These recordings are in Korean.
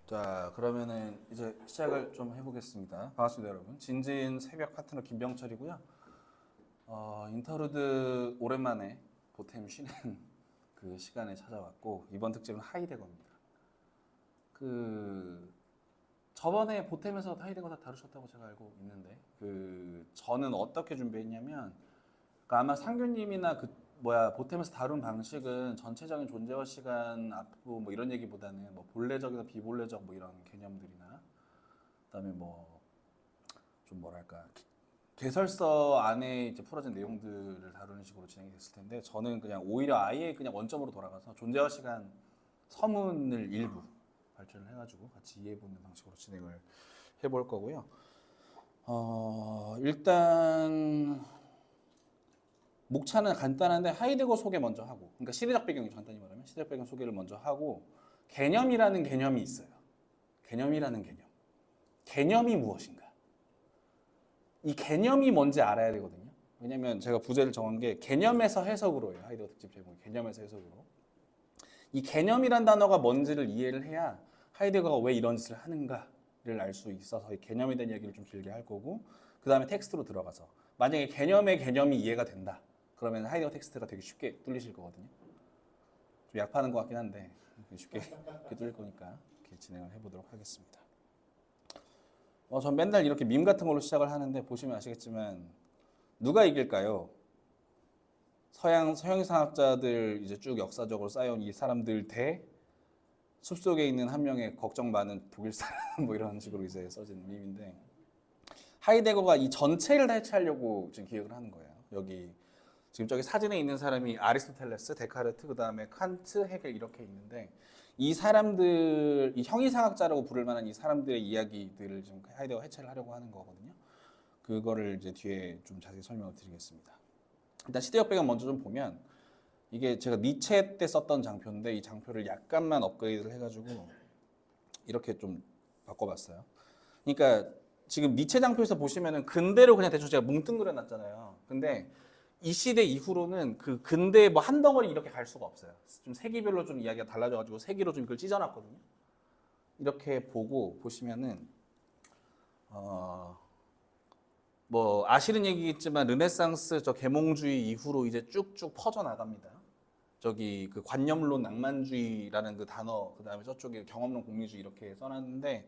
자, 그러면은 이제 시작을 좀 해보겠습니다. 반갑습니다, 여러분. 진진 새벽 파트너 김병철이고요. 인터루드 오랜만에 보탬 쉬는 그 시간에 찾아왔고 이번 특집은 하이데거입니다. 그 저번에 보탬에서 하이데거 다 다루셨다고 제가 알고 있는데 저는 어떻게 준비했냐면 아마 상규님이나 보탬에서 다룬 방식은 전체적인 존재와 시간 앞부 뭐 이런 얘기보다는 뭐 본래적이나 비본래적 뭐 이런 개념들이나 그다음에 뭐 좀 뭐랄까 개설서 안에 이제 풀어진 내용들을 다루는 식으로 진행이 됐을 텐데 저는 그냥 오히려 아예 그냥 원점으로 돌아가서 존재와 시간 서문을 일부 발전을 해가지고 같이 이해해보는 방식으로 진행을 해볼 거고요. 일단 목차는 간단한데 하이데거 소개 먼저 하고, 그러니까 시대적 배경이 간단히 말하면 시대적 배경 소개를 먼저 하고, 개념이라는 개념이 있어요. 개념이라는 개념. 개념이 무엇인가? 이 개념이 뭔지 알아야 되거든요. 왜냐면 제가 부제를 정한 게 개념에서 해석으로예요. 하이데거 특집 제목이 개념에서 해석으로. 이 개념이란 단어가 뭔지를 이해를 해야 하이데거가 왜 이런 짓을 하는가를 알 수 있어서 이 개념에 대한 얘기를 좀 길게 할 거고, 그 다음에 텍스트로 들어가서 만약에 개념의 개념이 이해가 된다. 그러면 하이데거 텍스트가 되게 쉽게 뚫리실 거거든요. 좀 약파는 것 같긴 한데 쉽게 뚫릴 거니까 이렇게 진행을 해보도록 하겠습니다. 전 맨날 이렇게 밈 같은 걸로 시작을 하는데 보시면 아시겠지만 누가 이길까요? 서양 이상학자들 이제 쭉 역사적으로 쌓여온 이 사람들 대 숲속에 있는 한 명의 걱정 많은 독일 사람 뭐 이런 식으로 이제 써진 밈인데 하이데거가 이 전체를 다 해체하려고 지금 기획을 하는 거예요. 여기 지금 저기 사진에 있는 사람이 아리스토텔레스, 데카르트, 그 다음에 칸트, 헤겔 이렇게 있는데 이 사람들, 이 형이상학자라고 부를 만한 이 사람들의 이야기들을 좀 하이데거가 해체를 하려고 하는 거거든요. 그거를 이제 뒤에 좀 자세히 설명을 드리겠습니다. 일단 시대적 배경 먼저 좀 보면 이게 제가 니체 때 썼던 장표인데 이 장표를 약간만 업그레이드를 해가지고 이렇게 좀 바꿔봤어요. 그러니까 지금 니체 장표에서 보시면은 근대로 그냥 대충 제가 뭉뚱그려 놨잖아요. 근데 이 시대 이후로는 그 근대 뭐 한 덩어리 이렇게 갈 수가 없어요. 좀 세기별로 좀 이야기가 달라져가지고 세기로 좀 이걸 찢어놨거든요. 이렇게 보시면은 뭐 아시는 얘기겠지만 르네상스 저 계몽주의 이후로 이제 쭉쭉 퍼져 나갑니다. 저기 그 관념론 낭만주의라는 그 단어 그다음에 저쪽에 경험론 공리주의 이렇게 써놨는데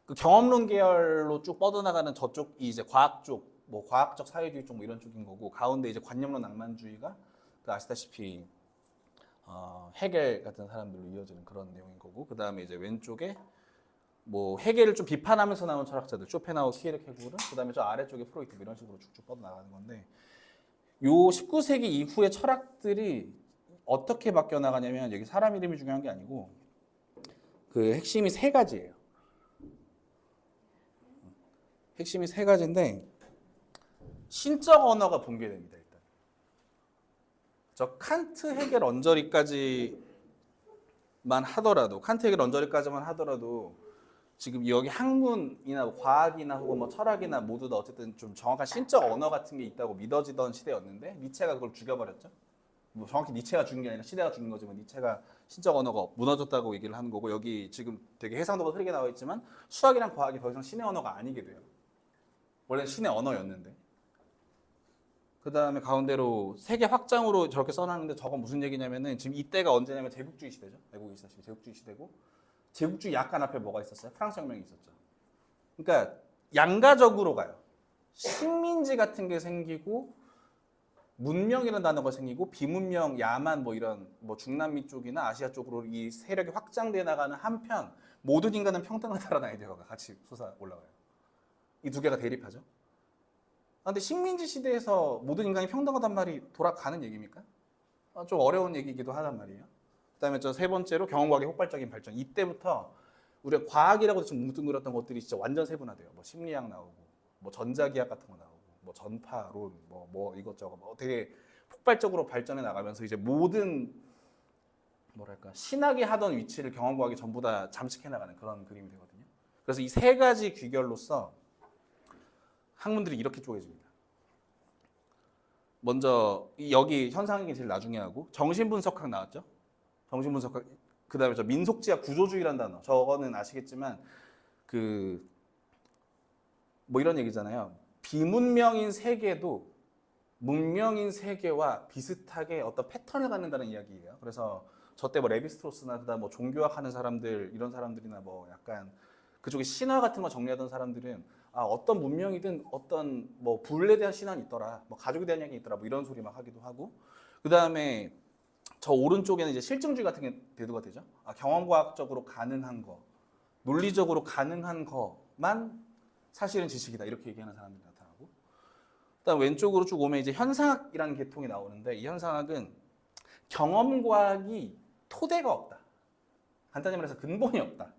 그 경험론 계열로 쭉 뻗어나가는 저쪽이 이제 과학 쪽, 뭐 과학적 사회주의 쪽 뭐 이런 쪽인 거고 가운데 이제 관념론 낭만주의가 그 아시다시피 헤겔 같은 사람들로 이어지는 그런 내용인 거고 그 다음에 이제 왼쪽에 뭐 헤겔을 좀 비판하면서 나온 철학자들 쇼펜하우어, 키에르케고르 그 다음에 저 아래쪽에 프로이트 이런 식으로 쭉쭉 뻗어나가는 건데 요 19세기 이후의 철학들이 어떻게 바뀌어 나가냐면 여기 사람 이름이 중요한 게 아니고 그 핵심이 세 가지예요. 핵심이 세 가지인데 신적 언어가 붕괴됩니다. 일단 저 칸트 헤겔 언저리까지만 하더라도 칸트 헤겔 언저리까지만 하더라도 지금 여기 학문이나 뭐 과학이나 혹은 뭐 철학이나 모두 다 어쨌든 좀 정확한 신적 언어 같은 게 있다고 믿어지던 시대였는데 니체가 그걸 죽여버렸죠. 뭐 정확히 니체가 죽인 게 아니라 시대가 죽인 거지만 니체가 신적 언어가 무너졌다고 얘기를 하는 거고 여기 지금 되게 해상도가 흐리게 나와 있지만 수학이랑 과학이 더 이상 신의 언어가 아니게 돼요. 원래 신의 언어였는데. 그 다음에 가운데로 세계 확장으로 저렇게 써놨는데 저건 무슨 얘기냐면은 지금 이때가 언제냐면 제국주의 시대죠. 알고 계시다시피 제국주의 시대고 제국주의 약간 앞에 뭐가 있었어요? 프랑스 혁명이 있었죠. 그러니까 양가적으로 가요. 식민지 같은 게 생기고 문명이라는 단어가 생기고 비문명, 야만 뭐 이런 뭐 중남미 쪽이나 아시아 쪽으로 이 세력이 확장돼 나가는 한편 모든 인간은 평등하다라는 아이디어가 같이 솟아 올라와요. 이 두 개가 대립하죠. 근데 식민지 시대에서 모든 인간이 평등하단 말이 돌아가는 얘기입니까? 좀 어려운 얘기이기도 하단 말이에요. 그다음에 저 세 번째로 경험과학의 폭발적인 발전. 이때부터 우리가 과학이라고 좀 뭉뚱그렸던 것들이 진짜 완전 세분화돼요. 뭐 심리학 나오고, 뭐 전자기학 같은 거 나오고, 뭐 전파론, 뭐 이것저것 뭐 되게 폭발적으로 발전해 나가면서 이제 모든 뭐랄까 신학이 하던 위치를 경험과학이 전부 다 잠식해 나가는 그런 그림이 되거든요. 그래서 이 세 가지 귀결로서 학문들이 이렇게 쪼개집니다. 먼저 여기 현상이 제일 나중에 하고 정신분석학 나왔죠. 정신분석학 그다음에 저 민속지학 구조주의라는 단어. 저거는 아시겠지만 그 뭐 이런 얘기잖아요. 비문명인 세계도 문명인 세계와 비슷하게 어떤 패턴을 갖는다는 이야기예요. 그래서 저 때 뭐 레비스트로스나 그다음 뭐 종교학 하는 사람들 이런 사람들이나 뭐 약간 그쪽에 신화 같은 거 정리하던 사람들은 아 어떤 문명이든 어떤 뭐 불에 대한 신화는 있더라, 뭐 가족에 대한 이야기 있더라, 뭐 이런 소리 막 하기도 하고 그다음에 저 오른쪽에는 이제 실증주의 같은 게 대두가 되죠. 아, 경험과학적으로 가능한 거, 논리적으로 가능한 거만 사실은 지식이다 이렇게 얘기하는 사람들이 나타나고 그다음 왼쪽으로 쭉 오면 이제 현상학이라는 계통이 나오는데 이 현상학은 경험과학이 토대가 없다. 간단히 말해서 근본이 없다.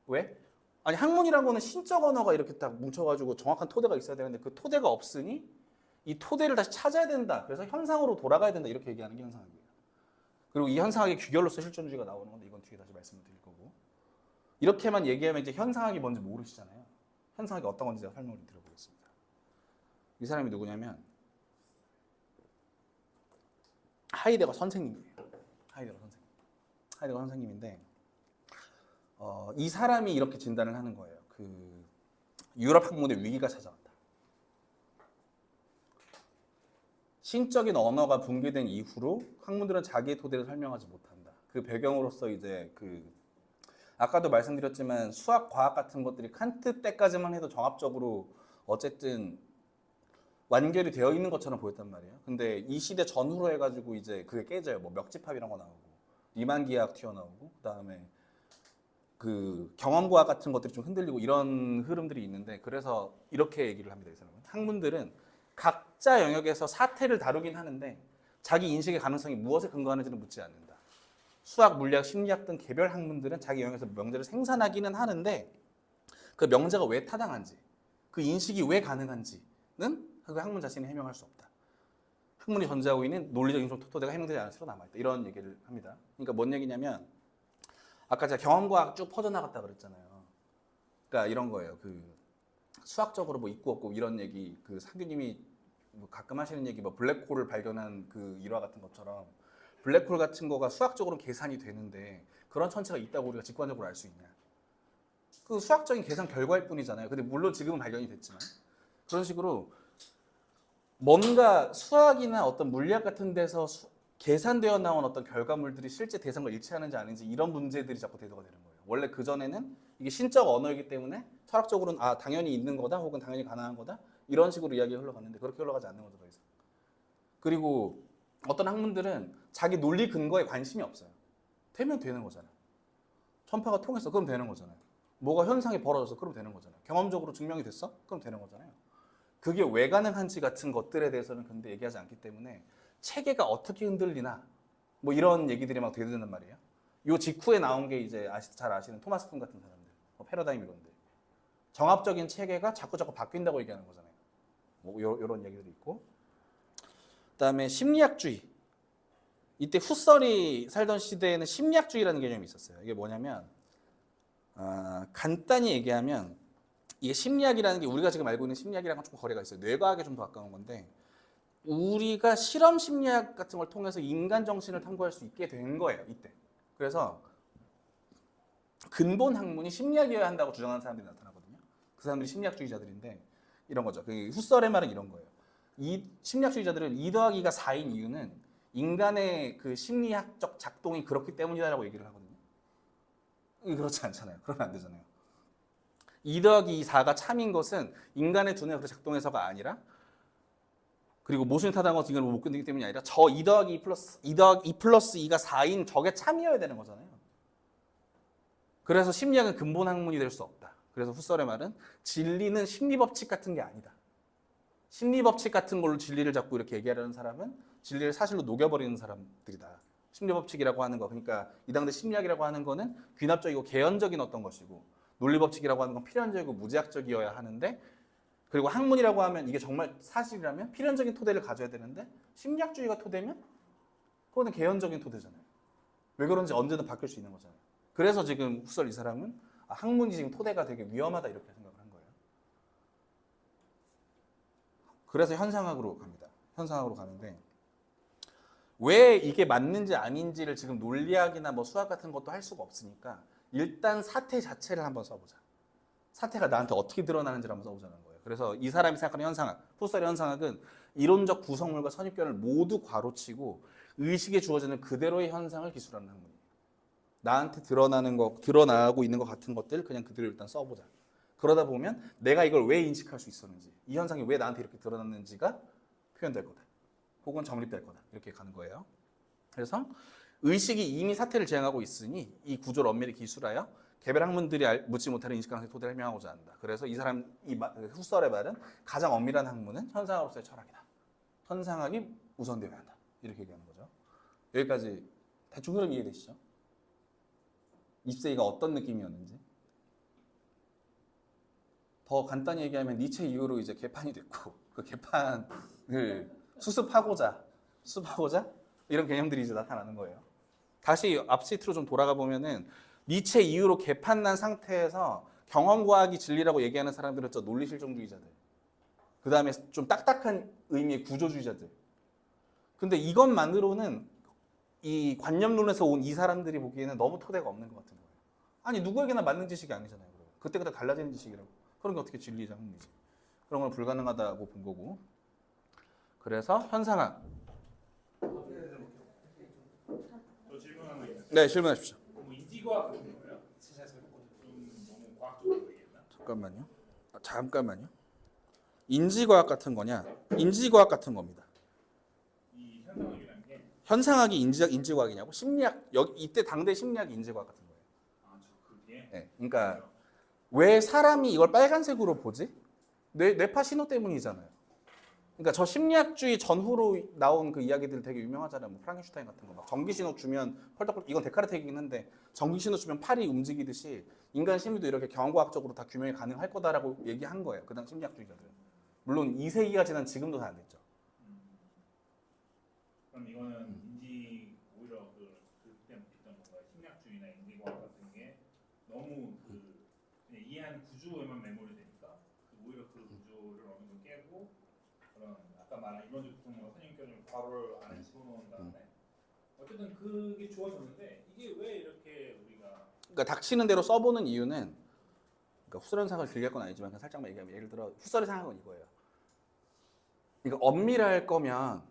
왜? 아니 학문이라는 거는 신적 언어가 이렇게 딱 뭉쳐가지고 정확한 토대가 있어야 되는데 그 토대가 없으니 이 토대를 다시 찾아야 된다. 그래서 현상으로 돌아가야 된다. 이렇게 얘기하는 게 현상학이에요. 그리고 이 현상학의 규결로서 실존주의가 나오는 건데 이건 뒤에 다시 말씀을 드릴 거고 이렇게만 얘기하면 이제 현상학이 뭔지 모르시잖아요. 현상학이 어떤 건지 제가 설명을 드려보겠습니다. 이 사람이 누구냐면 하이데거 선생님이에요. 하이데거 선생님인데 이 사람이 이렇게 진단을 하는 거예요. 그 유럽 학문의 위기가 찾아왔다. 신적인 언어가 붕괴된 이후로 학문들은 자기의 토대를 설명하지 못한다. 그 배경으로서 이제 그 아까도 말씀드렸지만 수학, 과학 같은 것들이 칸트 때까지만 해도 정합적으로 어쨌든 완결이 되어 있는 것처럼 보였단 말이에요. 근데 이 시대 전후로 해가지고 이제 그게 깨져요. 뭐 멱집합 이런 거 나오고 리만기하학 튀어나오고 그다음에 그 경험과학 같은 것들이 좀 흔들리고 이런 흐름들이 있는데 그래서 이렇게 얘기를 합니다. 이 사람은 학문들은 각자 영역에서 사태를 다루긴 하는데 자기 인식의 가능성이 무엇에 근거하는지는 묻지 않는다. 수학, 물리학, 심리학 등 개별 학문들은 자기 영역에서 명제를 생산하기는 하는데 그 명제가 왜 타당한지 그 인식이 왜 가능한지는 그 학문 자신이 해명할 수 없다. 학문이 존재하고 있는 논리적 인성 토대가 해명되지 않은 채로 남아있다. 이런 얘기를 합니다. 그러니까 뭔 얘기냐면 아까 제가 경험과학 쭉 퍼져나갔다 그랬잖아요. 그러니까 이런 거예요. 그 수학적으로 뭐 있고 없고 이런 얘기 그 상규님이 뭐 가끔 하시는 얘기 뭐 블랙홀을 발견한 그 일화 같은 것처럼 블랙홀 같은 거가 수학적으로 계산이 되는데 그런 천체가 있다고 우리가 직관적으로 알 수 있냐? 그 수학적인 계산 결과일 뿐이잖아요. 근데 물론 지금은 발견이 됐지만 그런 식으로 뭔가 수학이나 어떤 물리학 같은 데서 계산되어 나온 어떤 결과물들이 실제 대상과 일치하는지 아닌지 이런 문제들이 자꾸 대두가 되는 거예요. 원래 그전에는 이게 신적 언어이기 때문에 철학적으로는 아 당연히 있는 거다 혹은 당연히 가능한 거다 이런 식으로 이야기가 흘러갔는데 그렇게 흘러가지 않는 거죠 더 이상. 그리고 어떤 학문들은 자기 논리 근거에 관심이 없어요. 되면 되는 거잖아요. 천파가 통했어 그럼 되는 거잖아요. 뭐가 현상이 벌어졌어 그럼 되는 거잖아요. 경험적으로 증명이 됐어 그럼 되는 거잖아요. 그게 왜 가능한지 같은 것들에 대해서는 근데 얘기하지 않기 때문에 체계가 어떻게 흔들리나 뭐 이런 얘기들이 막 되는단 말이에요. 요 직후에 나온 게 이제 잘 아시는 토마스 쿤 같은 사람들, 뭐 패러다임 이론들. 정합적인 체계가 자꾸 바뀐다고 얘기하는 거잖아요. 뭐 요런 얘기들이 있고. 그다음에 심리학주의. 이때 후설이 살던 시대에는 심리학주의라는 개념이 있었어요. 이게 뭐냐면 간단히 얘기하면 이게 심리학이라는 게 우리가 지금 알고 있는 심리학이랑은 조금 거리가 있어요. 뇌과학에 좀 더 가까운 건데 우리가 실험 심리학 같은 걸 통해서 인간 정신을 탐구할 수 있게 된 거예요. 이때. 그래서 근본 학문이 심리학이어야 한다고 주장하는 사람들이 나타나거든요. 그 사람들이 심리학주의자들인데 이런 거죠. 그 후설의 말은 이런 거예요. 이 심리학주의자들은 2 더하기가 4인 이유는 인간의 그 심리학적 작동이 그렇기 때문이다라고 얘기를 하거든요. 그렇지 않잖아요. 그러면 안 되잖아요. 2 더하기 4가 참인 것은 인간의 두뇌가 그렇게 작동해서가 아니라 그리고 모순이 타당한 것은 이걸 못 견디기 때문이 아니라 저 2 더하기 2 플러스 2가 4인 저게 참이어야 되는 거잖아요. 그래서 심리학은 근본 학문이 될 수 없다. 그래서 후설의 말은 진리는 심리법칙 같은 게 아니다. 심리법칙 같은 걸로 진리를 자꾸 이렇게 얘기하려는 사람은 진리를 사실로 녹여버리는 사람들이다. 심리법칙이라고 하는 거. 그러니까 이 당대 심리학이라고 하는 거는 귀납적이고 개연적인 어떤 것이고 논리법칙이라고 하는 건 필연적이고 무제약적이어야 하는데 그리고 학문이라고 하면 이게 정말 사실이라면 필연적인 토대를 가져야 되는데 심리학주의가 토대면 그거는 개연적인 토대잖아요. 왜 그런지 언제든 바뀔 수 있는 거잖아요. 그래서 지금 후설 이 사람은 학문이 지금 토대가 되게 위험하다 이렇게 생각을 한 거예요. 그래서 현상학으로 갑니다. 현상학으로 가는데 왜 이게 맞는지 아닌지를 지금 논리학이나 뭐 수학 같은 것도 할 수가 없으니까 일단 사태 자체를 한번 써보자. 사태가 나한테 어떻게 드러나는지를 한번 써보자는 거예요. 그래서 이 사람이 생각하는 현상학, 푸살의 현상학은 이론적 구성물과 선입견을 모두 괄호치고 의식에 주어지는 그대로의 현상을 기술하는 학문이에요. 나한테 드러나고 있는 것 같은 것들 그냥 그대로 일단 써보자. 그러다 보면 내가 이걸 왜 인식할 수 있었는지, 이 현상이 왜 나한테 이렇게 드러났는지가 표현될 거다. 혹은 정립될 거다. 이렇게 가는 거예요. 그래서 의식이 이미 사태를 지향하고 있으니 이 구조를 엄밀히 기술하여 개별 학문들이 묻지 못하는 인식 가능성의 토대를 해명하고자 한다. 그래서 이 사람 후설의 말은 가장 엄밀한 학문은 현상학으로서의 철학이다. 현상학이 우선되어야 한다. 이렇게 얘기하는 거죠. 여기까지 대충 흐름 이해되시죠? 입세이가 어떤 느낌이었는지. 더 간단히 얘기하면 니체 이후로 이제 개판이 됐고 그 개판을 수습하고자 이런 개념들이 이제 나타나는 거예요. 다시 앞시트로 좀 돌아가 보면은 니체 이후로 개판난 상태에서 경험과학이 진리라고 얘기하는 사람들은 저 논리실종주의자들. 그 다음에 좀 딱딱한 의미의 구조주의자들. 근데 이것만으로는 이 관념론에서 온 이 사람들이 보기에는 너무 토대가 없는 것 같은 거예요. 아니 누구에게나 맞는 지식이 아니잖아요. 그때그때 달라지는 지식이라고. 그런 게 어떻게 진리이자 학문이지. 그런 건 불가능하다고 본 거고. 그래서 현상학. 저 질문 하나 있어요. 네, 질문하십시오. 너무 인지과학 같은 거예요? 좀 너무 과학적으로 얘기했나? 잠깐만요. 인지과학 같은 거냐? 인지과학 같은 겁니다. 이 현상학이라는 게 현상학이 인지과학이냐고? 심리학, 이때 당대 심리학이 인지과학 같은 거예요. 그게 네, 그러니까 왜 사람이 이걸 빨간색으로 보지? 뇌파 신호 때문이잖아요. 그러니까 저 심리학주의 전후로 나온 그 이야기들 되게 유명하잖아요. 뭐 프랑켄슈타인 같은 거 막 전기 신호 주면 펄떡펄떡, 이건 데카르트 얘기긴 한데 전기 신호 주면 팔이 움직이듯이 인간 심리도 이렇게 경험과학적으로 다 규명이 가능할 거다라고 얘기한 거예요. 그 당 심리학주의자들은. 물론 2세기가 지난 지금도 다 안 됐죠. 그럼 이거는 인지 오히려 그때 있던 뭔가 심리학주의나 인지과학 같은 게 너무 그냥 이해하는 구조에만 매몰이 되니까 오히려 그 구조를 어느 정도 깨고 그런 아까 말한 이론적 구성과 선입견을 괄호를 안에 집어넣은 다음에 어쨌든 그게 주어졌는데 이게 왜 이렇게 우리가 그러니까 닥치는 대로 써보는 이유는 그러니까 후설의 상을 길게 할 건 아니지만 그냥 살짝만 얘기하면 예를 들어 후설의 상은 이거예요. 그러니까 엄밀할 거면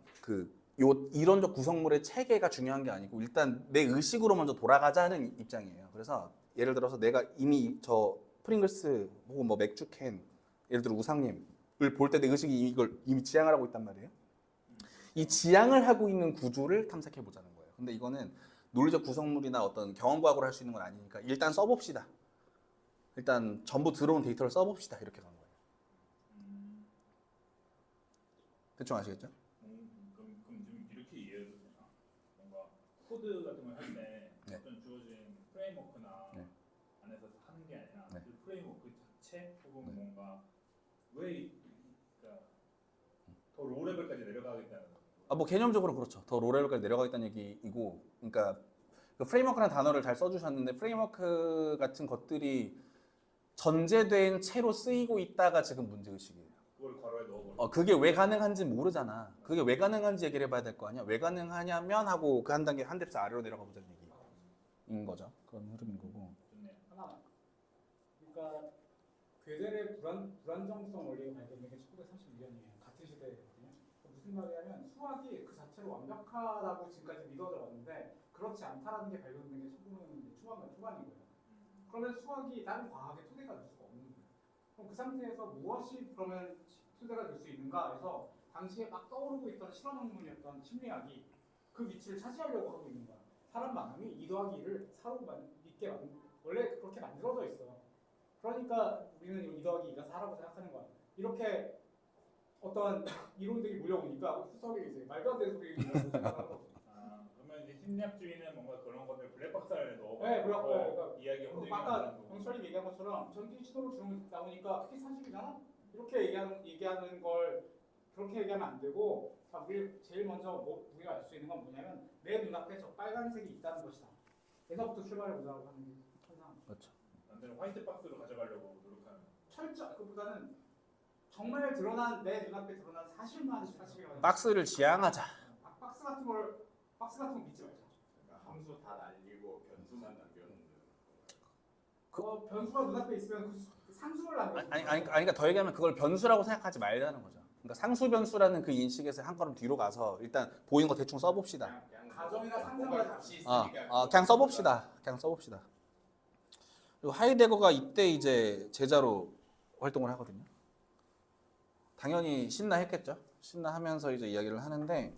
이론적 구성물의 체계가 중요한 게 아니고 일단 내 의식으로 먼저 돌아가자는 입장이에요. 그래서 예를 들어서 내가 이미 저 프링글스 혹은 뭐 맥주캔 예를 들어 우상님을 볼 때 내 의식이 이걸 이미 지향을 하고 있단 말이에요. 이 지향을 하고 있는 구조를 탐색해 보자는 거예요. 근데 이거는 논리적 구성물이나 어떤 경험과학으로 할 수 있는 건 아니니까 일단 써봅시다. 일단 전부 들어온 데이터를 써봅시다. 이렇게 간 거예요. 대충 아시겠죠? 그럼 좀 이렇게 이해해도 되나? 뭔가 코드 같은 걸 할 때 네. 어떤 주어진 프레임워크나 네. 안에서 하는 게 아니라 네. 그 프레임워크 자체 혹은 네. 뭔가 그러니까 더 로레벨까지 내려가겠다는 뭐 개념적으로 그렇죠. 더 로레벨까지 내려가겠다는 얘기이고, 그러니까 그 프레임워크라는 단어를 잘 써주셨는데 프레임워크 같은 것들이 전제된 채로 쓰이고 있다가 지금 문제의식이에요. 그걸 괄호에 넣어버려. 그게 왜 가능한지 모르잖아. 그게 왜 가능한지 얘기를 해봐야 될 거 아니야. 왜 가능하냐면 하고 그 한 단계 한 뎁스 아래로 내려가 보자는 얘기인 거죠. 그런 흐름인 거고. 좋네요. 하나만. 그러니까 괴델의 불안정성 원리가 발견된 게 1932년이에요. 같은 시대거든요. 무슨 말이냐면 수학이 그 자체로 완벽하다고 지금까지 믿어져 왔는데 그렇지 않다라는 게 발견된 게 1900년대 초반인 거예요. 그러면 수학이 다른 과학의 토대가 될 수가 없는 거예요. 그럼 그 상태에서 무엇이 그러면 토대가 될 수 있는가 해서 당시에 막 떠오르고 있던 실험 학문이었던 심리학이 그 위치를 차지하려고 하고 있는 거야. 사람 마음이 2 더하기 1을 4로 믿게 원래 그렇게 만들어져 있어. 그러니까 우리는 2 더하기 2가 4라고 생각하는 거야. 이렇게 어떤 이론들이 물려오니까 후석에 이제 말도 안 되는 소리를 생각하는 거죠. 그러면 이제 심리학주의는 뭔가 그런 것들 블랙박스 안에 넣어버리고 네, 그러니까 이야기 혼들게 아까 만드는 거고. 영철이 얘기한 것처럼 전기 신호를 주는 나오니까 그게 사실이잖아? 이렇게 얘기하는 걸 그렇게 얘기하면 안 되고 우리 제일 먼저 우리가 알 수 있는 건 뭐냐면 내 눈앞에 저 빨간색이 있다는 것이다. 에서부터 출발해 보자고 하는 게 항상 그렇죠. 반대로 화이트 박스로 가져가려고 노력하는. 그보다는 정말 내 눈앞에 드러난 사실만 사실이라고 박스를 지향하자. 박스 같은 걸 박스 같은 거 믿지 말자. 그러니까 함수 다 날리고 변수만 남겨놓는. 변수가 눈앞에 있으면 그 상수를 남겨. 그러니까 더 얘기하면 그걸 변수라고 생각하지 말자는 거죠. 그러니까 상수 변수라는 그 인식에서 한 걸음 뒤로 가서 일단 보이는 거 대충 써봅시다. 가정이나 상상과 값이 있으니까. 그냥 써봅시다. 그리고 하이데거가 이때 이제 제자로 활동을 하거든요. 당연히 신나 했겠죠. 신나 하면서 이제 이야기를 하는데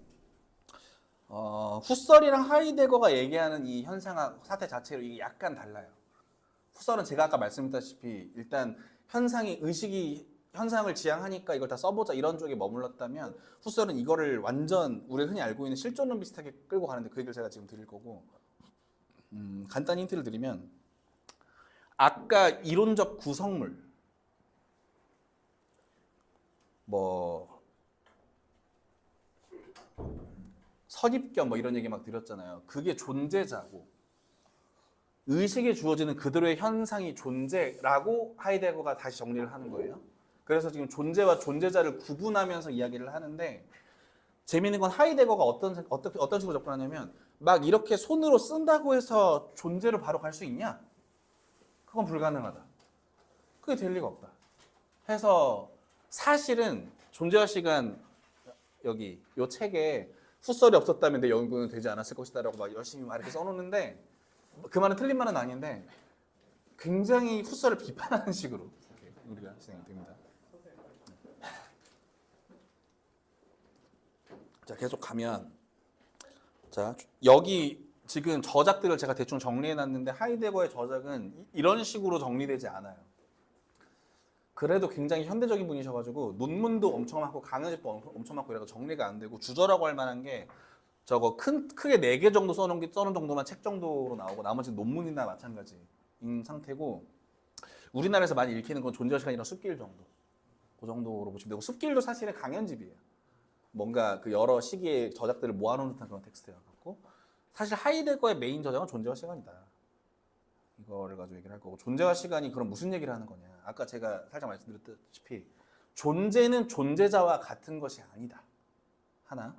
후설이랑 하이데거가 얘기하는 이 현상학 사태 자체로 이게 약간 달라요. 후설은 제가 아까 말씀드렸다시피 일단 현상을 지향하니까 이걸 다 써보자 이런 쪽에 머물렀다면 후설은 이거를 완전 우리가 흔히 알고 있는 실존론 비슷하게 끌고 가는데 그 얘기를 제가 지금 드릴 거고 간단히 힌트를 드리면 아까 이론적 구성물 뭐 선입견 뭐 이런 얘기 막 드렸잖아요. 그게 존재자고 의식에 주어지는 그대로의 현상이 존재라고 하이데거가 다시 정리를 하는 거예요. 그래서 지금 존재와 존재자를 구분하면서 이야기를 하는데 재미있는 건 하이데거가 어떤 식으로 접근하냐면 막 이렇게 손으로 쓴다고 해서 존재로 바로 갈 수 있냐? 그건 불가능하다. 그게 될 리가 없다. 해서 사실은 존재와 시간 여기 요 책에 후설이 없었다면 내 연구는 되지 않았을 것이다라고 막 열심히 막 이렇게 써놓는데 그 말은 틀린 말은 아닌데 굉장히 후설을 비판하는 식으로 우리가 진행이 됩니다. 자 계속 가면 자 여기 지금 저작들을 제가 대충 정리해놨는데 하이데거의 저작은 이런 식으로 정리되지 않아요. 그래도 굉장히 현대적인 분이셔가지고 논문도 엄청 많고 강연집도 엄청 많고 이래서 정리가 안 되고 주저라고 할 만한 게 저거 크게 4개 정도 써놓은 정도만 책 정도로 나오고 나머지는 논문이나 마찬가지인 상태고 우리나라에서 많이 읽히는 건 존재와 시간이랑 숲길 정도 그 정도로 보시면 되고 숲길도 사실은 강연집이에요. 뭔가 그 여러 시기의 저작들을 모아놓은 듯한 그런 텍스트여갖고 사실 하이데거의 메인 저작은 존재와 시간이다. 이거를 가지고 얘기를 할 거고 존재와 시간이 그럼 무슨 얘기를 하는 거냐. 아까 제가 살짝 말씀드렸다시피 존재는 존재자와 같은 것이 아니다. 하나.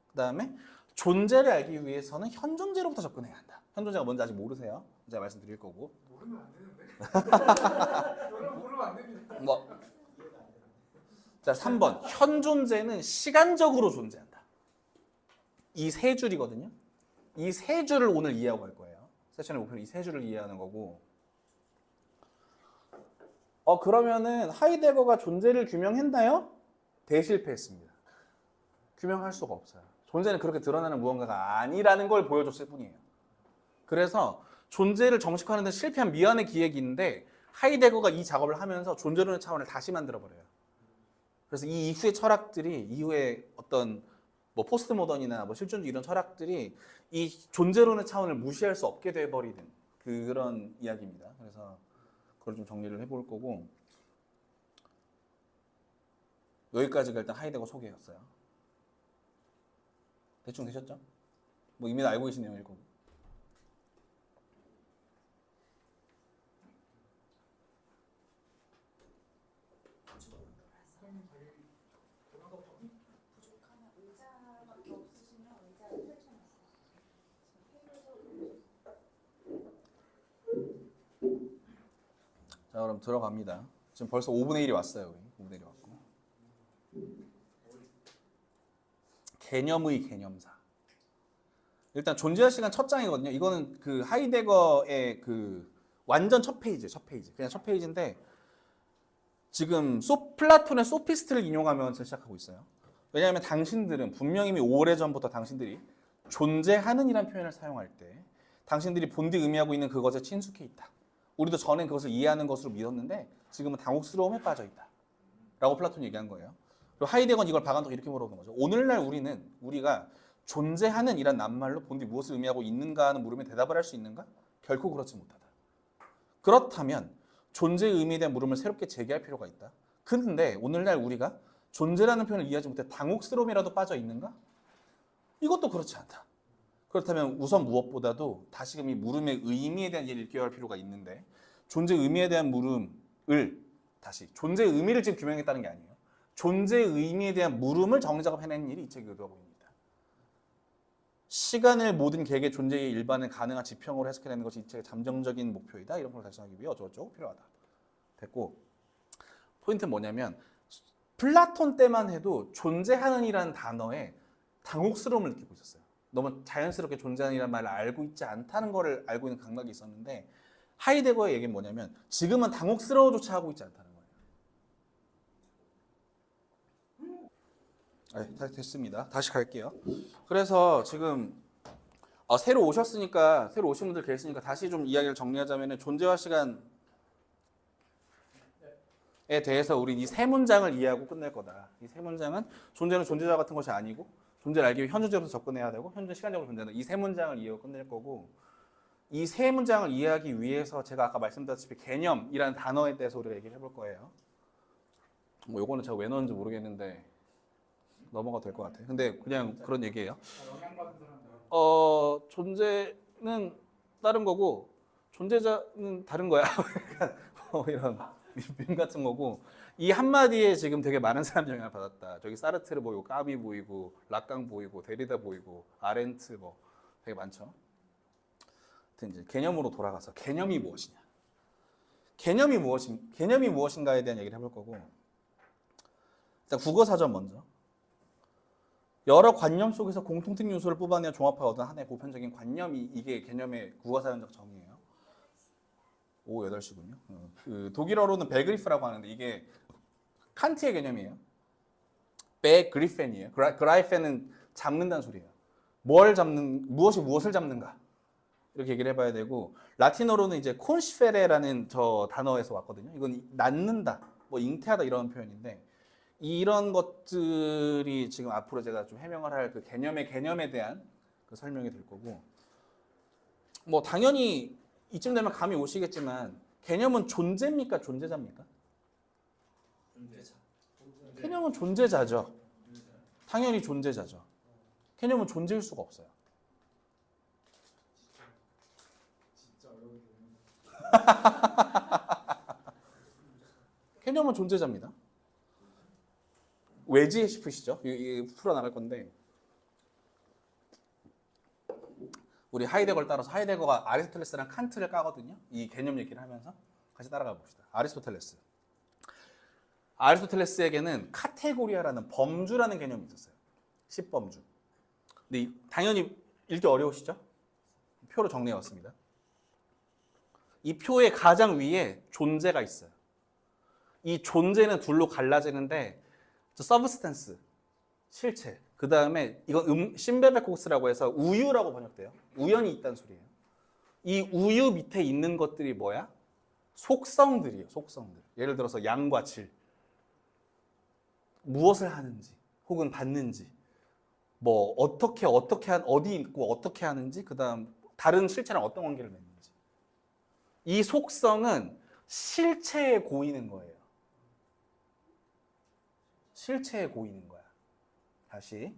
그 다음에 존재를 알기 위해서는 현존재로부터 접근해야 한다. 현존재가 뭔지 아직 모르세요. 제가 말씀드릴 거고. 모르면 안 되는데. 모르면 안 됩니다. 자, 3번. 현존재는 시간적으로 존재한다. 이 세 줄이거든요. 이 세 줄을 오늘 이해하고 갈 거예요. 세션의 목표는 이 세 줄을 이해하는 거고. 그러면은 하이데거가 존재를 규명했나요? 대실패했습니다. 규명할 수가 없어요. 존재는 그렇게 드러나는 무언가가 아니라는 걸 보여줬을 뿐이에요. 그래서 존재를 정식화하는 데 실패한 미완의 기획인데 하이데거가 이 작업을 하면서 존재론의 차원을 다시 만들어버려요. 그래서 이 이후의 철학들이 이후에 어떤 뭐 포스트 모던이나 뭐 실존주의 이런 철학들이 이 존재론의 차원을 무시할 수 없게 돼버리는 그런 이야기입니다. 그래서 그걸 좀 정리를 해볼 거고 여기까지가 일단 하이데거 소개였어요. 대충 되셨죠? 뭐 이미 알고 계신 내용일 거고. 자 그럼 들어갑니다. 지금 벌써 5분의 1이 왔어요. 우리 5분의 1이 왔고 개념의 개념사. 일단 존재와 시간 첫 장이거든요. 이거는 그 하이데거의 그 완전 첫 페이지. 그냥 첫 페이지인데 지금 플라톤의 소피스트를 인용하면서 시작하고 있어요. 왜냐하면 당신들은 분명히 이미 오래전부터 당신들이 존재하는이란 표현을 사용할 때 당신들이 본디 의미하고 있는 그것에 친숙해 있다. 우리도 전엔 그것을 이해하는 것으로 믿었는데 지금은 당혹스러움에 빠져 있다. 라고 플라톤이 얘기한 거예요. 그리고 하이데거는 이걸 박아놓고 이렇게 물어보는 거죠. 오늘날 우리가 존재하는 이란 낱말로 본디 무엇을 의미하고 있는가 하는 물음에 대답을 할 수 있는가? 결코 그렇지 못하다. 그렇다면 존재의 의미에 대한 물음을 새롭게 제기할 필요가 있다. 그런데 오늘날 우리가 존재라는 표현을 이해하지 못해 당혹스러움이라도 빠져 있는가? 이것도 그렇지 않다. 그렇다면 우선 무엇보다도 다시금 이 물음의 의미에 대한 이해를 일깨워야 할 필요가 있는데 존재의 의미에 대한 물음을 다시 존재의 의미를 지금 규명했다는 게 아니에요. 존재의 의미에 대한 물음을 정리작업해낸 일이 이 책이 의도하고 있습니다. 시간을 모든 개의 존재의 일반을 가능한 지평으로 해석해내는 것이 이체의 잠정적인 목표이다. 이런 걸 달성하기 위해 어쩌고저쩌고 필요하다. 됐고 포인트는 뭐냐면 플라톤 때만 해도 존재하는이라는 단어에 당혹스러움을 느끼고 있었어요. 너무 자연스럽게 존재하는이라는 말을 알고 있지 않다는 것을 알고 있는 감각이 있었는데 하이데거의 얘기는 뭐냐면 지금은 당혹스러워조차 하고 있지 않다는 거예요. 네, 다 됐습니다. 다시 갈게요. 그래서 지금 새로 오셨으니까 새로 오신 분들 계시니까 다시 좀 이야기를 정리하자면 존재와 시간에 대해서 우리 이 세 문장을 이해하고 끝낼 거다. 이 세 문장은 존재는 존재자 같은 것이 아니고 존재를 알기 위해 현존적으로 접근해야 되고 현존 시간적으로 존재한다. 이 세 문장을 이해하고 끝낼 거고 이 세 문장을 이해하기 위해서 제가 아까 말씀드렸다시피 개념이라는 단어에 대해서 우리가 얘기를 해볼 거예요. 뭐 요거는 제가 왜 넣었는지 모르겠는데 넘어가도 될 것 같아요. 근데 그냥 그런 얘기예요. 영향받은 사람들. 존재는 다른 거고 존재자는 다른 거야. 뭐 이런 밈 같은 거고 이 한마디에 지금 되게 많은 사람들이 영향을 받았다. 저기 사르트르 보이고 까미 보이고 락강 보이고 데리다 보이고 아렌트 뭐 되게 많죠. 하여튼 이제 개념으로 돌아가서 개념이 무엇이냐? 개념이 무엇인가에 대한 얘기를 해볼 거고 일단 국어사전 먼저. 여러 관념 속에서 공통된 요소를 뽑아내어 종합하여 얻은 하나의 보편적인 관념이 이게 개념의 국어사전적 정의예요. 오후 8시군요. 그 독일어로는 베그리프라고 하는데 이게 칸트의 개념이에요. 베그리펜이에요. 그라이펜은 잡는다는 소리예요. 무엇이 무엇을 잡는가 이렇게 얘기를 해봐야 되고 라틴어로는 이제 콘시페레라는 저 단어에서 왔거든요. 이건 낳는다, 뭐 잉태하다 이런 표현인데 이런 것들이 지금 앞으로 제가 좀 해명을 할 그 개념에 대한 그 설명이 될 거고 뭐 당연히 이쯤 되면 감이 오시겠지만 개념은 존재입니까? 존재자입니까? 존재자. 개념은 존재자죠. 당연히 존재자죠. 개념은 존재일 수가 없어요. 진짜 어려운 개념. 개념은 존재자입니다. 왜지 싶으시죠? 이게 풀어나갈 건데 우리 하이데거를 따라서 하이데거가 아리스토텔레스랑 칸트를 까거든요. 이 개념 얘기를 하면서 같이 따라가 봅시다. 아리스토텔레스에게는 카테고리아라는 범주라는 개념이 있었어요. 10범주. 근데 당연히 읽기 어려우시죠? 표로 정리해 왔습니다. 이 표의 가장 위에 존재가 있어요. 이 존재는 둘로 갈라지는데 서브스탄스, 실체. 그 다음에 이건 심베베코스라고 해서 우유라고 번역돼요. 우연이 있다는 소리예요. 이 우유 밑에 있는 것들이 뭐야? 속성들이에요. 속성들. 예를 들어서 양과 질. 무엇을 하는지, 혹은 받는지, 뭐 어디 있고 어떻게 하는지, 그 다음 다른 실체랑 어떤 관계를 맺는지. 이 속성은 실체에 고이는 거예요. 실체에 고이는 거야. 다시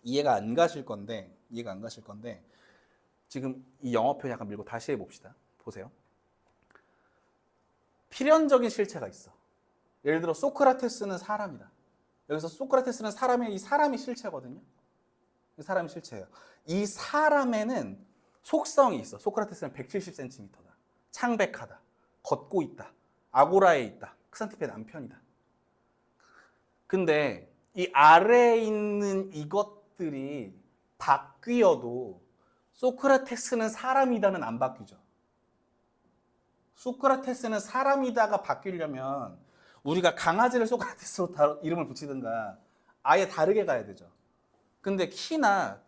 이해가 안 가실 건데 지금 이 영어표 약간 밀고 다시 해봅시다. 보세요. 필연적인 실체가 있어. 예를 들어 소크라테스는 사람이다. 여기서 소크라테스는 이 사람이 실체거든요. 이 사람이 실체예요. 이 사람에는 속성이 있어. 소크라테스는 170cm다. 창백하다. 걷고 있다. 아고라에 있다. 크산티페 남편이다. 근데 이 아래에 있는 이것들이 바뀌어도 소크라테스는 사람이다는 안 바뀌죠. 소크라테스는 사람이다가 바뀌려면 우리가 강아지를 소크라테스로 이름을 붙이든가 아예 다르게 가야 되죠. 근데 키나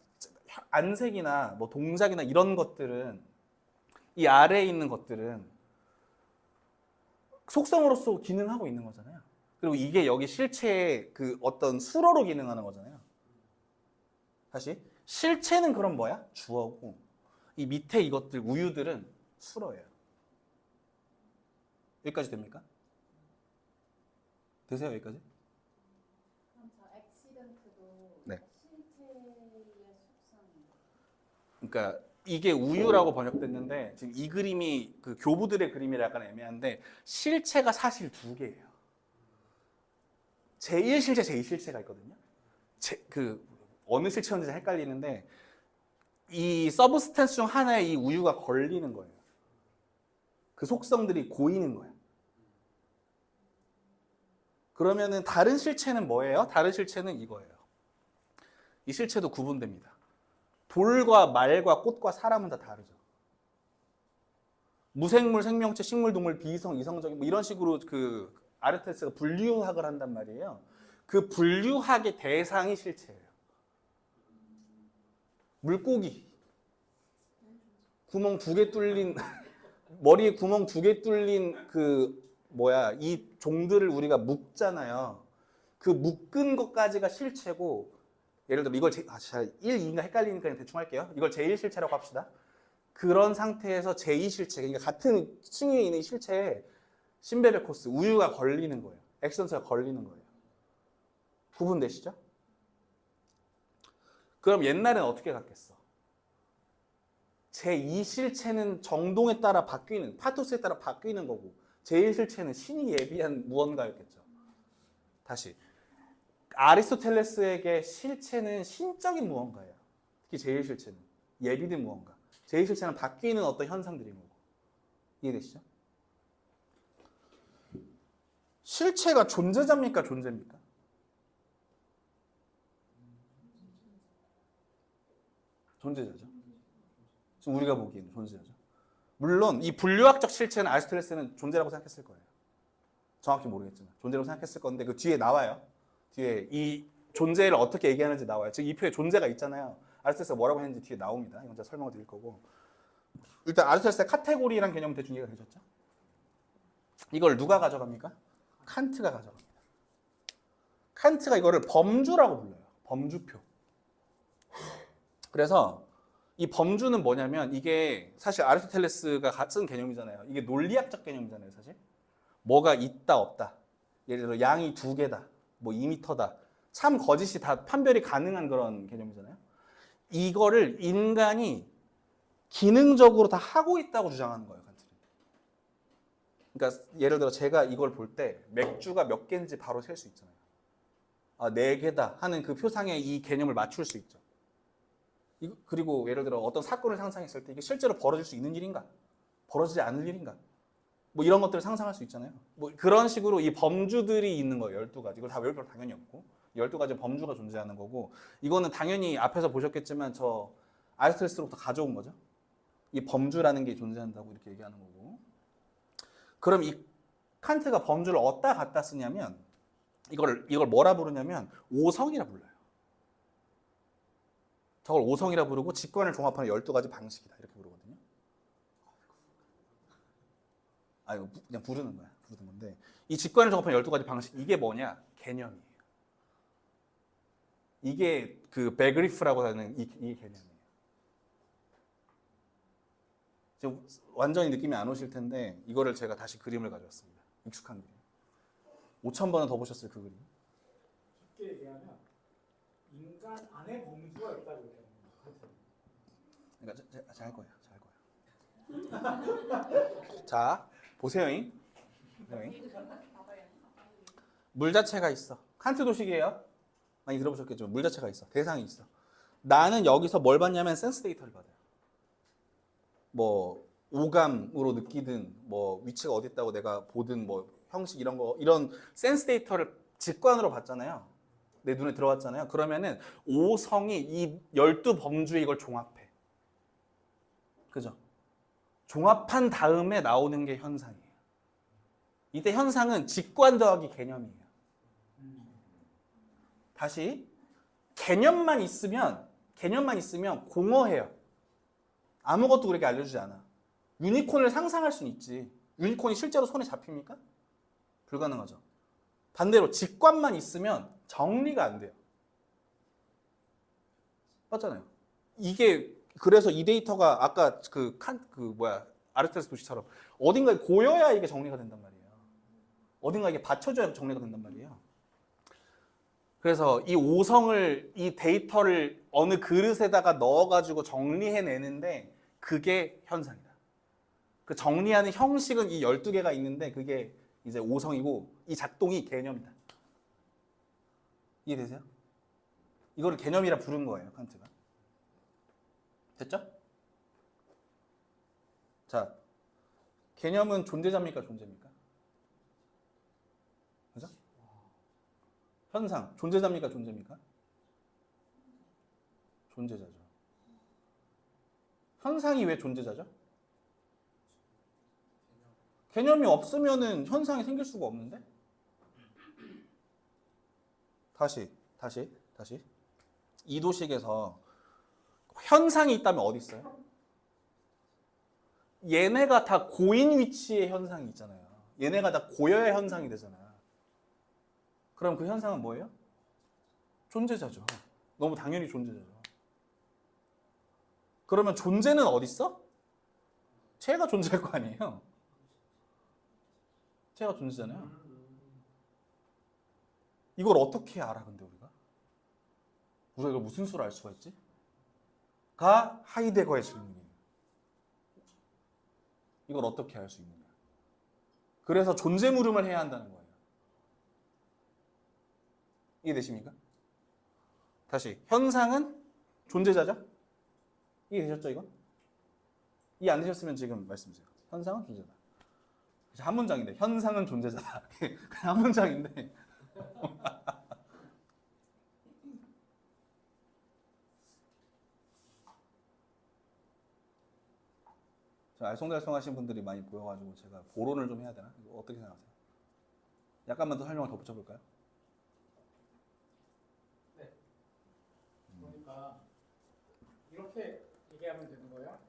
안색이나 뭐 동작이나 이런 것들은 이 아래에 있는 것들은 속성으로서 기능하고 있는 거잖아요. 그리고 이게 여기 실체의 그 어떤 수로로 기능하는 거잖아요. 다시 실체는 그럼 뭐야? 주어고 이 밑에 이것들 우유들은 수로예요. 여기까지 됩니까? 되세요 여기까지? 그럼 저 액시던트도 네. 실체의 속성이에요. 그러니까 이게 우유라고 번역됐는데 지금 이 그림이 그 교부들의 그림이라 약간 애매한데 실체가 사실 두 개예요. 제1실체, 제2실체가 있거든요. 그 어느 실체였는지 헷갈리는데 이 서브스탄스 중 하나에 이 우유가 걸리는 거예요. 그 속성들이 고이는 거예요. 그러면은 다른 실체는 뭐예요? 다른 실체는 이거예요. 이 실체도 구분됩니다. 돌과 말과 꽃과 사람은 다 다르죠. 무생물, 생명체, 식물, 동물, 비이성, 이성적인 뭐 이런 식으로 그 아르테스가 분류학을 한단 말이에요. 그 분류학의 대상이 실체예요. 물고기 구멍 2개 뚫린 머리에 구멍 2개 뚫린 이 종들을 우리가 묶잖아요. 그 묶은 것까지가 실체고, 예를 들어 이걸 1, 2인가 헷갈리니까 그냥 대충 할게요. 이걸 제1실체라고 합시다. 그런 상태에서 제2실체, 그러니까 같은 층위에 있는 실체에 심베베코스, 우유가 걸리는 거예요. 액션스가 걸리는 거예요. 구분되시죠? 그럼 옛날엔 어떻게 갔겠어? 제2실체는 정동에 따라 바뀌는, 파토스에 따라 바뀌는 거고, 제1실체는 신이 예비한 무언가였겠죠. 다시, 아리스토텔레스에게 실체는 신적인 무언가예요. 특히 제1실체는 예비된 무언가. 제2실체는 바뀌는 어떤 현상들인 거고. 이해되시죠? 실체가 존재자입니까? 존재입니까? 존재자죠. 지금 우리가 보기에는 존재자죠. 물론 이 분류학적 실체는 아리스토텔레스는 존재라고 생각했을 거예요. 정확히 모르겠지만 존재라고 생각했을 건데 그 뒤에 나와요. 뒤에 이 존재를 어떻게 얘기하는지 나와요. 즉 이 표에 존재가 있잖아요. 아리스토텔레스가 뭐라고 했는지 뒤에 나옵니다. 이건 제가 설명을 드릴 거고. 일단 아리스토텔레스의 카테고리라는 개념은 대충 이해가 되셨죠? 이걸 누가 가져갑니까? 칸트가 가져갑니다. 칸트가 이거를 범주라고 불러요. 범주표. 그래서 이 범주는 뭐냐면 이게 사실 아리스토텔레스가 쓴 개념이잖아요. 이게 논리학적 개념이잖아요, 사실. 뭐가 있다 없다. 예를 들어 양이 2개다. 뭐 2m다. 참 거짓이 다 판별이 가능한 그런 개념이잖아요. 이거를 인간이 기능적으로 다 하고 있다고 주장하는 거예요, 칸트는. 그러니까 예를 들어 제가 이걸 볼 때 맥주가 몇 개인지 바로 셀 수 있잖아요. 아, 4개다 하는 그 표상에 이 개념을 맞출 수 있죠. 그리고 예를 들어 어떤 사건을 상상했을 때 이게 실제로 벌어질 수 있는 일인가? 벌어지지 않을 일인가? 뭐 이런 것들을 상상할 수 있잖아요. 뭐 그런 식으로 이 범주들이 있는 거예요. 12가지. 이걸 다 외울 필요 당연히 없고. 12가지 범주가 존재하는 거고, 이거는 당연히 앞에서 보셨겠지만 저 아리스토텔레스로부터 가져온 거죠. 이 범주라는 게 존재한다고 이렇게 얘기하는 거고. 그럼 이 칸트가 범주를 어디다 갖다 쓰냐면 이걸 뭐라 부르냐면 오성이라 불러요. 저걸 오성이라 부르고 직관을 종합하는 12가지 방식이다 이렇게 부르거든요. 아, 이거 그냥 부르는 거야. 부르는 건데 이 직관을 종합하는 12가지 방식, 이게 뭐냐? 개념이에요. 이게 그 베그리프라고 하는 이 개념이에요. 지금 완전히 느낌이 안 오실 텐데 이거를 제가 다시 그림을 가져왔습니다. 익숙한 그림. 5,000번은 더 보셨을 그 그림. 쉽게 얘기하면 인간 안에 범주가 있다고 얘기하는 거예요. 그러니까 잘 거예요. 자, 보세요. 물 자체가 있어. 칸트 도식이에요. 많이 들어보셨겠죠. 물 자체가 있어. 대상이 있어. 나는 여기서 뭘 받냐면 센스 데이터를 받아요. 뭐 오감으로 느끼든 뭐 위치가 어디 있다고 내가 보든 뭐 형식 이런 거, 이런 센스 데이터를 직관으로 봤잖아요. 내 눈에 들어왔잖아요. 그러면은 오성이 이 12범주에 이걸 종합해. 그죠? 종합한 다음에 나오는 게 현상이에요. 이때 현상은 직관 더하기 개념이에요. 다시 개념만 있으면 공허해요. 아무것도 그렇게 알려주지 않아. 유니콘을 상상할 수는 있지. 유니콘이 실제로 손에 잡힙니까? 불가능하죠. 반대로 직관만 있으면 정리가 안 돼요. 맞잖아요. 이게 그래서 이 데이터가 아까 아리스토텔레스 도시처럼 어딘가에 고여야 이게 정리가 된단 말이에요. 어딘가에 이게 받쳐줘야 정리가 된단 말이에요. 그래서 이 오성을, 이 데이터를 어느 그릇에다가 넣어가지고 정리해내는데 그게 현상이다. 그 정리하는 형식은 이 12개가 있는데 그게 이제 오성이고 이 작동이 개념이다. 이해되세요? 이거를 개념이라 부른 거예요, 칸트가. 됐죠? 자, 개념은 존재자입니까? 존재입니까? 그죠? 현상, 존재자입니까? 존재입니까? 존재자죠. 현상이 왜 존재자죠? 개념이 없으면은 현상이 생길 수가 없는데? 다시. 이도식에서 현상이 있다면 어디 있어요? 얘네가 다 고인 위치의 현상이 있잖아요. 얘네가 다 고여야 현상이 되잖아요. 그럼 그 현상은 뭐예요? 존재자죠. 너무 당연히 존재자죠. 그러면 존재는 어디 있어? 쟤가 존재할 거 아니에요? 쟤가 존재잖아요. 이걸 어떻게 알아, 근데 우리가? 우리가 이걸 무슨 수로 알 수가 있지? 가 하이데거의 질문이에요. 이걸 어떻게 알 수 있느냐? 그래서 존재 물음을 해야 한다는 거예요. 이해되십니까? 다시, 현상은 존재자죠? 이해되셨죠, 이거? 이해 안 되셨으면 지금 말씀 주세요. 현상은 존재다. 한 문장인데, 현상은 존재자다. 그냥 한 문장인데. 알쏭달쏭하신 분들이 많이 보여가지고 제가 보론을 좀 해야 되나? 이거 어떻게 생각하세요? 약간만 더 설명을 더 붙여볼까요? 그러니까 이렇게 얘기하면 되는 거예요.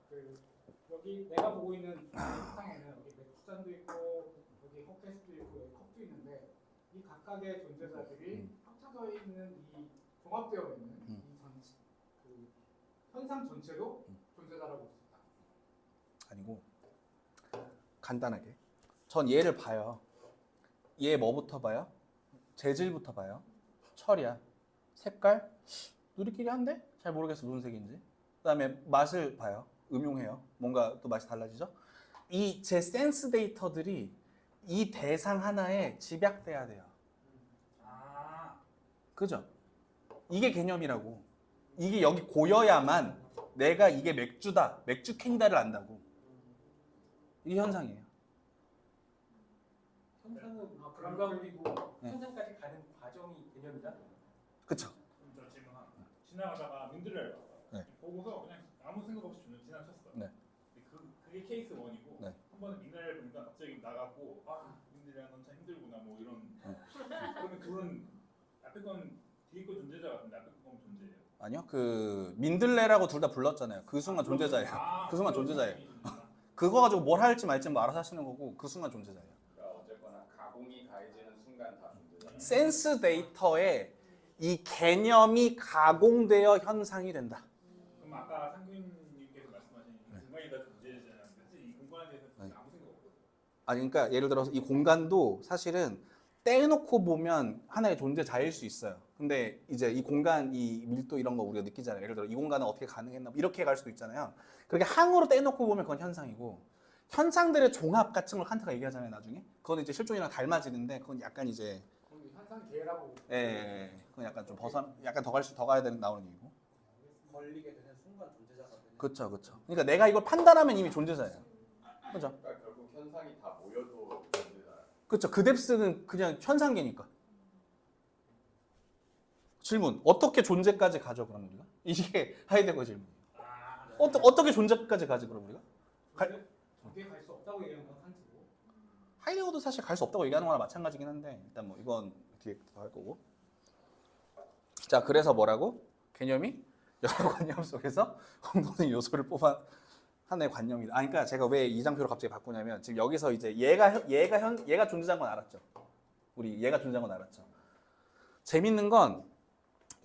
여기 내가 보고 있는 세상에는 여기 맥주잔도 있고 여기 헛개수도 있고 여기 컵도 있는데 이 각각의 존재자들이 합쳐져 있는 이 종합되어 있는 이 현상 전체도 존재자라고 볼 수 있다. 아니고 간단하게 전 얘를 봐요. 얘 뭐부터 봐요? 재질부터 봐요. 철이야. 색깔? 누리끼리 한데? 잘 모르겠어 무슨 색인지. 그 다음에 맛을 봐요. 음용해요. 뭔가 또 맛이 달라지죠? 이 제 센스 데이터들이 이 대상 하나에 집약돼야 돼요. 그죠? 이게 개념이라고. 이게 여기 고여야만 내가 이게 맥주다, 맥주 캔다를 안다고. 이게 현상이에요. 현상은 감각이고 네. 현상까지 가는 과정이 개념이다. 그쵸? 좀 더 질문 하나. 지나가다가 민들레를 봤어. 네. 보고서 그냥 아무 생각 없이 지나쳤어. 네. 근데 그게 케이스 1이고 네. 한 번은 민들레를 보니까 갑자기 나가고 민들레야 넌 참 힘들구나 뭐 이런. 그러면 둘은 앞에 건 뒤에 거 존재자 같은데 앞에 건 존재예요. 아니요. 그 민들레라고 둘 다 불렀잖아요. 그 순간 존재자예요. 그 순간 존재자예요. 그거 가지고 뭘 할지 말지 뭐 알아서 하시는 거고 그 순간 존재자예요. 그러니까 어쨌거나 가공이 가해지는 순간 다 존재다. 센스 데이터에 이 개념이 가공되어 현상이 된다. 그럼 아까 상규님께서 말씀하신 공간이 다 존재자잖아요. 사실 이 공간에 대해서 진짜 아무 생각 없거든요. 아니 그러니까 예를 들어서 이 공간도 사실은 떼놓고 보면 하나의 존재자일 수 있어요. 근데 이제 이 공간, 이 밀도 이런 거 우리가 느끼잖아요. 예를 들어 이 공간은 어떻게 가능했나 이렇게 갈 수도 있잖아요. 그렇게 항으로 떼놓고 보면 그건 현상이고 현상들의 종합 같은 걸 칸트가 얘기하잖아요. 나중에 그건 이제 실존이랑 닮아지는데 그건 약간 이제 현상 계라고. 그건 약간 좀 약간 더 가야 되는 나오는 얘기고. 걸리게 되는 순간 존재자가 되는. 그렇죠. 그러니까 내가 이걸 판단하면 이미 존재자예요. 그렇죠. 그러니까 결국 현상이 다 모여도 존재다. 그렇죠. 그 뎁스는 그냥 현상계니까. 질문. 어떻게 존재까지 가죠, 그럼 우리가? 이게 하이데거 질문이에요. 어떻게 존재까지 가지, 그럼 우리가? 저기에 갈 수 없다고 얘기하는 건 칸트고. 하이데거도 사실 갈 수 없다고 얘기하는 거나 마찬가지긴 한데 일단 뭐 이건 뒤에 더 할 거고. 자, 그래서 뭐라고? 개념이 여러 관념 속에서 공통된 요소를 뽑아 하나의 관념이다. 그러니까 제가 왜 이 장표를 갑자기 바꾸냐면 지금 여기서 이제 얘가 존재자인 건 알았죠. 우리 얘가 존재한 건 알았죠. 재밌는 건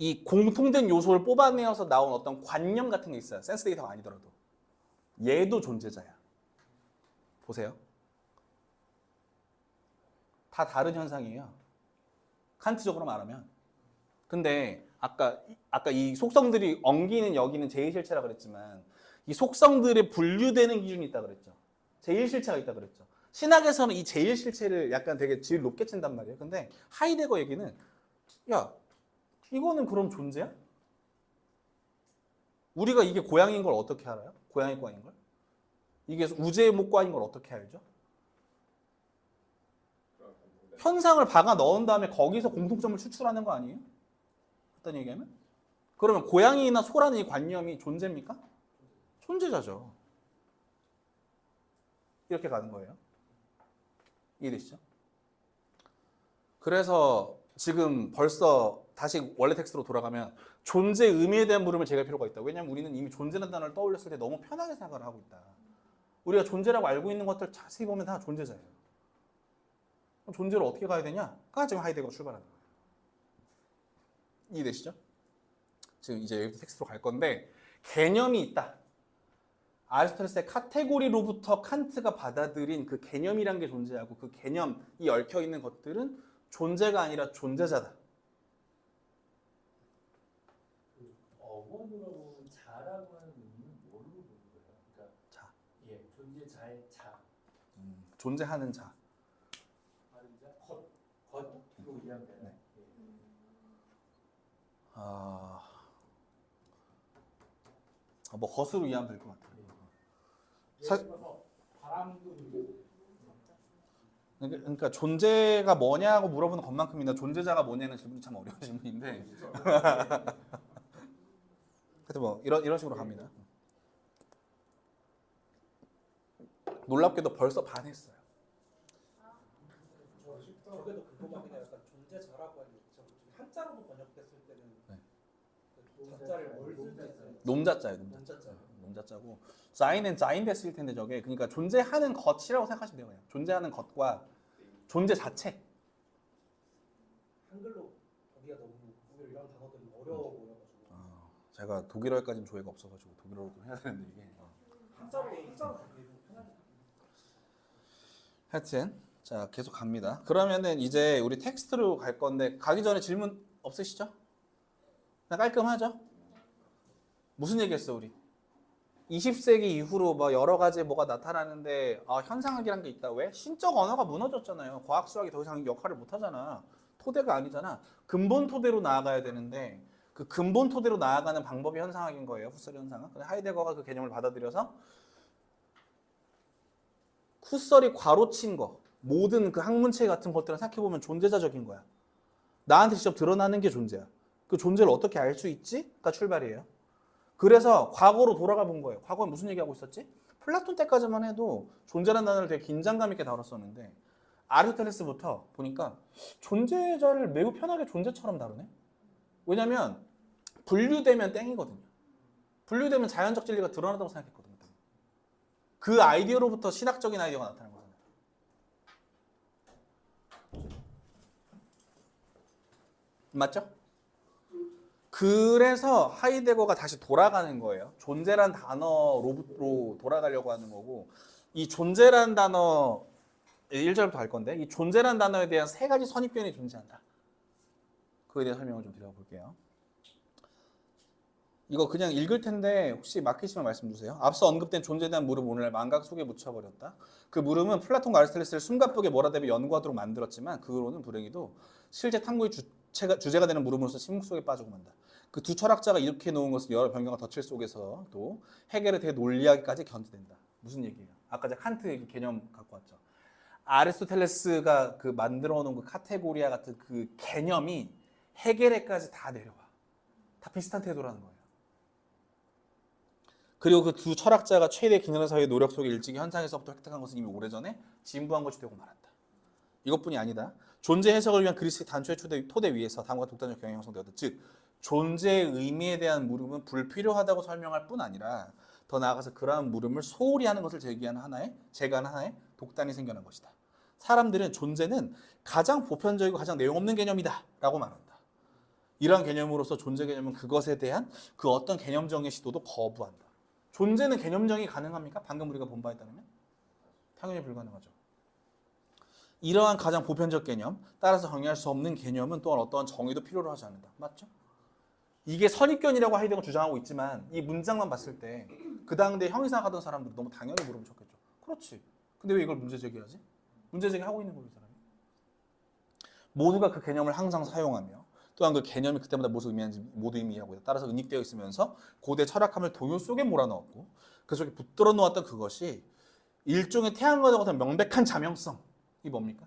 이 공통된 요소를 뽑아내어서 나온 어떤 관념 같은 게 있어요. 센스 데이터가 아니더라도. 얘도 존재자야. 보세요. 다 다른 현상이에요. 칸트적으로 말하면. 근데 아까 이 속성들이 엉기는 여기는 제2실체라 그랬지만 이 속성들의 분류되는 기준이 있다 그랬죠. 제1실체가 있다 그랬죠. 신학에서는 이 제1실체를 약간 되게 질 높게 친단 말이에요. 근데 하이데거 얘기는 야 이거는 그럼 존재야? 우리가 이게 고양이인 걸 어떻게 알아요? 고양이과인 걸? 이게 우제목과인 걸 어떻게 알죠? 현상을 박아 넣은 다음에 거기서 공통점을 추출하는 거 아니에요? 어떤 얘기하면? 그러면 고양이나 소라는 이 관념이 존재입니까? 존재자죠. 이렇게 가는 거예요. 이해되시죠? 그래서 지금 벌써 다시 원래 텍스트로 돌아가면 존재 의미에 대한 물음을 제기할 필요가 있다. 왜냐하면 우리는 이미 존재라는 단어를 떠올렸을 때 너무 편하게 생각을 하고 있다. 우리가 존재라고 알고 있는 것들 자세히 보면 다 존재자예요. 그럼 존재를 어떻게 가야 되냐?가 지금 하이데거가 출발하는 거예요. 이해되시죠? 지금 이제 여기 텍스트로 갈 건데 개념이 있다. 아리스토텔레스의 카테고리로부터 칸트가 받아들인 그 개념이란 게 존재하고 그 개념이 얽혀 있는 것들은 존재가 아니라 존재자다. 어원으로 자라고 하는 의미는 뭐로 보는 거예요? 그러니까 자. 예, 존재자의 자. 존재하는 자. 다른 자, 겉으로 이해하면 되나요? 예. 뭐 것으로 이해하면 될 것 같아요. 예를 들어서 바람도 불고 그러니까 존재가 뭐냐고 물어보는 것만큼이나 존재자가 뭐냐는 질문이 참 어려운 질문인데 하여튼 뭐 이런 식으로 갑니다. 놀랍게도 벌써 반했어요. 저게도 그거만 그냥 약간 존재자라고 하는 저 한자로도 번역됐을 때는 그 자자를 뭘 쓸 때 있어요? 놈자자예요. 논자자. 놈자자고 자인은 자인 됐을 텐데 저게 그러니까 존재하는 것이라고 생각하시면 돼요. 그냥. 존재하는 것과 존재 자체. 한글로 보기가 너무 오히려 이런 단어들은 어려워 보여가지고 제가 독일어에까지는 조예가 없어가지고 독일어로 좀 해야 되는데 이게. 한자로 보기도 편하게. 하여튼 자 계속 갑니다. 그러면은 이제 우리 텍스트로 갈 건데 가기 전에 질문 없으시죠? 그냥 깔끔하죠? 무슨 얘기했어 우리? 20세기 이후로 뭐 여러 가지 뭐가 나타나는데 현상학이란 게 있다. 왜? 신적 언어가 무너졌잖아요. 과학 수학이 더 이상 역할을 못 하잖아. 토대가 아니잖아. 근본 토대로 나아가야 되는데 그 근본 토대로 나아가는 방법이 현상학인 거예요. 후서리 현상학. 근데 하이데거가 그 개념을 받아들여서 후설이 괄호친 거 모든 그 학문체 같은 것들은 생각해보면 존재자적인 거야. 나한테 직접 드러나는 게 존재야. 그 존재를 어떻게 알 수 있지?가 출발이에요. 그래서 과거로 돌아가 본 거예요. 과거에 무슨 얘기하고 있었지? 플라톤 때까지만 해도 존재라는 단어를 되게 긴장감 있게 다뤘었는데 아리스토텔레스부터 보니까 존재자를 매우 편하게 존재처럼 다루네. 왜냐면 분류되면 땡이거든요. 분류되면 자연적 진리가 드러난다고 생각했거든요. 그 아이디어로부터 신학적인 아이디어가 나타난 거잖아요. 맞죠? 그래서 하이데거가 다시 돌아가는 거예요. 존재란 단어로 돌아가려고 하는 거고 이 존재란 단어 1절부터 할 건데 이 존재란 단어에 대한 세 가지 선입견이 존재한다. 그에 대해 설명을 좀 드려볼게요. 이거 그냥 읽을 텐데 혹시 막히시면 말씀 주세요. 앞서 언급된 존재에 대한 물음 오늘날 망각 속에 묻혀버렸다. 그 물음은 플라톤과 아리스토텔레스를 숨가쁘게 몰아대며 연구하도록 만들었지만 그 후로는 불행히도 실제 탐구의 주제가 되는 물음으로서 침묵 속에 빠지고 만다. 그 두 철학자가 이렇게 놓은 것은 여러 변경과 덧칠 속에서도 해결에 대해 논리하기까지 견지된다. 무슨 얘기예요? 아까 제가 칸트 얘기 개념 갖고 왔죠. 아리스토텔레스가 그 만들어 놓은 그 카테고리아 같은 그 개념이 해결에까지 다 내려와. 다 비슷한 태도라는 거예요. 그리고 그 두 철학자가 최대 기능사의 노력 속에 일찍이 현상에서부터 획득한 것은 이미 오래전에 진부한 것이 되고 말았다. 이것뿐이 아니다. 존재 해석을 위한 그리스의 단초의 토대 위에서 다음과 독단적 경향이 형성되었다. 즉 존재의 의미에 대한 물음은 불필요하다고 설명할 뿐 아니라 더 나아가서 그러한 물음을 소홀히 하는 것을 제기하는 하나의 독단이 생겨난 것이다. 사람들은 존재는 가장 보편적이고 가장 내용 없는 개념이다 라고 말한다. 이러한 개념으로서 존재 개념은 그것에 대한 그 어떤 개념정의 시도도 거부한다. 존재는 개념정의 가능합니까? 방금 우리가 본 바에 따르면? 당연히 불가능하죠. 이러한 가장 보편적 개념, 따라서 정의할 수 없는 개념은 또한 어떠한 정의도 필요로 하지 않는다. 맞죠? 이게 선입견이라고 하이데거가 주장하고 있지만 이 문장만 봤을 때 그 당대 형이상하던 사람들이 너무 당연히 물어보셨겠죠. 그렇지. 근데 왜 이걸 문제 제기하지? 문제 제기하고 있는 거예요, 이 사람이. 모두가 그 개념을 항상 사용하며 또한 그 개념이 그때마다 무엇을 의미하는지 모두 의미하고 있다. 따라서 은닉되어 있으면서 고대 철학함을 동요 속에 몰아넣었고 그 속에 붙들어 놓았던 그것이 일종의 태양과 같은 명백한 자명성이 뭡니까?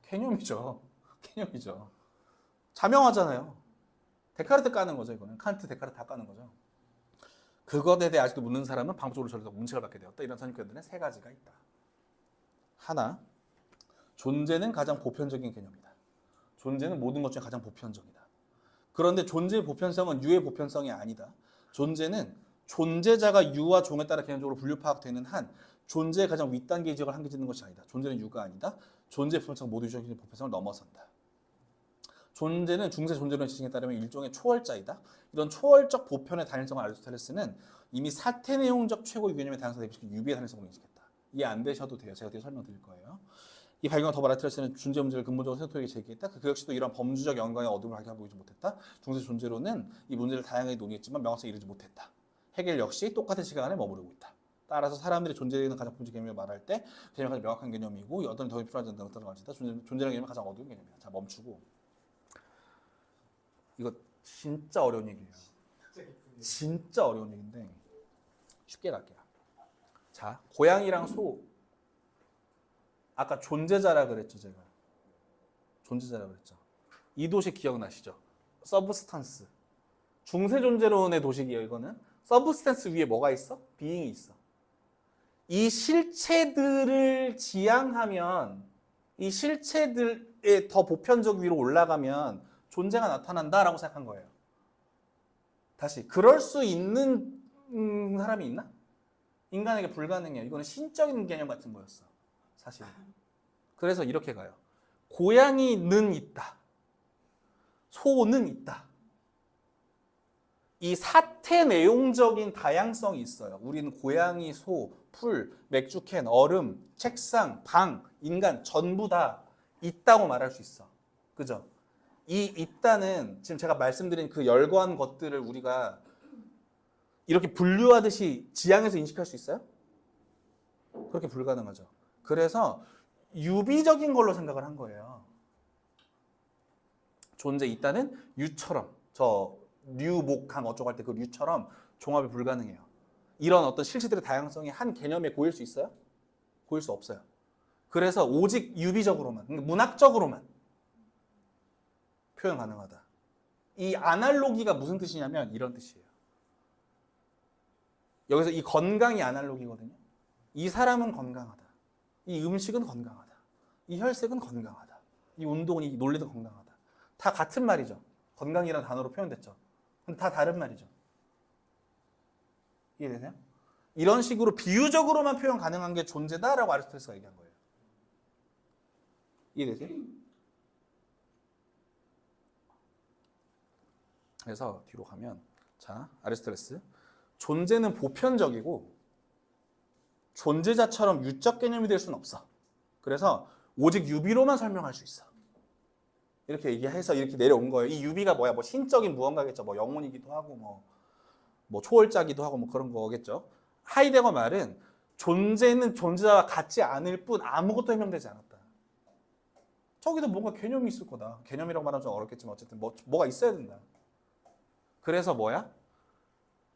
개념이죠. 개념이죠. 자명하잖아요. 데카르트 까는 거죠. 이거는 칸트, 데카르트 다 까는 거죠. 그것에 대해 아직도 묻는 사람은 방법적으로 저리서 문책을 받게 되었다. 이런 선입견들은 세 가지가 있다. 하나, 존재는 가장 보편적인 개념이다. 존재는 모든 것 중에 가장 보편적이다. 그런데 존재의 보편성은 유의 보편성이 아니다. 존재는 존재자가 유와 종에 따라 개념적으로 분류 파악되는 한 존재의 가장 윗단계의 지역을 한계짓는 것이 아니다. 존재는 유가 아니다. 존재의 보편성 모두 유적인 보편성을 넘어선다. 존재는 중세 존재론의 지식에 따르면 일종의 초월자이다. 이런 초월적 보편의 단일성을 아리스토텔레스는 이미 사태 내용적 최고의 개념의 다양성을 대비시킨 유비의 단일성으로 인식했다. 이해 안 되셔도 돼요. 제가 뒤에 설명드릴 거예요. 이 발견과 더불어 아리스토텔레스는 존재 문제를 근본적으로 생각하게 제기했다. 그 역시도 이런 범주적 영광의 어둠을 발견하고 보이지 못했다. 중세 존재론은 이 문제를 다양하게 논의했지만 명확성에 이르지 못했다. 헤겔 역시 똑같은 시간에 머무르고 있다. 따라서 사람들이 존재에 대한 가장 본질 개념을 말할 때 개념이 가장 명확한 개념이고 어떤 더 필요하지 않다는 것들을 가르친다. 존재라는 개념이 가장 어두운 개념이다. 자, 멈추고. 이거 진짜 어려운 얘기예요. 진짜 어려운 얘기인데 쉽게 갈게요. 자, 고양이랑 소. 아까 존재자라 그랬죠, 제가. 존재자라 그랬죠. 이 도식 기억나시죠? 서브스탄스. 중세 존재론의 도식이에요, 이거는. 서브스탄스 위에 뭐가 있어? 비잉이 있어. 이 실체들을 지향하면 이 실체들의 더 보편적 위로 올라가면 존재가 나타난다라고 생각한 거예요. 다시 그럴 수 있는 사람이 있나? 인간에게 불가능해요. 이거는 신적인 개념 같은 거였어. 사실. 그래서 이렇게 가요. 고양이는 있다. 소는 있다. 이 사태 내용적인 다양성이 있어요. 우리는 고양이, 소, 풀, 맥주캔, 얼음, 책상, 방, 인간 전부 다 있다고 말할 수 있어. 그죠? 이 있다는 지금 제가 말씀드린 그 열거한 것들을 우리가 이렇게 분류하듯이 지향해서 인식할 수 있어요? 그렇게 불가능하죠. 그래서 유비적인 걸로 생각을 한 거예요. 존재 있다는 유처럼 저 류, 목, 강 어쩌고 할 때 그 류처럼 종합이 불가능해요. 이런 어떤 실체들의 다양성이 한 개념에 고일 수 있어요? 고일 수 없어요. 그래서 오직 유비적으로만, 문학적으로만 표현 가능하다. 이 아날로기가 무슨 뜻이냐면 이런 뜻이에요. 여기서 이 건강이 아날로기거든요. 이 사람은 건강하다. 이 음식은 건강하다. 이 혈색은 건강하다. 이 운동은, 이 논리도 건강하다. 다 같은 말이죠. 건강이라는 단어로 표현됐죠. 근데 다 다른 말이죠. 이해되세요? 이런 식으로 비유적으로만 표현 가능한 게 존재다라고 아리스토텔레스가 얘기한 거예요. 이해되세요? 그래서 뒤로 가면 자, 아리스토텔레스 존재는 보편적이고 존재자처럼 유적 개념이 될 수는 없어. 그래서 오직 유비로만 설명할 수 있어. 이렇게 얘기해서 이렇게 내려온 거예요. 이 유비가 뭐야? 뭐 신적인 무언가겠죠. 뭐 영혼이기도 하고 뭐 초월자기도 하고 뭐 그런 거겠죠. 하이데거 말은 존재는 존재와 같지 않을 뿐 아무것도 해명되지 않았다. 저기도 뭔가 개념이 있을 거다. 개념이라고 말하면 좀 어렵겠지만 어쨌든 뭐가 있어야 된다. 그래서 뭐야?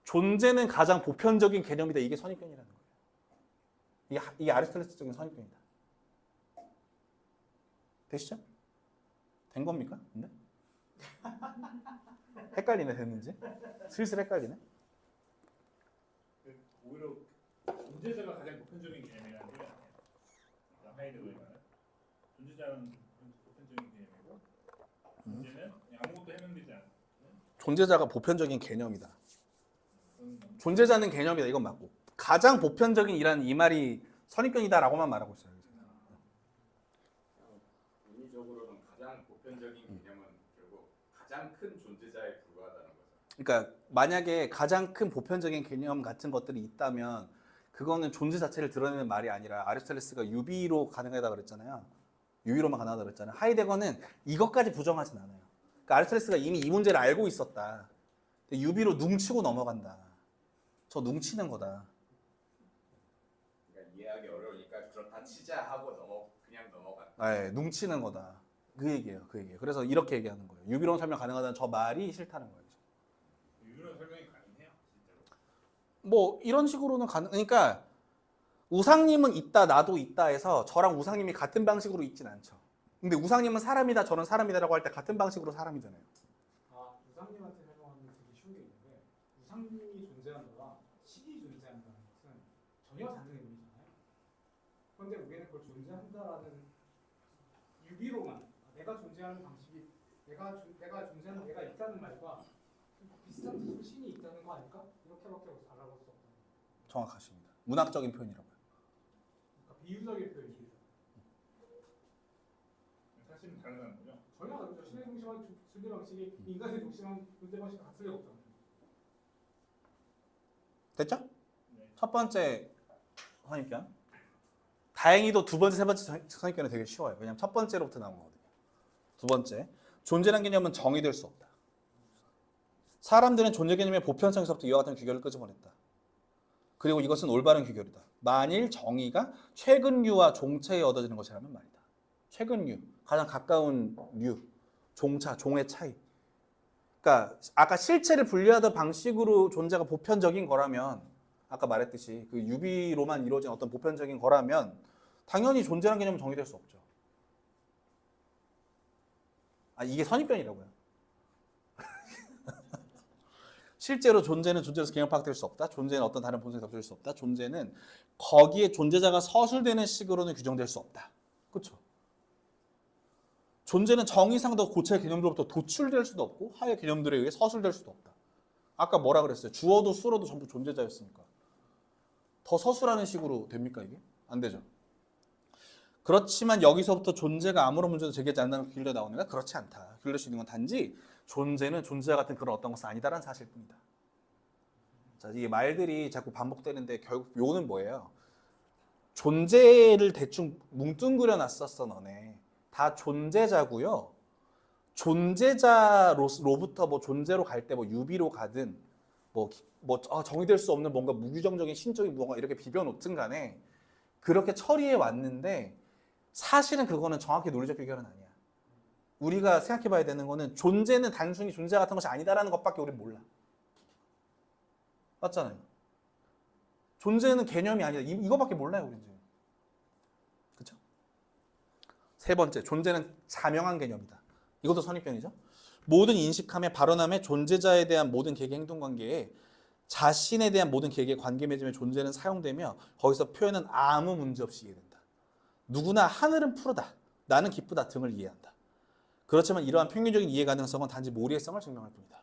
존재는 가장 보편적인 개념이다. 이게 선입견이라는 거예요. 이게 아리스토텔레스적인 선입견이다. 되시죠? 된 겁니까? 근데? 헷갈리네, 됐는지. 슬슬 헷갈리네. 오히려 존재자가 가장 보편적인 개념이라는 게 아니에요. 그러니까 하이데거의 말은 존재자는 보편적인 개념이고 존재는 그냥 아무것도 해명되지 않는 존재자가 보편적인 개념이다. 존재자는 개념이다. 이건 맞고 가장 보편적인 이란 이 말이 선입견이다라고만 말하고 있어요. 의미적으로는 가장 보편적인 개념은 결국 가장 큰 존재자에 불과하다는 거죠. 그러니까 만약에 가장 큰 보편적인 개념 같은 것들이 있다면 그거는 존재 자체를 드러내는 말이 아니라 아리스토텔레스가 유비로 가능하다 그랬잖아요. 유비로만 가능하다 그랬잖아요. 하이데거는 이것까지 부정하진 않아요. 그러니까 아리스토텔레스가 이미 이 문제를 알고 있었다. 근데 유비로 뭉치고 넘어간다. 저 뭉치는 거다. 그러니까 이해하기 어려우니까 그렇다 치자 하고 그냥 넘어간다. 네, 뭉치는 거다. 그 얘기예요. 그 얘기예요. 그래서 이렇게 얘기하는 거예요. 유비로운 설명 가능하다는 저 말이 싫다는 거예요. 유비로운 설명이 가능해요, 실제로. 뭐 이런 식으로는 그러니까 우상님은 있다 나도 있다 해서 저랑 우상님이 같은 방식으로 있진 않죠. 근데 우상님은 사람이다 저는 사람이다라고 할 때 같은 방식으로 사람이잖아요. 아, 우상님한테 설명하는 게 되게 쉬운 게 있는데 우상님이 존재하는 거랑 신이 존재한다는 것은 전혀 다른 의미잖아요. 그런데 우리는 그걸 존재한다라는 유비로만 내가 존재하는 방식이 내가 존재하는 내가 있다는 말과 비슷한 뜻으로 신이 있다는 거 아닐까? 이렇게밖에 알아볼 수 없다. 정확하십니다. 문학적인 표현이라고요. 그러니까 비유적인 표현이죠. 사실은 다르다는 거죠. 전혀 다르죠. 신의 중심한 존재 방식이 인간의 중심한 존재 방식과 같을 리가 없잖아요. 됐죠? 네. 첫 번째 선입견. 다행히도 두 번째, 세 번째 선입견은 되게 쉬워요. 왜냐하면 첫 번째로부터 나온 거거든요. 두 번째, 존재라는 개념은 정의될 수 없다. 사람들은 존재 개념의 보편성에서부터 이와 같은 규결을 끄집어냈다. 그리고 이것은 올바른 규결이다. 만일 정의가 최근류와 종체에 얻어지는 것이라면 말이다. 최근류, 가장 가까운 류, 종차, 종의 차이. 그러니까 아까 실체를 분리하던 방식으로 존재가 보편적인 거라면 아까 말했듯이 그 유비로만 이루어진 어떤 보편적인 거라면 당연히 존재라는 개념은 정의될 수 없죠. 아, 이게 선입견이라고요. 실제로 존재는 존재로서 개념 파악될 수 없다. 존재는 어떤 다른 본성이 덮질 수 없다. 존재는 거기에 존재자가 서술되는 식으로는 규정될 수 없다. 그렇죠? 존재는 정의상도 고체 개념으로부터 도출될 수도 없고 하의 개념들에 의해 서술될 수도 없다. 아까 뭐라 그랬어요? 주어도 수어도 전부 존재자였으니까. 더 서술하는 식으로 됩니까 이게? 안 되죠. 그렇지만 여기서부터 존재가 아무런 문제도 제기하지 않는다는 길려 나오는가? 그렇지 않다. 길릴 수 있는 건 단지 존재는 존재와 같은 그런 어떤 것은 아니다라는 사실뿐이다. 자, 이게 말들이 자꾸 반복되는데 결국 요는 뭐예요? 존재를 대충 뭉뚱그려 놨었어 너네. 다 존재자고요. 존재자로부터 뭐 존재로 갈 때 뭐 유비로 가든 정의될 수 없는 뭔가 무규정적인 신적인 무언가 이렇게 비벼놓든 간에 그렇게 처리해 왔는데 사실은 그거는 정확히 논리적 규결은 아니야. 우리가 생각해 봐야 되는 거는 존재는 단순히 존재 같은 것이 아니다라는 것밖에 우리는 몰라. 맞잖아요. 존재는 개념이 아니다. 이거밖에 몰라요, 우리는 지금. 그렇죠? 세 번째, 존재는 자명한 개념이다. 이것도 선입견이죠. 모든 인식함에 발언함에 존재자에 대한 모든 개개 행동 관계에 자신에 대한 모든 개개 관계 맺음에 존재는 사용되며 거기서 표현은 아무 문제 없이 이해된다. 누구나 하늘은 푸르다, 나는 기쁘다 등을 이해한다. 그렇지만 이러한 평균적인 이해 가능성은 단지 모리의성을 증명할 뿐이다.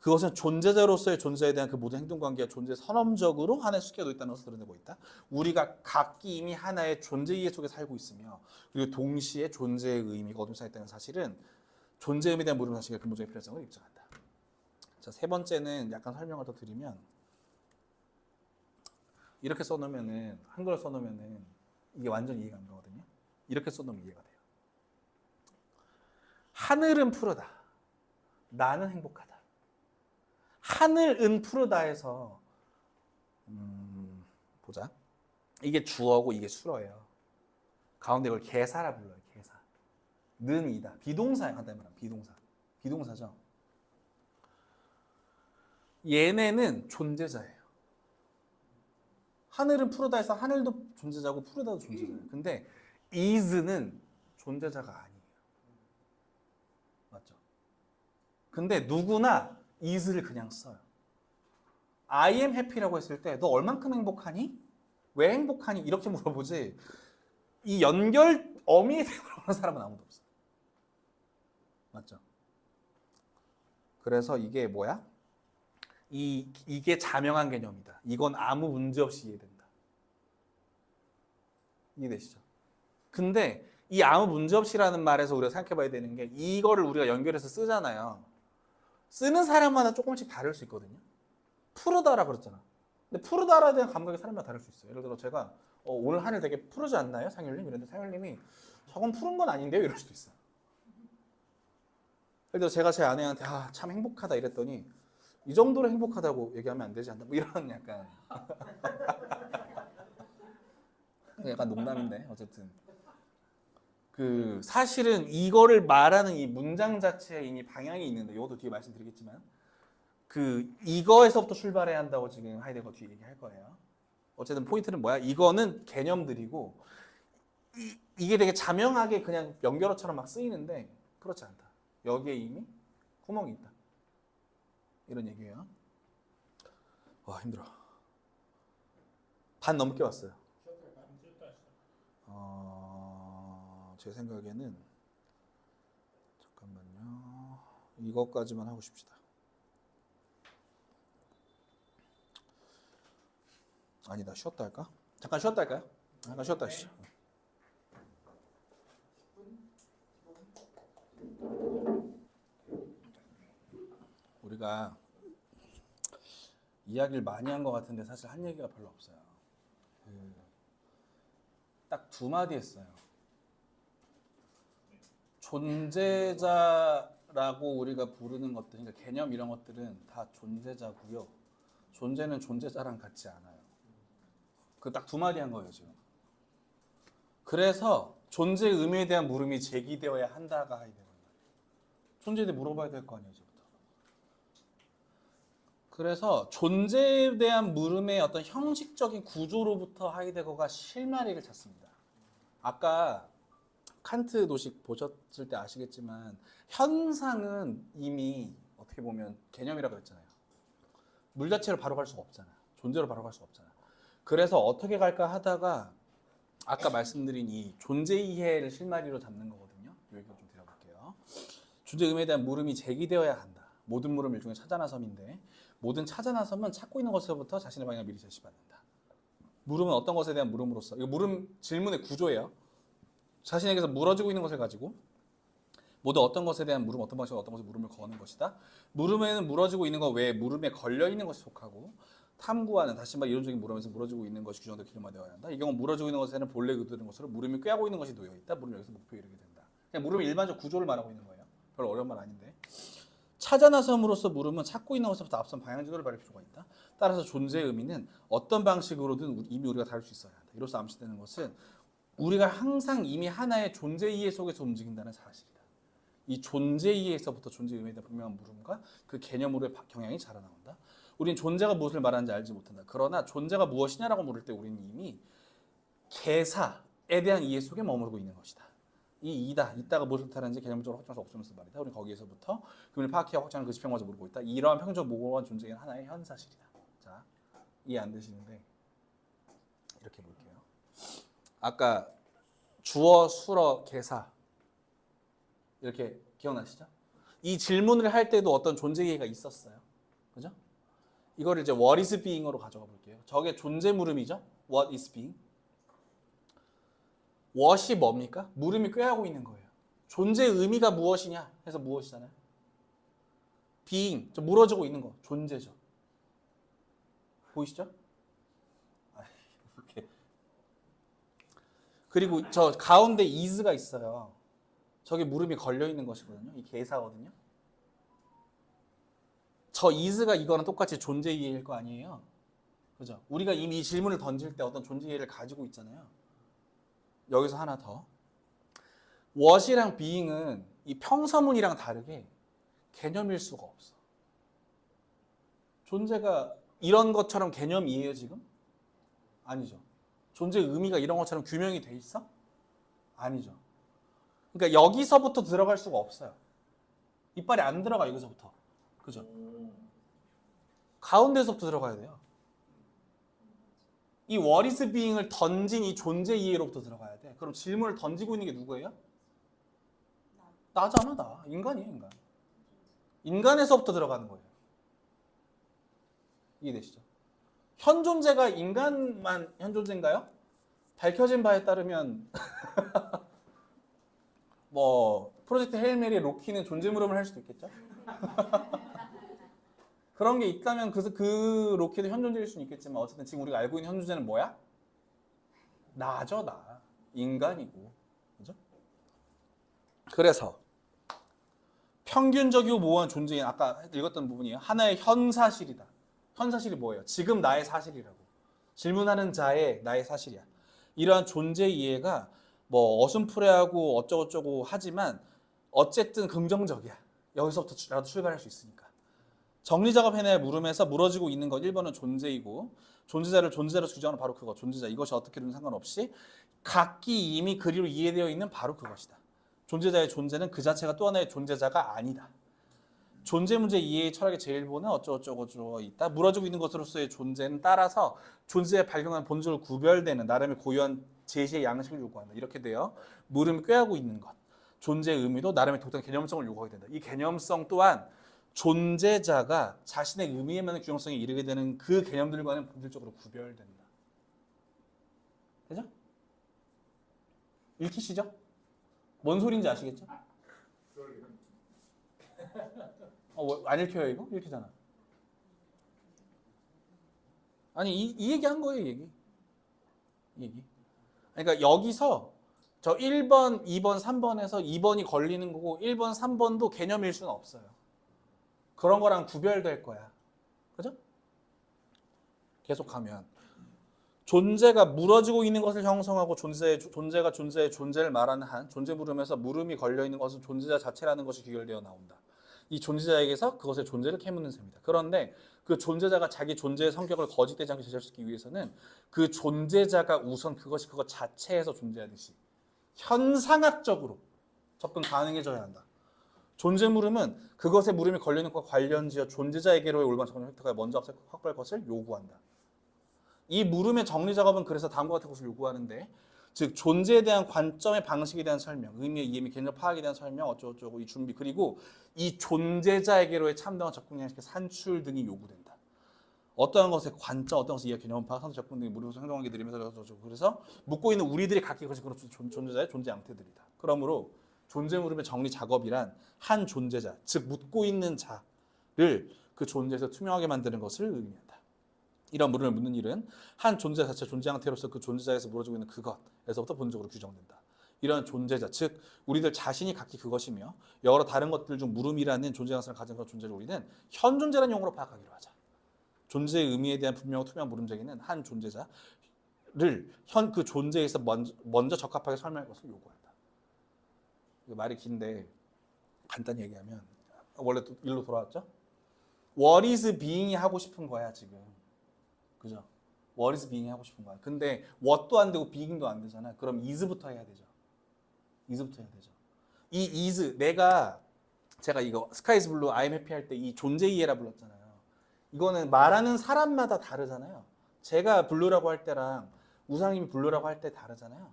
그것은 존재자로서의 존재에 대한 그 모든 행동관계가 존재 선언적으로 하나의 숙제가 있다는 것을 드러내고 있다. 우리가 각기 이미 하나의 존재 이해 속에 살고 있으며 그리고 동시에 존재의 의미가 어둠상에 있다는 사실은 존재 의미에 대한 모든 사실의 근본적인 필요성을 입증한다. 자, 세 번째는 약간 설명을 더 드리면 이렇게 써놓으면은 한글로 써놓으면은 이게 완전 이해가 안 가거든요. 이렇게 써놓으면 이해가 돼요. 하늘은 푸르다. 나는 행복하다. 하늘은 푸르다에서 보자. 이게 주어고 이게 수어예요. 가운데 이걸 개사라 불러요. 개사. 는 이다. 비동사야. 간단히 말하면 비동사. 비동사죠. 얘네는 존재자예요. 하늘은 푸르다에서 하늘도 존재자고 푸르다도 존재자예요. 근데 is는 존재자가 아니에요. 맞죠? 근데 누구나 is를 그냥 써요. I am happy라고 했을 때 너 얼만큼 행복하니? 왜 행복하니? 이렇게 물어보지 이 연결 어미에 대해 물어보는 사람은 아무도 없어요. 맞죠? 그래서 이게 뭐야? 이게 자명한 개념이다. 이건 아무 문제 없이 이해된다. 이해되시죠? 근데 이 아무 문제 없이라는 말에서 우리가 생각해 봐야 되는 게 이거를 우리가 연결해서 쓰잖아요. 쓰는 사람마다 조금씩 다를 수 있거든요. 푸르다라 그랬잖아. 근데 푸르다라에 대한 감각이 사람마다 다를 수 있어요. 예를 들어 제가 오늘 하늘 되게 푸르지 않나요? 상율님? 이랬는데 상율님이 저건 푸른 건 아닌데요? 이럴 수도 있어요. 예를 들어 제가 제 아내한테 참 행복하다 이랬더니 이 정도로 행복하다고 얘기하면 안 되지 않나? 뭐 이런 약간 약간 농담인데 어쨌든 그 사실은 이거를 말하는 이 문장 자체에 이미 방향이 있는데 이것도 뒤에 말씀드리겠지만 그 이거에서부터 출발해야 한다고 지금 하이데거 뒤에 얘기할 거예요. 어쨌든 포인트는 뭐야? 이거는 개념들이고 이게 되게 자명하게 그냥 연결어처럼 막 쓰이는데 그렇지 않다. 여기에 이미 구멍이 있다. 이런 얘기예요. 와 힘들어. 반 넘게 왔어요. 제 생각에는 잠깐만요. 이것까지만 하고 싶시다. 아니다. 쉬었다 할까? 잠깐 쉬었다 할까요? 잠깐 쉬었다 하시죠. 우리가 이야기를 많이 한 것 같은데 사실 한 얘기가 별로 없어요. 딱 두 마디 했어요. 존재자라고 우리가 부르는 것들, 그러니까 개념 이런 것들은 다 존재자고요. 존재는 존재자랑 같지 않아요. 그 딱 두 마디 한 거예요 지금. 그래서 존재의 의미에 대한 물음이 제기되어야 한다가 하이데거예요. 존재에 대해 물어봐야 될 거 아니에요 이제부터. 그래서 존재에 대한 물음의 어떤 형식적인 구조로부터 하이데거가 실마리를 찾습니다. 아까 칸트 도식 보셨을 때 아시겠지만 현상은 이미 어떻게 보면 개념이라고 했잖아요. 물 자체로 바로 갈 수가 없잖아요. 존재로 바로 갈 수가 없잖아요. 그래서 어떻게 갈까 하다가 아까 말씀드린 이 존재 이해를 실마리로 잡는 거거든요. 이 얘기를 좀 드려볼게요. 존재 의미에 대한 물음이 제기되어야 한다. 모든 물음 일종의 찾아 나섬인데 모든 찾아 나섬은 찾고 있는 것에서부터 자신의 방향을 미리 제시받는다. 물음은 어떤 것에 대한 물음으로서 이거 물음 질문의 구조예요. 자신에게서 물어지고 있는 것을 가지고 모두 어떤 것에 대한 물음, 어떤 방식으로 어떤 것에 물음을 거는 것이다. 물음에는 물어지고 있는 것 외에 물음에 걸려 있는 것이 속하고 탐구하는 다시 말해 이론적인 물음에서 물어지고 있는 것이 규정되어 기념화되어야 한다. 이 경우 물어지고 있는 것에는 본래 의도되는 것으로 물음이 꾀하고 있는 것이 놓여 있다. 물음이 여기서 목표에 이르게 된다. 그냥 물음의 일반적 구조를 말하고 있는 거예요. 별로 어려운 말 아닌데. 찾아 나섬으로써 물음은 찾고 있는 것부터 앞선 방향 지도를 발휘할 필요가 있다. 따라서 존재의 의미는 어떤 방식으로든 이미 우리가 다룰 수 있어야 한다. 이로써 암시되는 것은 우리가 항상 이미 하나의 존재 이해 속에서 움직인다는 사실이다. 이 존재 이해에서부터 존재 의미에 대한 분명한 물음과 그 개념으로의 경향이 자라나온다. 우리는 존재가 무엇을 말하는지 알지 못한다. 그러나 존재가 무엇이냐라고 물을 때 우리는 이미 개사에 대한 이해 속에 머무르고 있는 것이다. 이 이다, 있다가 무엇을 뜻하는지 개념적으로 확정할 수 없으면서 말이다. 우리는 거기에서부터 그걸 파악해 확정하는 그 지평마저 모르고 있다. 이러한 평적 모호한 존재는 하나의 현사실이다. 자, 이해 안 되시는데 이렇게 볼게요. 아까 주어, 수어, 개사 이렇게 기억나시죠? 이 질문을 할 때도 어떤 존재 이해가 있었어요. 그죠? 이거를 이제 what is being으로 가져가 볼게요. 저게 존재 물음이죠? What is being? what이 뭡니까? 물음이 꾀하고 있는 거예요. 존재의 의미가 무엇이냐 해서 무엇이잖아요. being, 저 물어지고 있는 거, 존재죠. 보이시죠? 이렇게. 그리고 저 가운데 is가 있어요. 저게 물음이 걸려 있는 것이거든요. 이 개사거든요. 저 is가 이거랑 똑같이 존재 이해일 거 아니에요. 그죠? 우리가 이미 이 질문을 던질 때 어떤 존재 이해를 가지고 있잖아요. 여기서 하나 더. what이랑 being은 이 평서문이랑 다르게 개념일 수가 없어. 존재가 이런 것처럼 개념이에요, 지금? 아니죠. 존재의 의미가 이런 것처럼 규명이 돼 있어? 아니죠. 그러니까 여기서부터 들어갈 수가 없어요. 이빨이 안 들어가, 여기서부터. 그죠? 가운데서부터 들어가야 돼요. 이 what is being을 던진 이 존재 이해로부터 들어가야 돼. 그럼 질문을 던지고 있는 게 누구예요? 나잖아, 나. 인간이에요, 인간. 인간에서부터 들어가는 거예요. 이해되시죠? 현 존재가 인간만 현 존재인가요? 밝혀진 바에 따르면 뭐 프로젝트 헤일 메리의 로키는 존재 물음을 할 수도 있겠죠? 그런 게 있다면 그 로키도 현 존재일 수는 있겠지만 어쨌든 지금 우리가 알고 있는 현 존재는 뭐야? 나죠, 나. 인간이고. 그죠? 그래서 평균적이고 모호한 존재인 아까 읽었던 부분이에요. 하나의 현사실이다. 현사실이 뭐예요? 지금 나의 사실이라고. 질문하는 자의 나의 사실이야. 이러한 존재 이해가 뭐 어슴푸레하고 어쩌고저쩌고 하지만 어쨌든 긍정적이야. 여기서부터라도 출발할 수 있으니까. 정리작업 해낼 물음에서 물어지고 있는 것 1번은 존재이고 존재자를 존재자로 규정하는 바로 그거 존재자. 이것이 어떻게 되든 상관없이 각기 이미 그리로 이해되어 있는 바로 그것이다. 존재자의 존재는 그 자체가 또 하나의 존재자가 아니다. 존재 문제 이해의 철학의 제1보는 어쩌고저쩌고 있다. 물어지고 있는 것으로서의 존재는 따라서 존재에 발견하는 본질을 구별되는 나름의 고유한 제시의 양식을 요구한다. 이렇게 되어 물음을 꾀하고 있는 것. 존재의 의미도 나름의 독특한 개념성을 요구하게 된다. 이 개념성 또한 존재자가 자신의 의미에 맞는 규정성에 이르게 되는 그 개념들과는 본질적으로 구별된다. 되죠? 읽히시죠? 뭔 소리인지 아시겠죠? 안 읽혀요 이거? 읽히잖아. 아니 이 얘기 한 거예요, 이 얘기. 그러니까 여기서 저 1번, 2번, 3번에서 2번이 걸리는 거고 1번, 3번도 개념일 수는 없어요. 그런 거랑 구별될 거야. 그죠? 계속하면 존재가 물어지고 있는 것을 형성하고 존재가 존재의 존재를 말하는 한 존재 물음에서 물음이 걸려있는 것은 존재자 자체라는 것이 귀결되어 나온다. 이 존재자에게서 그것의 존재를 캐묻는 셈입니다. 그런데 그 존재자가 자기 존재의 성격을 거짓되지 않게 제시하기 위해서는 그 존재자가 우선 그것이 그것 자체에서 존재하듯이 현상학적으로 접근 가능해져야 한다. 존재 물음은 그것의 물음이 걸리는 것과 관련지어 존재자에게로의 올바른 접근 획득하여 먼저 확보할 것을 요구한다. 이 물음의 정리 작업은 그래서 다음과 같은 것을 요구하는데, 즉 존재에 대한 관점의 방식에 대한 설명, 의미의 이해 및 개념 파악에 대한 설명, 어쩌고저쩌고 이 준비, 그리고 이 존재자에게로의 참다운 접근 양식의 산출 등이 요구된다. 어떠한 것의 관점, 어떠한 것의 이해, 개념 파악, 산출 접근 등이 물음에서 행동하게 들이면서 그래서 묻고 있는 우리들이 각기 그것이 그런 존재자의 존재 양태들이다. 그러므로 존재 물음의 정리 작업이란 한 존재자, 즉 묻고 있는 자를 그 존재에서 투명하게 만드는 것을 의미한다. 이런 물음을 묻는 일은 한 존재 자체 존재 형태로서 그 존재자에서 물어지고 있는 그것에서부터 본질적으로 규정된다. 이런 존재자, 즉 우리들 자신이 각기 그것이며 여러 다른 것들 중 물음이라는 존재 양상을 가진 그런 존재를 우리는 현 존재라는 용어로 파악하기로 하자. 존재의 의미에 대한 분명하고 투명한 물음 제기는 한 존재자를 현 그 존재에서 먼저 적합하게 설명할 것을 요구한다. 이거 말이 긴데 간단히 얘기하면 원래 또 일로 돌아왔죠? What is being이 하고 싶은 거야 지금. 그죠? What is being 하고 싶은 거야. 근데 what도 안 되고 being도 안 되잖아. 그럼 is부터 해야 되죠. is부터 해야 되죠. 이 is, 제가 이거 Sky is Blue, I'm happy 할 때 이 존재 이해라 불렀잖아요. 이거는 말하는 사람마다 다르잖아요. 제가 블루라고 할 때랑 우상님이 블루라고 할 때 다르잖아요.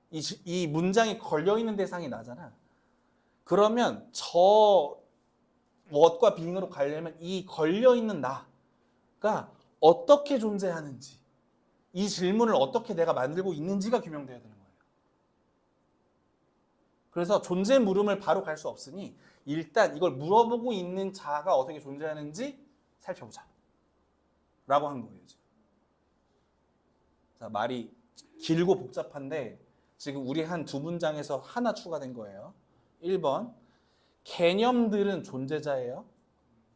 이 문장이 걸려있는 대상이 나잖아. 그러면 저 what과 being으로 가려면 이 걸려있는 나가 어떻게 존재하는지, 이 질문을 어떻게 내가 만들고 있는지가 규명돼야 되는 거예요. 그래서 존재 물음을 바로 갈 수 없으니 일단 이걸 물어보고 있는 자가 어떻게 존재하는지 살펴보자 라고 한 거예요. 지금. 자, 말이 길고 복잡한데 지금 우리 한 두 문장에서 하나 추가된 거예요. 1번, 개념들은 존재자예요.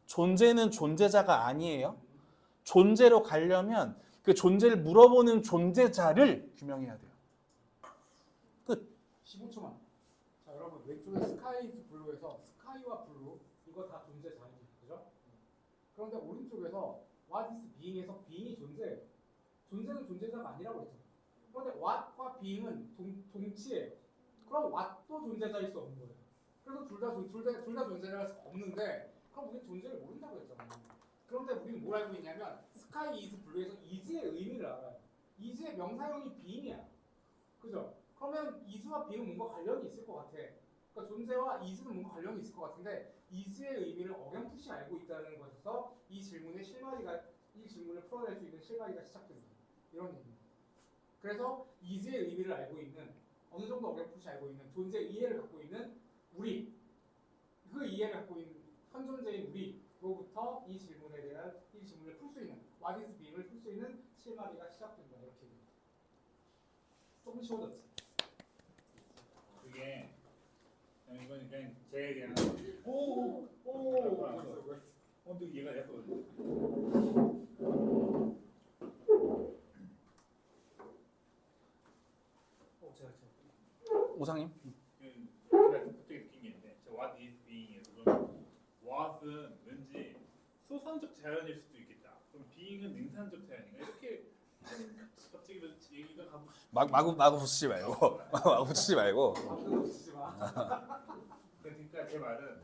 존재는 존재자가 아니에요. 존재로 가려면 그 존재를 물어보는 존재자를 규명해야 돼요. 끝. 15초만. 자, 여러분 왼쪽에 스카이 블루에서 스카이와 블루 이거 다 존재자이죠, 그죠? 그런데 오른쪽에서 what is being에서 being이 존재예요. 존재는 존재자가 아니라고 했잖아요. 그런데 what과 being은 동치예요. 그럼 what도 존재자일 수 없는 거예요. 그래서 둘 다 존재할 수 없는데 그럼 우리는 존재를 모른다고 했잖아요. 그런데 우리는 뭘 알고 있냐면 스카이 이즈 블루에서 이즈의 의미를 알아요. 이즈의 명사형이 being이야. 그죠? 그러면 이즈와 being은 뭔가 관련이 있을 것 같아. 그러니까 존재와 이즈는 뭔가 관련이 있을 것 같은데 이즈의 의미를 어렴풋이 알고 있다는 것에서 이 질문을 풀어낼 수 있는 실마리가 시작됩니다. 이런 얘기입니다. 그래서 이즈의 의미를 알고 있는 어느 정도 어렴풋이 알고 있는 존재 이해를 갖고 있는 우리, 그 이해를 갖고 있는 현 존재인 우리로부터 이 질문을 풀 수 있는 what is being을 풀 수 있는 실마리가 시작된다. 이렇게 됩니다. 조금 쉬워졌지. 그게 이건 그냥 제 얘기는 또 이해가 됐어. 제가 오상님? 제가 갑자기 느낀 게 있는데 저 what is being에서도 what은 왠지 소선적 자연일 수도 있겠다. 그럼 being은 능산적 자연인가? 이렇게 갑자기 얘기가 가고 마구 붙이지 말고 마구 붙이지 말고. 아무도 쓰지 마. 그러니까 제 말은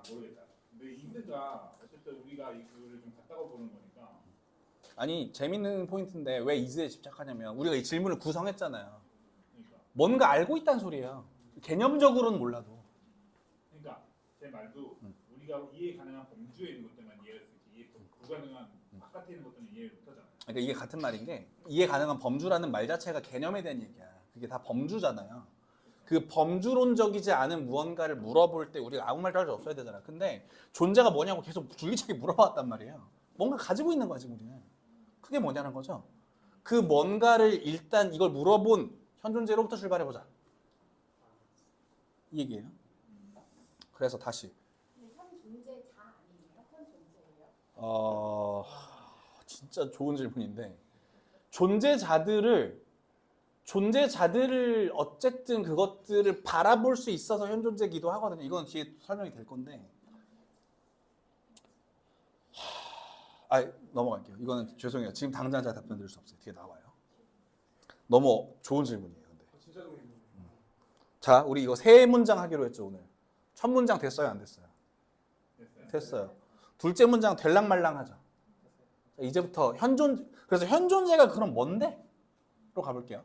모르겠다. 근데 이즈가 어쨌든 우리가 이 글을 좀 갖다가 보는 거니까 아니 재밌는 포인트인데 왜 이즈에 집착하냐면 우리가 이 질문을 구성했잖아요. 그러니까 뭔가 알고 있다는 소리예요. 개념적으로는 몰라도. 그러니까 제 말도 우리가 이해 가능한 범주에 있는 것들만 이해할 수 있지 이해 불가능한 바깥에 있는 것들은 이해를 못하잖아요. 그러니까 이게 같은 말인 게 이해 가능한 범주라는 말 자체가 개념에 대한 얘기야. 그게 다 범주잖아요. 그 범주론적이지 않은 무언가를 물어볼 때 우리가 아무 말도 할 수 없어야 되잖아. 근데 존재가 뭐냐고 계속 줄기차게 물어봤단 말이에요. 뭔가 가지고 있는 거지 우리는. 그게 뭐냐는 거죠. 그 뭔가를 일단 이걸 물어본 현존재로부터 출발해보자. 이 얘기예요. 그래서 다시 근데 현 존재자 아니에요? 현 존재예요? 진짜 좋은 질문인데 존재자들을 어쨌든 그것들을 바라볼 수 있어서 현존재기도 하거든요. 이건 뒤에 설명이 될 건데 넘어갈게요. 이거는 죄송해요. 지금 당장 제가 답변 드릴 수 없어요. 뒤에 나와요. 너무 좋은 질문이에요. 근데. 진짜 좋은 질문. 자, 우리 이거 세 문장 하기로 했죠 오늘. 첫 문장 됐어요, 안 됐어요? 됐어요. 둘째 문장 될랑말랑 하자. 자, 이제부터 그래서 현존재가 그럼 뭔데? 로 가볼게요.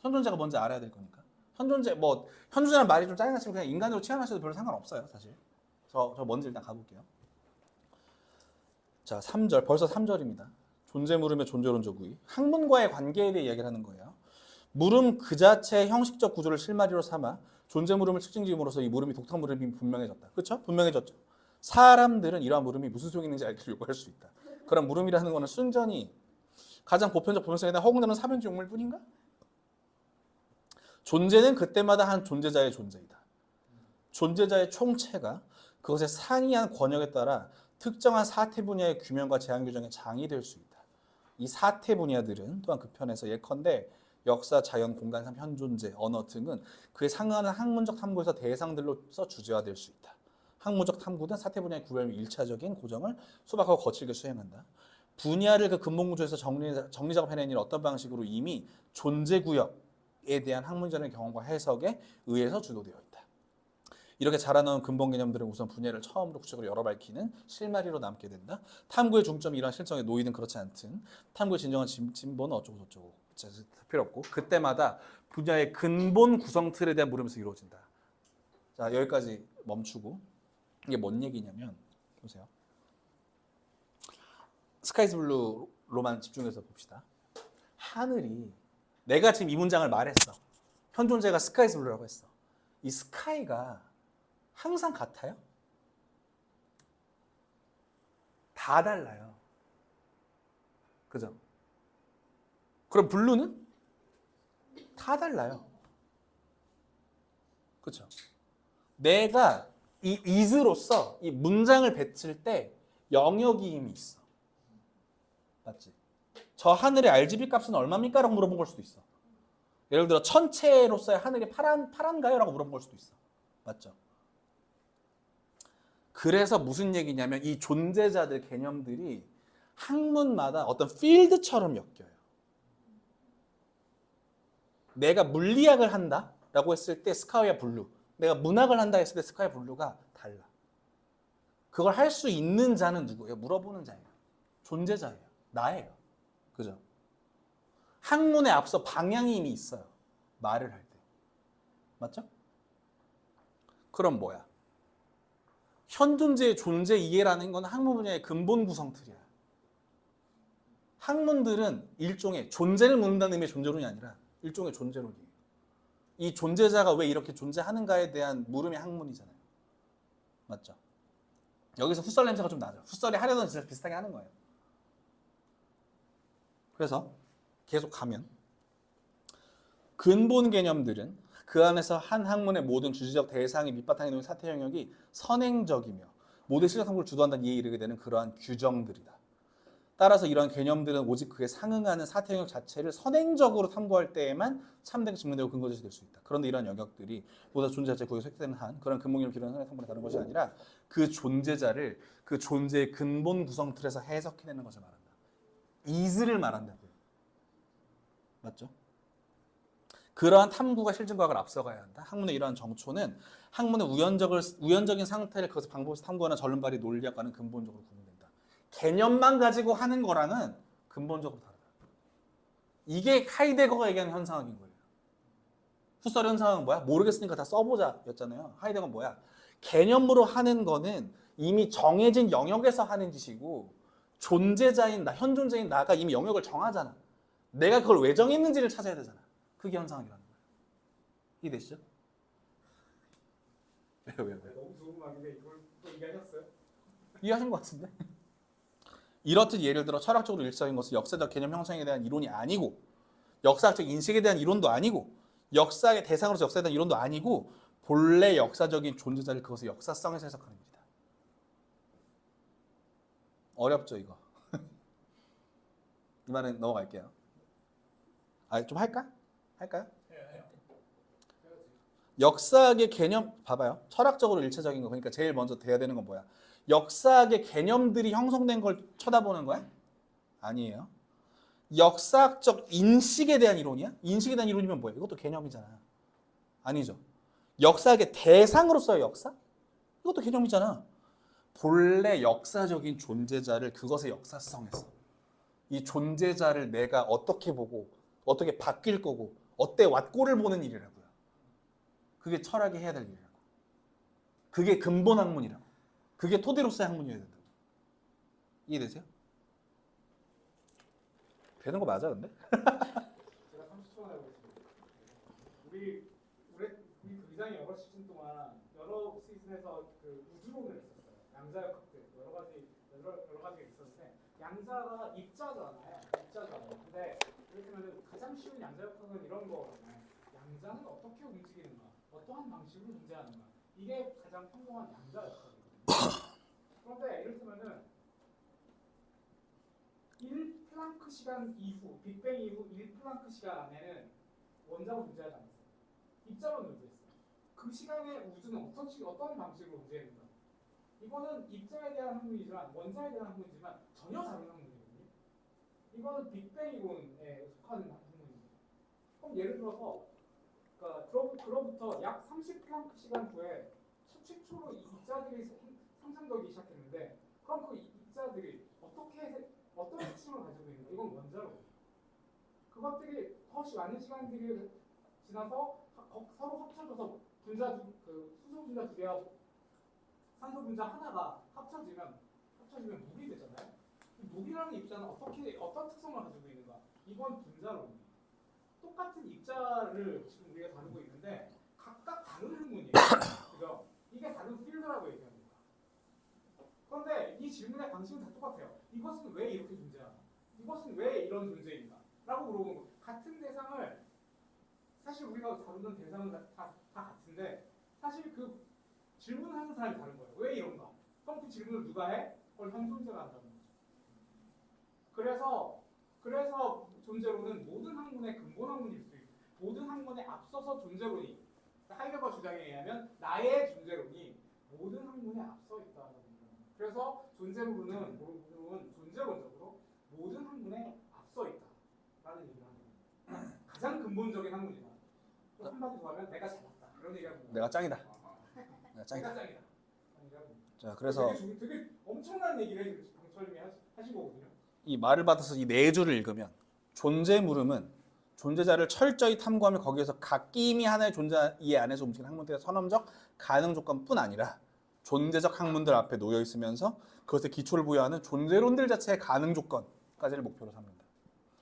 현존재가 뭔지 알아야 될 거니까. 현존재라는 말이 좀 짜증나 치면 그냥 인간으로 치환하셔도 별로 상관없어요, 사실. 저 뭔지 일단 가볼게요. 자, 3절. 벌써 3절입니다. 존재 물음의 존재론적 우위. 학문과의 관계에 대해 이야기를 하는 거예요. 물음 그 자체의 형식적 구조를 실마리로 삼아 존재 물음을 특징 지음으로써 이 물음이 독특한 물음이 분명해졌다. 그렇죠? 분명해졌죠. 사람들은 이러한 물음이 무슨 소용이 있는지 알기를 요구할 수 있다. 그럼 물음이라는 거는 순전히 가장 보편적 보편성에 대한 허공되는 사변지 용물 뿐인가? 존재는 그때마다 한 존재자의 존재이다. 존재자의 총체가 그것의 상이한 권역에 따라 특정한 사태 분야의 규명과 제한 규정의 장이 될 수 있다. 이 사태 분야들은 또한 그 편에서 예컨대 역사, 자연, 공간, 삶, 현존재, 언어 등은 그에 상응하는 학문적 탐구에서 대상들로서 주제화될 수 있다. 학문적 탐구는 사태 분야의 구별 및 1차적인 고정을 수박하고 거칠게 수행한다. 분야를 그 근본구조에서 정리 작업해내는 어떤 방식으로 이미 존재 구역에 대한 학문적인 경험과 해석에 의해서 주도되어 있다. 이렇게 자라나온 근본 개념들은 우선 분야를 처음으로 구체적으로 열어 밝히는 실마리로 남게 된다. 탐구의 중점이 이러한 실정에 놓이든 그렇지 않든 탐구의 진정한 진보는 어쩌고 저쩌고 필요 없고 그때마다 분야의 근본 구성 틀에 대한 물음에서 이루어진다. 자, 여기까지 멈추고 이게 뭔 얘기냐면 보세요. 스카이즈 블루로만 집중해서 봅시다. 하늘이 내가 지금 이 문장을 말했어. 현존재가 스카이즈 블루라고 했어. 이 스카이가 항상 같아요? 다 달라요. 그죠? 그럼 블루는? 다 달라요. 그죠? 내가 이 is로서 이 문장을 뱉을 때 영역이 이미 있어. 맞지? 저 하늘의 RGB 값은 얼마입니까? 라고 물어본 걸 수도 있어. 예를 들어 천체로서의 하늘이 파란가요? 라고 물어본 걸 수도 있어. 맞죠? 그래서 무슨 얘기냐면 이 존재자들 개념들이 학문마다 어떤 필드처럼 엮여요. 내가 물리학을 한다 라고 했을 때 스카이와 블루, 내가 문학을 한다 했을 때 스카이와 블루가 달라. 그걸 할 수 있는 자는 누구예요? 물어보는 자예요. 존재자예요. 나예요. 그죠? 학문에 앞서 방향이 이미 있어요. 말을 할 때. 맞죠? 그럼 뭐야? 현존재의 존재 이해라는 건 학문 분야의 근본 구성틀이야. 학문들은 일종의 존재를 묻는다는 의미의 존재론이 아니라 일종의 존재론이에요. 이 존재자가 왜 이렇게 존재하는가에 대한 물음의 학문이잖아요. 맞죠? 여기서 훗설 냄새가 좀 나죠. 훗설이 하려던 진짜 비슷하게 하는 거예요. 그래서 계속 가면 근본 개념들은 그 안에서 한 학문의 모든 주제적 대상이 밑바탕에 놓인 사태 영역이 선행적이며 모든 실력 탐구를 주도한다는 이해에 이르게 되는 그러한 규정들이다. 따라서 이런 개념들은 오직 그에 상응하는 사태 영역 자체를 선행적으로 탐구할 때에만 참된 증명되고 근거제시 될 수 있다. 그런데 이러한 영역들이 보다 존재 자체 구역에 속되는 한 그런 근본기를 기르는 선행 탐구에 다른 것이 아니라 그 존재자를 그 존재의 근본 구성 틀에서 해석해내는 것을 말한다. is를 말한다고요. 맞죠? 그러한 탐구가 실증과학을 앞서가야 한다. 학문의 이러한 정초는 학문의 우연적인 상태를 그것을 방법에서 탐구하는 전륜발이 논리학과는 근본적으로 구분된다. 개념만 가지고 하는 거랑은 근본적으로 다르다. 이게 하이데거가 얘기하는 현상학인 거예요. 후설 현상은 뭐야? 모르겠으니까 다 써보자 였잖아요. 하이데거는 뭐야? 개념으로 하는 거는 이미 정해진 영역에서 하는 짓이고 존재자인 나, 현존자인 나가 이미 영역을 정하잖아. 내가 그걸 왜 정했는지를 찾아야 되잖아. 그게 현상학이라는 거예요. 이해되시죠? 왜요? 너무 궁금한데 이걸 또 이해하셨어요? 이해하신 것 같은데? 이렇듯 예를 들어 철학적으로 일치적인 것은 역사적 개념 형성에 대한 이론이 아니고 역사적 인식에 대한 이론도 아니고 역사의 대상으로서 역사에 대한 이론도 아니고 본래 역사적인 존재자를 그것의 역사성에서 해석하는 일이다. 어렵죠 이거? 이 말은 넘어갈게요. 좀 할까요? 역사학의 개념 봐봐요. 철학적으로 일체적인 거 그러니까 제일 먼저 돼야 되는 건 뭐야? 역사학의 개념들이 형성된 걸 쳐다보는 거야? 아니에요. 역사학적 인식에 대한 이론이야? 인식에 대한 이론이면 뭐야? 이것도 개념이잖아. 아니죠. 역사학의 대상으로서의 역사? 이것도 개념이잖아. 본래 역사적인 존재자를 그것의 역사성에서 이 존재자를 내가 어떻게 보고 어떻게 바뀔 거고 어때 왓고를 보는 일이라고요. 그게 철학이 해야 될 일이라고. 그게 근본 학문이라고. 그게 토대로서의 학문이어야 된다고. 이해되세요? 되는 거 맞아 근데? 제가 30초만 해보겠습니다. 우리 굉장히 여러 시즌 동안 여러 시즌에서 그 우주론을 했었어요. 양자역 학대 여러 가지가 있었는데 양자가 입자잖아요. 근데 그렇다면 가장 쉬운 양자역학은 이런 거잖아요. 양자는 어떻게 움직이는가, 어떠한 방식으로 존재하는가. 이게 가장 평범한 양자역학이거든요. 그런데 이를테면은 1플랑크 시간 이후, 빅뱅 이후 1플랑크 시간 안에는 원자가 존재하지 않았어요. 입자만 존재했어요. 그 시간에 우주는 어떤 방식으로 존재했는가. 이거는 입자에 대한 학문이지만 원자에 대한 학문이지만 전혀 다른 학문이거든요. 이거는 빅뱅 이론에 속하는 학문입니다. 그럼 예를 들어서 그로부터 약 30플랑크 시간 후에 최초로 입자들이 상상되기 시작했는데 그럼 그 입자들이 어떤 특징을 가지고 있는가? 이건 원자로. 그것들이 더 많은 시간들이 지나서 서로 합쳐져서 수소 분자 두 개와 산소 분자 하나가 합쳐지면 물이 되잖아요. 물이라는 입자는 어떤 특성을 가지고 있는가? 이건 분자론입니다. 똑같은 입자를 지금 우리가 다루고 있는데 각각 다른 학문이에요. 그죠? 이게 다른 필드라고 얘기합니다. 그런데 이 질문의 방식은 다 똑같아요. 이것은 왜 이렇게 존재하나? 이것은 왜 이런 존재인가? 라고 물어보는 거. 같은 대상을 사실 우리가 다루는 대상은 다 같은데 사실 그 질문하는 사람이 다른 거예요. 왜 이런가? 그럼 그 질문을 누가 해? 그걸 현존자가 한다는 거죠. 그래서 존재론은 모든 학문의 근본 학문일 수 있고 모든 학문에 앞서서 존재론이 하이데거 주장에 의하면 나의 존재론이 모든 학문에 앞서 있다는 겁니다. 그래서 존재론은 존재론적으로 모든 학문에 앞서 있다라는 얘기를 합니다. 가장 근본적인 학문이다. 또 한마디 더 하면 내가 잘났다. 이런 얘기합니다. 내가 짱이다. 내가 짱이다. 자, 그래서 되게 엄청난 얘기를 강철님이 하신 거거든요. 이 말을 받아서 이 네 줄을 읽으면 존재 물음은 존재자를 철저히 탐구하며 거기에서 각기임이 하나의 존재 이 안에서 움직이는 학문들의 선험적 가능 조건뿐 아니라 존재적 학문들 앞에 놓여 있으면서 그것에 기초를 부여하는 존재론들 자체의 가능 조건까지를 목표로 삼는다.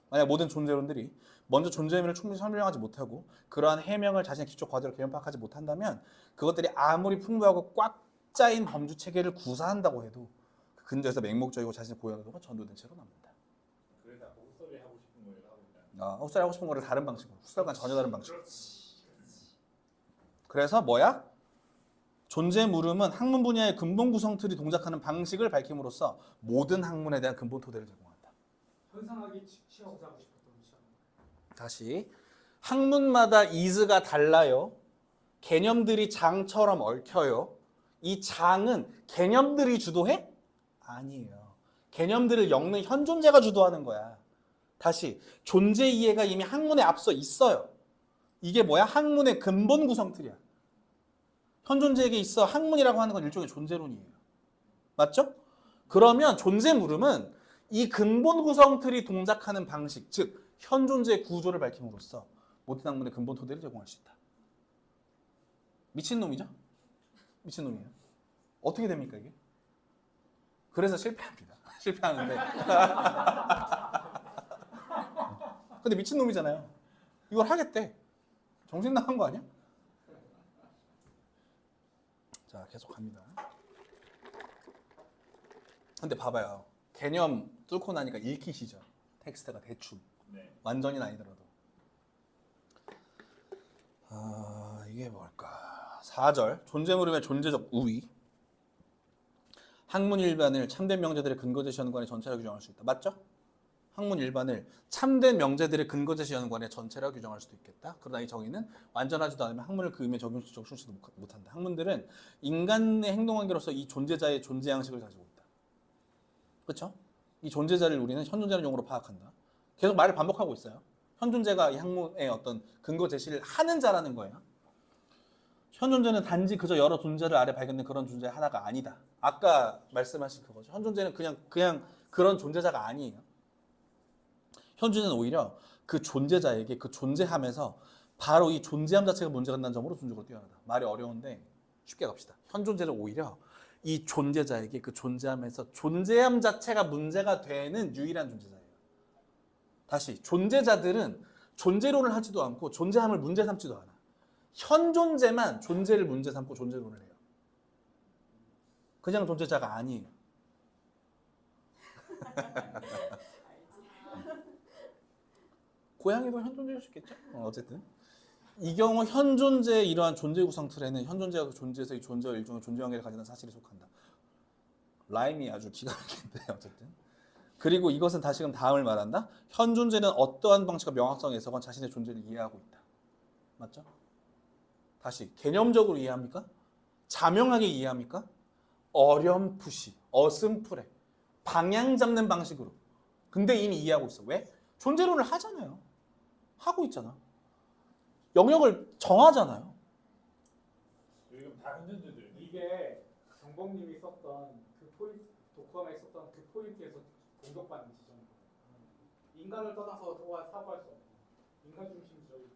만약 모든 존재론들이 먼저 존재의 의미를 충분히 설명하지 못하고 그러한 해명을 자신의 기초 과제로 개념 파악하지 못한다면 그것들이 아무리 풍부하고 꽉 짜인 범주 체계를 구사한다고 해도 그 근저에서 맹목적이고 자신의 고유한 의도가 전도된 채로 남는다. 그래서 헛소리 하고 싶은 거를 하고 있다. 헛소리 하고 싶은 거를 다른 방식으로, 헛소리와는 전혀 다른 방식으로. 그래서 뭐야? 존재 물음은 학문 분야의 근본 구성틀이 동작하는 방식을 밝힘으로써 모든 학문에 대한 근본 토대를 제공한다. 현상하기 취하고자 하고 싶었던 취향. 다시 학문마다 is가 달라요. 개념들이 장처럼 얽혀요. 이 장은 개념들이 주도해? 아니에요. 개념들을 엮는 현존재가 주도하는 거야. 다시 존재 이해가 이미 학문에 앞서 있어요. 이게 뭐야? 학문의 근본 구성틀이야. 현존재에게 있어 학문이라고 하는 건 일종의 존재론이에요. 맞죠? 그러면 존재 물음은 이 근본 구성틀이 동작하는 방식, 즉 현존재의 구조를 밝힘으로써 모든 학문의 근본 토대를 제공할 수 있다. 미친놈이죠? 미친놈이에요. 어떻게 됩니까 이게? 그래서 실패합니다. 실패하는데 근데 미친놈이잖아요. 이걸 하겠대. 정신 나간 거 아니야? 자, 계속 갑니다. 근데 봐봐요. 개념 뚫고 나니까 읽히시죠? 텍스트가 대충. 네. 완전히는 아니더라도. 이게 뭘까? 4절. 존재 물음의 존재적 우위. 학문 일반을 참된 명제들의 근거제시 연관의 전체라 규정할 수 있다. 맞죠? 학문 일반을 참된 명제들의 근거제시 연관의 전체라 규정할 수도 있겠다. 그러나 이 정의는 완전하지도 않으면 학문을 그 의미에 적용시키지도 못한다. 학문들은 인간의 행동관계로서 이 존재자의 존재 양식을 가지고 있다. 그렇죠? 이 존재자를 우리는 현존자라는 용어로 파악한다. 계속 말을 반복하고 있어요. 현존재가 이 학문의 어떤 근거 제시를 하는 자라는 거예요. 현존재는 단지 그저 여러 존재를 아래 발견된 그런 존재 하나가 아니다. 아까 말씀하신 그거죠. 현존재는 그냥 그런 존재자가 아니에요. 현존재는 오히려 그 존재자에게 그 존재함에서 바로 이 존재함 자체가 문제가 된다는 점으로 존재적으로 뛰어나다. 말이 어려운데 쉽게 갑시다. 현존재는 오히려 이 존재자에게 그 존재함에서 존재함 자체가 문제가 되는 유일한 존재자예요. 다시 존재자들은 존재론을 하지도 않고 존재함을 문제 삼지도 않아. 현존재만 존재를 문제 삼고 존재론을 해요. 그냥 존재자가 아니에요. 고양이도 현존재일 수 있겠죠? 어쨌든 이 경우 현존재의 이러한 존재 구성 틀에는 현존재가 그 존재에서 이 존재와 일종의 존재 관계를 가지는 사실이 속한다. 라임이 아주 기가 막힌데 어쨌든. 그리고 이것은 다시금 다음을 말한다. 현존재는 어떠한 방식과 명확성에서건 자신의 존재를 이해하고 있다. 맞죠? 다시 개념적으로 이해합니까? 자명하게 이해합니까? 어렴풋이, 어슴푸레, 방향 잡는 방식으로. 근데 이미 이해하고 있어. 왜? 존재론을 하잖아요. 하고 있잖아. 영역을 정하잖아요. 여기 다 현존재들. 이게 정봉님이 썼던 그 포인트, 독후감에 썼던 그 포인트에서 공격받는 지점이에요. 인간을 떠나서 사고할 수 없는 인간 중심주의자라는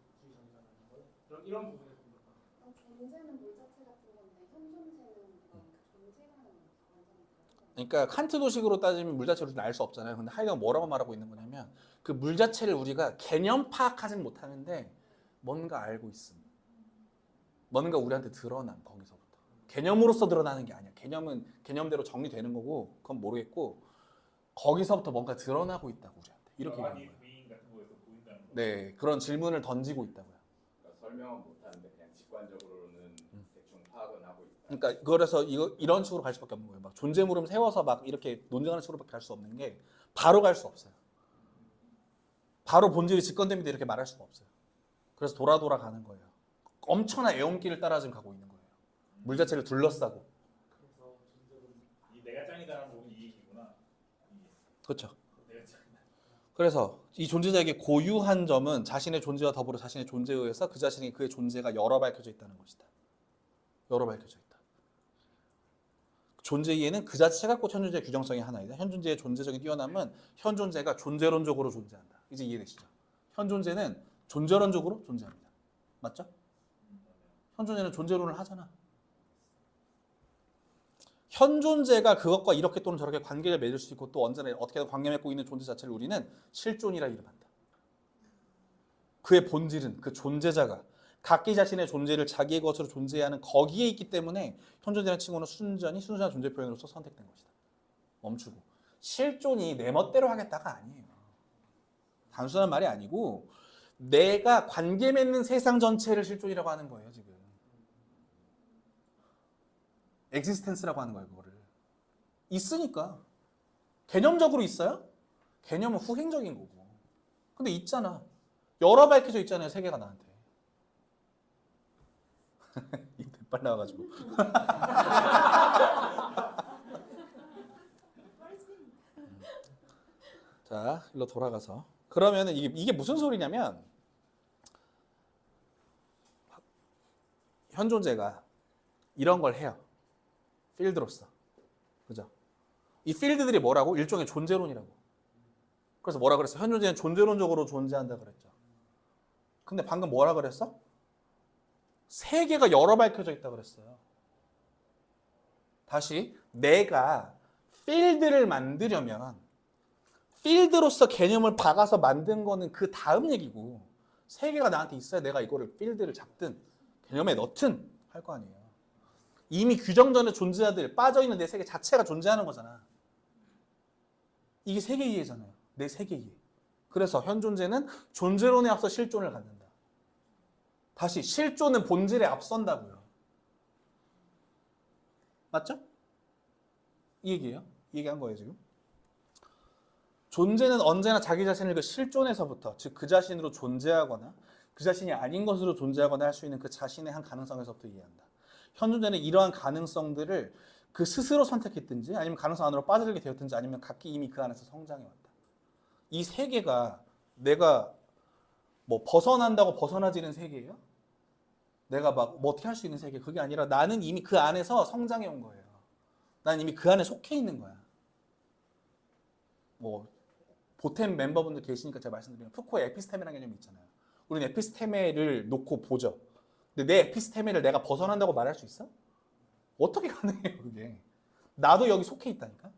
걸 이런 부분을 공격받는. 존재는 물 자체 같은 건데 현존재는 그런 존재라는 완전히 다르죠. 그러니까 칸트 도식으로 따지면 물 자체를 알 수 없잖아요. 근데 하이데거가 뭐라고 말하고 있는 거냐면 그 물 자체를 우리가 개념 파악하진 못하는데 뭔가 알고 있음. 뭔가 우리한테 드러남 거기서부터. 개념으로서 드러나는 게 아니야. 개념은 개념대로 정리되는 거고 그건 모르겠고 거기서부터 뭔가 드러나고 있다고 우리한테. 이렇게 얘기하는 거예요. 미인 같은 거에서 보인다는 거. 네, 그런 질문을 던지고 있다고요. 그러니까 설명은 못하는데 그냥 직관적으로는 대충 파악은 하고 있다. 그러니까 그래서 이런 식으로 갈 수밖에 없는 거예요. 막 존재 물음 세워서 막 이렇게 논쟁하는 식으로밖에 갈 수 없는 게 바로 갈 수 없어요. 바로 본질이 직관됩니다 이렇게 말할 수가 없어요. 그래서 돌아 가는 거예요. 엄청난 애엄길을 따라 지금 가고 있는 거예요. 물 자체를 둘러싸고. 그래서 존재론 이 내가 짱이다라는 부분이 이 얘기구나. 그렇죠. 내가 짱이다. 그래서 이 존재자에게 고유한 점은 자신의 존재와 더불어 자신의 존재에 의해서 그 자신이 그의 존재가 열어 밝혀져 있다는 것이다. 열어 밝혀져 있다. 존재 이해는 그 자체가 곧 현존재의 규정성의 하나이다. 현존재의 존재적인 뛰어남은 현존재가 존재론적으로 존재한다. 이제 이해되시죠? 현존재는 존재론적으로 존재합니다. 맞죠? 현존재는 존재론을 하잖아. 현존재가 그것과 이렇게 또는 저렇게 관계를 맺을 수 있고 또 언제나 어떻게든 관계 맺고 있는 존재 자체를 우리는 실존이라 이름한다. 그의 본질은 그 존재자가 각기 자신의 존재를 자기의 것으로 존재하는 거기에 있기 때문에 현존재라는 칭호는 순전한 존재 표현으로서 선택된 것이다. 멈추고 실존이 내 멋대로 하겠다가 아니에요. 단순한 말이 아니고 내가 관계 맺는 세상 전체를 실존이라고 하는 거예요. 지금 엑시스텐스라고 하는 거예요. 그거를 있으니까 개념적으로 있어요? 개념은 후행적인 거고. 근데 있잖아. 열어 밝혀져 있잖아요. 세계가 나한테. 이 대빨 나와가지고. 자, 일로 돌아가서. 그러면은 이게 무슨 소리냐면 현존재가 이런 걸 해요. 필드로서. 그죠? 이 필드들이 뭐라고? 일종의 존재론이라고. 그래서 뭐라 그랬어? 현존재는 존재론적으로 존재한다 그랬죠. 근데 방금 뭐라 그랬어? 세계가 열어 밝혀져 있다 그랬어요. 다시 내가 필드를 만들려면 필드로서 개념을 박아서 만든 거는 그 다음 얘기고 세계가 나한테 있어야 내가 이거를 필드를 잡든 개념에 넣든 할 거 아니에요. 이미 규정 전에 존재자들 빠져있는 내 세계 자체가 존재하는 거잖아. 이게 세계 이해잖아요. 내 세계 이해. 그래서 현존재는 존재론에 앞서 실존을 갖는다. 다시 실존은 본질에 앞선다고요. 맞죠? 이 얘기예요. 이 얘기한 거예요 지금. 존재는 언제나 자기 자신을 그 실존에서부터, 즉 그 자신으로 존재하거나 그 자신이 아닌 것으로 존재하거나 할 수 있는 그 자신의 한 가능성에서부터 이해한다. 현존재는 이러한 가능성들을 그 스스로 선택했든지 아니면 가능성 안으로 빠져들게 되었든지 아니면 각기 이미 그 안에서 성장해왔다. 이 세계가 내가 뭐 벗어난다고 벗어나지는 세계예요? 내가 막 뭐 어떻게 할 수 있는 세계? 그게 아니라 나는 이미 그 안에서 성장해 온 거예요. 나는 이미 그 안에 속해 있는 거야. 뭐 보템 멤버분들 계시니까 제가 말씀드리면 푸코의 에피스테메라는 개념이 있잖아요. 우리는 에피스테메를 놓고 보죠. 근데 내 에피스테메를 내가 벗어난다고 말할 수 있어? 어떻게 가능해요 그게? 나도 여기 속해 있다니까.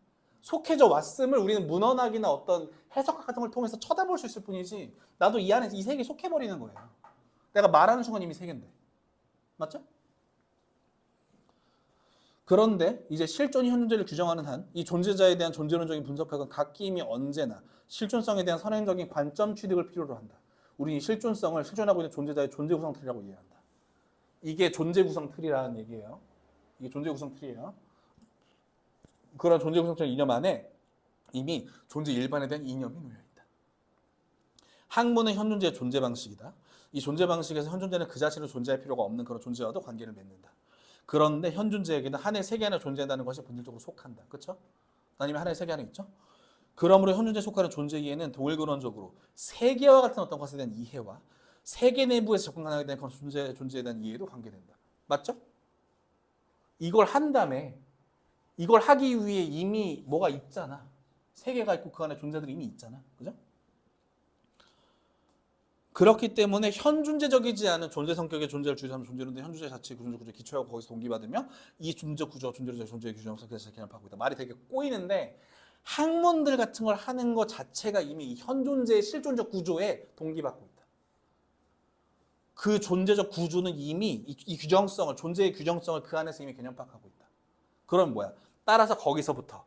속해져 왔음을 우리는 문헌학이나 어떤 해석학 같은 걸 통해서 쳐다볼 수 있을 뿐이지 나도 이 안에 이 세계에 속해버리는 거예요. 내가 말하는 순간 이미 세계인데. 맞죠? 그런데 이제 실존이 현존재를 규정하는 한 이 존재자에 대한 존재론적인 분석학은 각기 이미 언제나 실존성에 대한 선행적인 관점 취득을 필요로 한다. 우리는 실존성을 실존하고 있는 존재자의 존재 구성 틀이라고 이해한다. 이게 존재 구성 틀이라는 얘기예요. 이게 존재 구성 틀이에요. 그런 존재 구성 틀 이념 안에 이미 존재 일반에 대한 이념이 놓여 있다. 학문은 현존재의 존재 방식이다. 이 존재 방식에서 현존재는 그 자신으로 존재할 필요가 없는 그런 존재와도 관계를 맺는다. 그런데 현존재에게는 하나의 세계 안에 존재한다는 것이 본질적으로 속한다. 그렇죠? 아니면 하나의 세계 안에 있죠? 그러므로 현존재에 속하는 존재 이해는 동일근원적으로 세계와 같은 어떤 것에 대한 이해와 세계 내부에서 접근하게 된 그런 존재에 대한 이해도 관계된다. 맞죠? 이걸 한 다음에 이걸 하기 위해 이미 뭐가 있잖아. 세계가 있고 그 안에 존재들이 이미 있잖아. 그죠? 그렇기 때문에 현존재적이지 않은 존재 성격의 존재를 주장하는 존재론데 현존재 자체 존재 구조에 기초하고 거기서 동기받으며 이 존재 구조, 존재론적 존재의 규정 성격에서 개념하고 있다. 말이 되게 꼬이는데 학문들 같은 걸 하는 것 자체가 이미 이 현존재의 실존적 구조에 동기받고 있다. 그 존재적 구조는 이미 이 규정성을 존재의 규정성을 그 안에서 이미 개념파악하고 있다. 그럼 뭐야? 따라서 거기서부터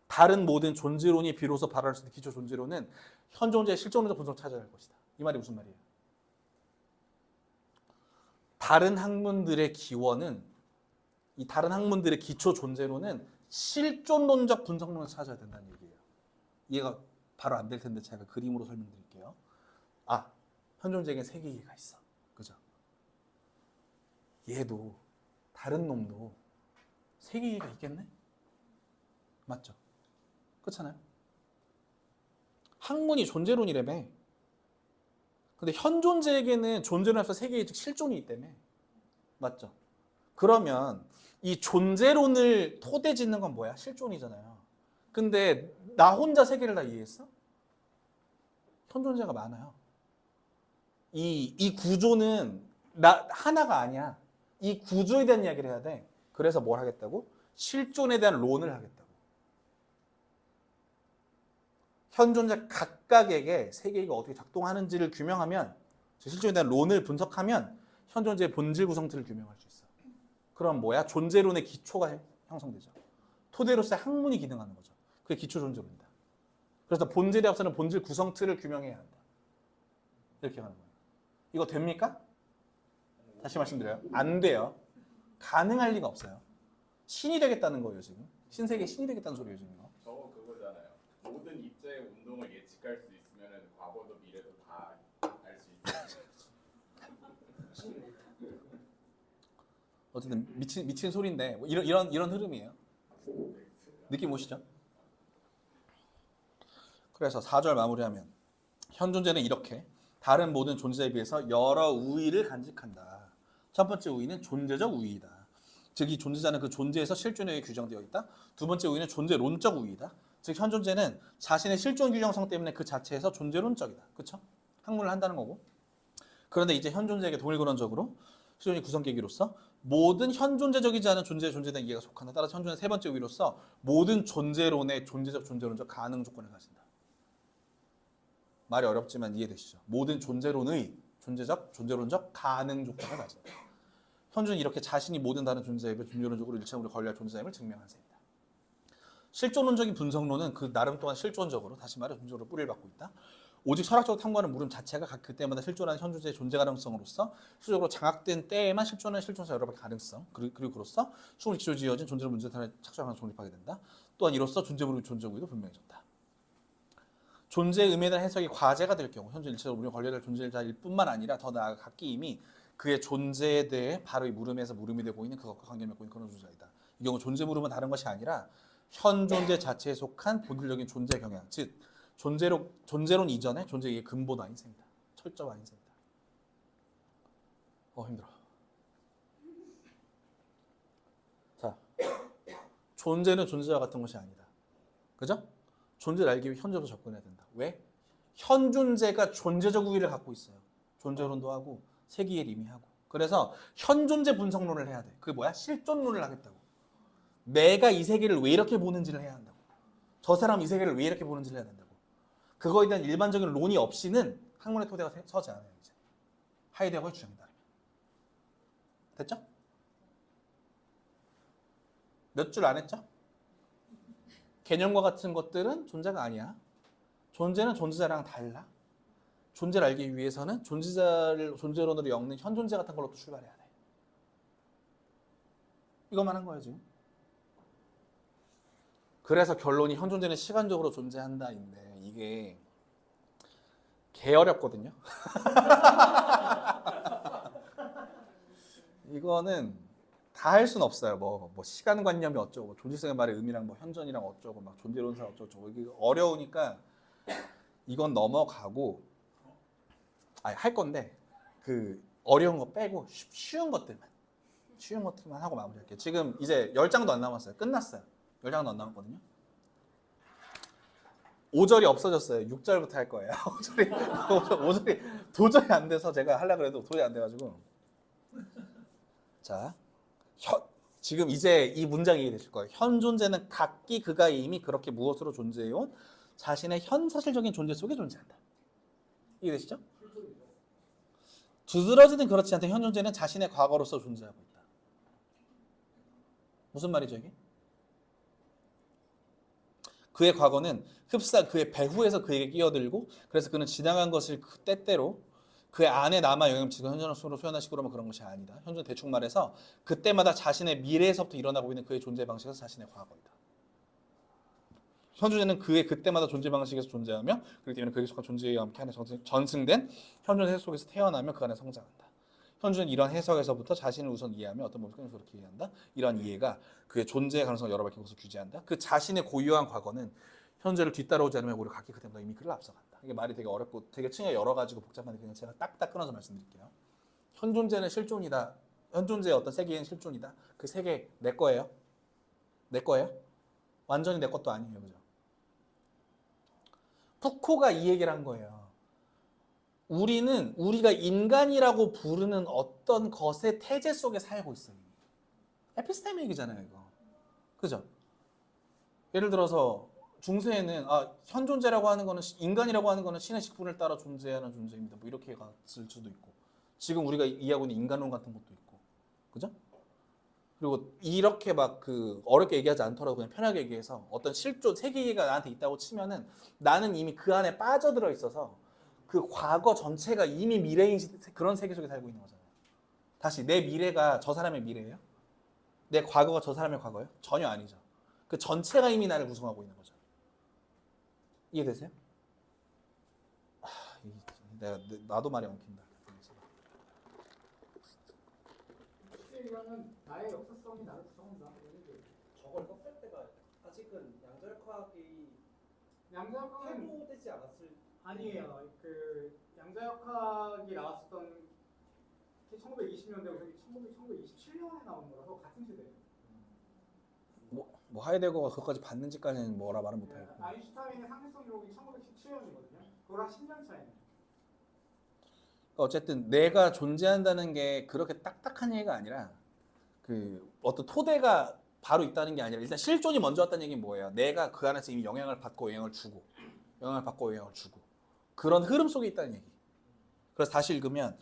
다른 모든 존재론이 비로소 발휘할 수 있는 기초 존재론은 현존재의 실존론적 분석을 찾아야 할 것이다. 이 말이 무슨 말이에요? 다른 학문들의 기원은 이 다른 학문들의 기초 존재론은 실존론적 분석론을 찾아야 된다는 얘기예요. 이해가 바로 안 될 텐데 제가 그림으로 설명드릴게요. 아, 현존재에게 세계 이해가 있어. 그죠? 얘도 다른 놈도 세계 이해가 있겠네? 맞죠? 그렇잖아요? 학문이 존재론이라며. 근데 현존재에게는 존재론에서 세계의 즉 실존이 있다며. 맞죠? 그러면 이 존재론을 토대 짓는 건 뭐야? 실존이잖아요. 근데 나 혼자 세계를 다 이해했어? 현존재가 많아요. 이 구조는 나 하나가 아니야. 이 구조에 대한 이야기를 해야 돼. 그래서 뭘 하겠다고? 실존에 대한 론을 하겠다고. 현존재 각각에게 세계가 어떻게 작동하는지를 규명하면 실존에 대한 론을 분석하면 현존재의 본질 구성틀을 규명할 수 있어. 그럼 뭐야? 존재론의 기초가 형성되죠. 토대로서의 학문이 기능하는 거죠. 그게 기초 존재론이다. 그래서 본질에 앞서는 본질 구성틀을 규명해야 한다. 이렇게 하는 거예요. 이거 됩니까? 다시 말씀드려요. 안 돼요. 가능할 리가 없어요. 신이 되겠다는 거예요 지금. 신세계 신이 되겠다는 소리예요 지금. 저거 그거잖아요. 모든 입자의 운동을 예측 예측할 수 있으면은 과거도 미래도 다 알 수 있어요. 어쨌든 미친 소리인데 뭐 이런 흐름이에요. 느낌 오시죠? 그래서 4절 마무리하면 현 존재는 이렇게 다른 모든 존재에 비해서 여러 우위를 간직한다. 첫 번째 우위는 존재적 우위이다. 즉 이 존재자는 그 존재에서 실존에 의해 규정되어 있다. 두 번째 우위는 존재론적 우위이다. 즉 현 존재는 자신의 실존 규정성 때문에 그 자체에서 존재론적이다. 그렇죠? 학문을 한다는 거고. 그런데 이제 현 존재에게 동일근원적으로 실존이 구성계기로서 모든 현 존재적이지 않은 존재에 존재된 이해가 속한다. 따라서 현 존재는 세 번째 우위로서 모든 존재론의 존재론적 가능 조건을 가진다. 말이 어렵지만 이해되시죠? 모든 존재론의 존재론적 가능 조건을 가진다. 현존은 이렇게 자신이 모든 다른 존재에 비해 존재론적으로 일체적으로 권리할 존재임을 증명한 셈이다. 실존론적인 분석론은 그 나름 또한 실존적으로, 다시 말해 존재로 뿌리를 받고 있다. 오직 철학적으로 탐구하는 물음 자체가 각 그때마다 실존하는 현 존재의 존재 가능성으로서 실질적으로 장악된 때에만 실존하는 실존성 여러 가지 가능성, 그리고 그로써 충분히 기초 지어진 존재론 문제탄을 착취하면서 존립하게 된다. 또한 이로써 존재물의 존재구이도 분명해졌다. 존재의 의미에 대한 해석이 과제가 될 경우 현존 일체적으로 우리가 권리할 존재자일 뿐만 아니라 더 나아가 각기 이미 그의 존재에 대해 바로 이 물음에서 물음이 되고 있는 그것과 관계를 맺고 있는 그런 존재이다. 이 경우 존재 물음은 다른 것이 아니라 현 존재 자체에 속한 본질적인 존재 경향, 즉 존재론 이전에 존재의 근본 아닌 셈이다. 철저 아닌 셈이다. 힘들어. 자, 존재는 존재와 같은 것이 아니다. 그죠? 존재를 알기 위해 현재로 접근해야 된다. 왜? 현 존재가 존재적 우위를 갖고 있어요. 존재론도 하고 세기를 이미 하고. 그래서 현 존재 분석론을 해야 돼. 그게 뭐야? 실존론을 하겠다고. 내가 이 세계를 왜 이렇게 보는지를 해야 한다고. 저 사람 이 세계를 왜 이렇게 보는지를 해야 된다고. 그거에 대한 일반적인 론이 없이는 학문의 토대가 서지 않아요. 이제 하이데거의 주장에 따르면. 됐죠? 몇 줄 안 했죠? 개념과 같은 것들은 존재가 아니야. 존재는 존재자랑 달라. 존재를 알기 위해서는 존재자를 존재론으로 엮는 현 존재 같은 걸로 또 출발해야 돼. 이것만 한 거예요 지금. 그래서 결론이 현 존재는 시간적으로 존재한다인데 이게 개 어렵거든요. 이거는 다 할 수는 없어요. 뭐 시간관념이 어쩌고, 존재성의 말의 의미랑 뭐 현존이랑 어쩌고, 막 존재론사 어쩌고, 이게 어려우니까 이건 넘어가고, 할 건데 그 어려운 거 빼고 쉬운 것들만 하고 마무리할게요. 지금 이제 10장도 안 남았어요. 끝났어요. 10장도 안 남았거든요. 5절이 없어졌어요. 6절부터 할 거예요. 5절이 도저히 안 돼서 제가 하려고 해도 도저히 안 돼가지고. 자, 지금 이제 이 문장이 이해되실 거예요. 현 존재는 각기 그가 이미 그렇게 무엇으로 존재해온 자신의 현 사실적인 존재 속에 존재한다. 이해되시죠? 두드러지든 그렇지 않든 현 존재는 자신의 과거로서 존재하고 있다. 무슨 말이죠 이게? 그의 과거는 흡사 그의 배후에서 그에게 끼어들고 그래서 그는 지나간 것을 그 때때로 그 안에 남아 영향을 미치고 현존으로 표현한 식으로만 그런 것이 아니다. 현존 대충 말해서 그때마다 자신의 미래에서부터 일어나고 있는 그의 존재 방식에서 자신의 과거이다. 현존에는 그의 그때마다 존재 방식에서 존재하며 그렇기 때문에 그에게 속한 존재와 함께 하는 전승된 현존 해석 속에서 태어나며 그 안에 성장한다. 현존은 이런 해석에서부터 자신을 우선 이해하며 어떤 모습을 그렇게 이해한다. 이러한 이해가 그의 존재의 가능성을 여러 밝힌 것을 규제한다. 그 자신의 고유한 과거는 현재를 뒤따라오지 않으면 오히려 각기 그때보다 이미 그를 앞서간다. 이게 말이 되게 어렵고 되게 층이 여러 가지고 복잡한데 그냥 제가 딱딱 끊어서 말씀드릴게요. 현 존재는 실존이다. 현 존재의 어떤 세계는 실존이다. 그 세계 내 거예요? 내 거예요? 완전히 내 것도 아니에요. 그죠? 푸코가 이 얘기를 한 거예요. 우리가 인간이라고 부르는 어떤 것의 태제 속에 살고 있어요. 에피스테미 얘기잖아요, 이거. 그죠? 예를 들어서 중세에는 현 존재라고 하는 거는 인간이라고 하는 거는 신의 직분을 따라 존재하는 존재입니다. 뭐 이렇게 갔을 수도 있고. 지금 우리가 이해하고 있는 인간론 같은 것도 있고. 그죠? 그리고 이렇게 막 어렵게 얘기하지 않더라도 그냥 편하게 얘기해서 어떤 실존 세계가 나한테 있다고 치면은 나는 이미 그 안에 빠져들어 있어서 그 과거 전체가 이미 미래인 그런 세계 속에 살고 있는 거잖아요. 다시 내 미래가 저 사람의 미래예요? 내 과거가 저 사람의 과거예요? 전혀 아니죠. 그 전체가 이미 나를 구성하고 있는 거죠. 이해되세요? 나도 말이 엉킨다. 쉽게 얘기하면 나의 역사성이 나를 구성한다. 저걸 섞을 때가 아직은 양자역학이 양자역학은 태도되지 않았을 아니에요. 그 양자역학이 나왔었던 게 1920년대고 저기 1927년에 나온 거라서 같은 시대예요. 뭐 하이데거가 그것까지 봤는지까지는 뭐라 말은 못해요. 아인슈타인의 상대성 이론이 1917년이거든요. 그거랑 10년 차이네요. 어쨌든 내가 존재한다는 게 그렇게 딱딱한 얘기가 아니라 그 어떤 토대가 바로 있다는 게 아니라 일단 실존이 먼저 왔다는 얘기는 뭐예요? 내가 그 안에서 이미 영향을 받고 영향을 주고 영향을 받고 영향을 주고 그런 흐름 속에 있다는 얘기. 그래서 다시 읽으면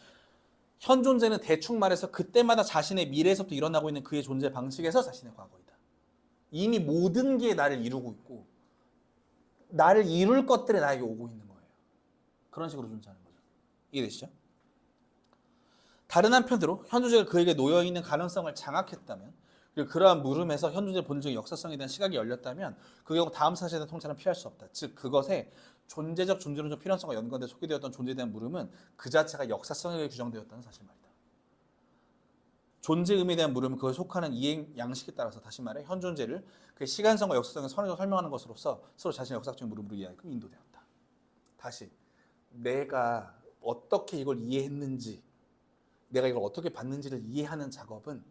현 존재는 대충 말해서 그때마다 자신의 미래에서부터 일어나고 있는 그의 존재 방식에서 자신의 과거이다. 이미 모든 게 나를 이루고 있고 나를 이룰 것들이 나에게 오고 있는 거예요. 그런 식으로 존재하는 거죠. 이해되시죠? 다른 한편으로 현 존재가 그에게 놓여있는 가능성을 장악했다면 그리고 그러한 물음에서 현 존재의 본질적 역사성에 대한 시각이 열렸다면 그 경우 다음 사실에 대한 통찰은 피할 수 없다. 즉 그것의 존재적 존재론적 필요성과 연관돼 소개되었던 존재에 대한 물음은 그 자체가 역사성에 규정되었다는 사실 말이다. 존재 의미에 대한 물음은 그에 속하는 이행 양식에 따라서 다시 말해 현 존재를 그 시간성과 역사성을 선언적으로 설명하는 것으로서 서로 자신의 역사적인 물음으로 이해하게끔 인도되었다. 다시 내가 어떻게 이걸 이해했는지 내가 이걸 어떻게 봤는지를 이해하는 작업은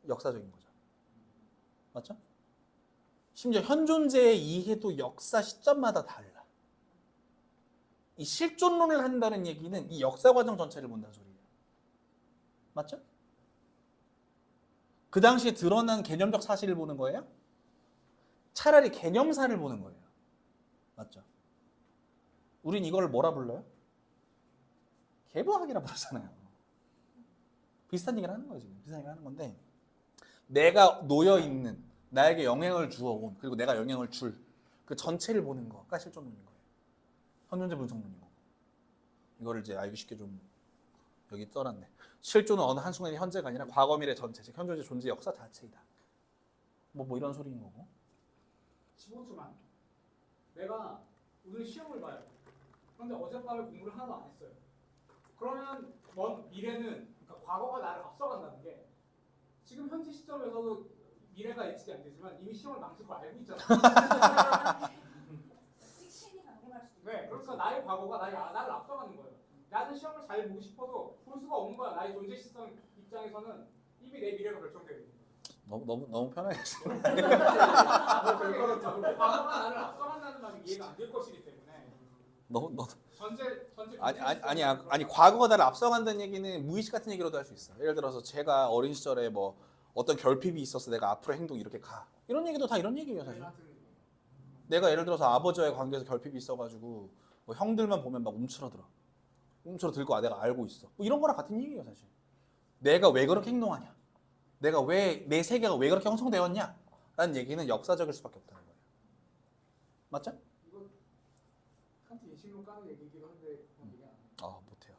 역사적인 거죠. 맞죠? 심지어 현 존재의 이해도 역사 시점마다 달라. 이 실존론을 한다는 얘기는 이 역사 과정 전체를 본다는 소리예요. 맞죠? 그 당시에 드러난 개념적 사실을 보는 거예요? 차라리 개념사를 보는 거예요. 맞죠? 우린 이걸 뭐라 불러요? 계보학이라 부르잖아요. 비슷한 얘기를 하는 거예요. 지금 비슷한 얘기를 하는 건데 내가 놓여있는 나에게 영향을 주어온 그리고 내가 영향을 줄 그 전체를 보는 거가 실존론인 거예요. 현존재 분석론인 거고 이거를 이제 알기 쉽게 좀 여기 써놨네. 실존은 어느 한순간의 현재가 아니라 과거 미래 전체 즉 현존재 존재 역사 자체이다. 뭐 이런 소리인 거고 15초만. 내가 오늘 시험을 봐요. 그런데 어젯밤에 공부를 하나도 안 했어요. 그러면 먼 미래는 그러니까 과거가 나를 앞서간다는 게 지금 현재 시점에서도 미래가 예측이 안 되지만 이미 시험을 망칠 걸 알고 있잖아. 식신이 강림할 수도 있고. 네, 그러니까 나의 과거가 나를 앞서가는 거예요. 나는 시험을 잘 보고 싶어도 볼 수가 없는 거야. 나의 존재 시점 입장에서는 이미 내 미래가 결정되어 있는 거야. 너무 편하게 과거가 나를 앞서간다는 말이 이해가 안 될 것이기 때문에 너무 전체 아니 과거가 나를 앞서간다는 얘기는 무의식 같은 얘기로도 할 수 있어. 예를 들어서 제가 어린 시절에 뭐 어떤 결핍이 있어서 내가 앞으로 행동이 이렇게 가 이런 얘기도 다 이런 얘기예요 사실. 내가 예를 들어서 아버지와의 관계에서 결핍이 있어가지고 뭐 형들만 보면 막 움츠러들고 내가 알고 있어 뭐 이런 거랑 같은 얘기예요 사실. 내가 왜 그렇게 행동하냐 내가 왜 내 세계가 왜 그렇게 형성되었냐 라는 얘기는 역사적일 수밖에 없다는 거예요. 맞죠? 이거 칸트 예시로 까는 얘기기도 한데 그건 얘기 안 해요. 못해요.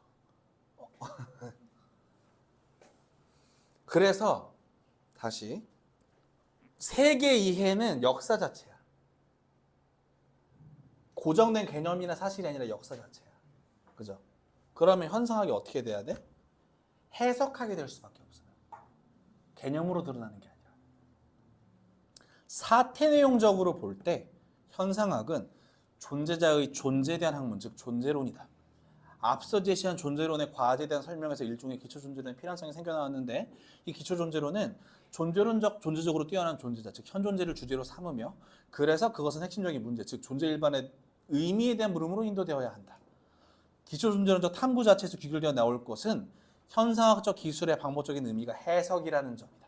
그래서 다시 세계 이해는 역사 자체야. 고정된 개념이나 사실이 아니라 역사 자체야. 그죠? 그러면 현상학이 어떻게 돼야 돼? 해석하게 될 수밖에 없어요. 개념으로 드러나는 게 아니라. 사태 내용적으로 볼 때 현상학은 존재자의 존재에 대한 학문, 즉 존재론이다. 앞서 제시한 존재론의 과제에 대한 설명에서 일종의 기초존재론의 필연성이 생겨나왔는데 이 기초존재론은 존재적으로 뛰어난 존재자, 즉 현존재를 주제로 삼으며 그래서 그것은 핵심적인 문제, 즉 존재 일반의 의미에 대한 물음으로 인도되어야 한다. 기초존재론적 탐구 자체에서 귀결되어 나올 것은 현상학적 기술의 방법적인 의미가 해석이라는 점이다.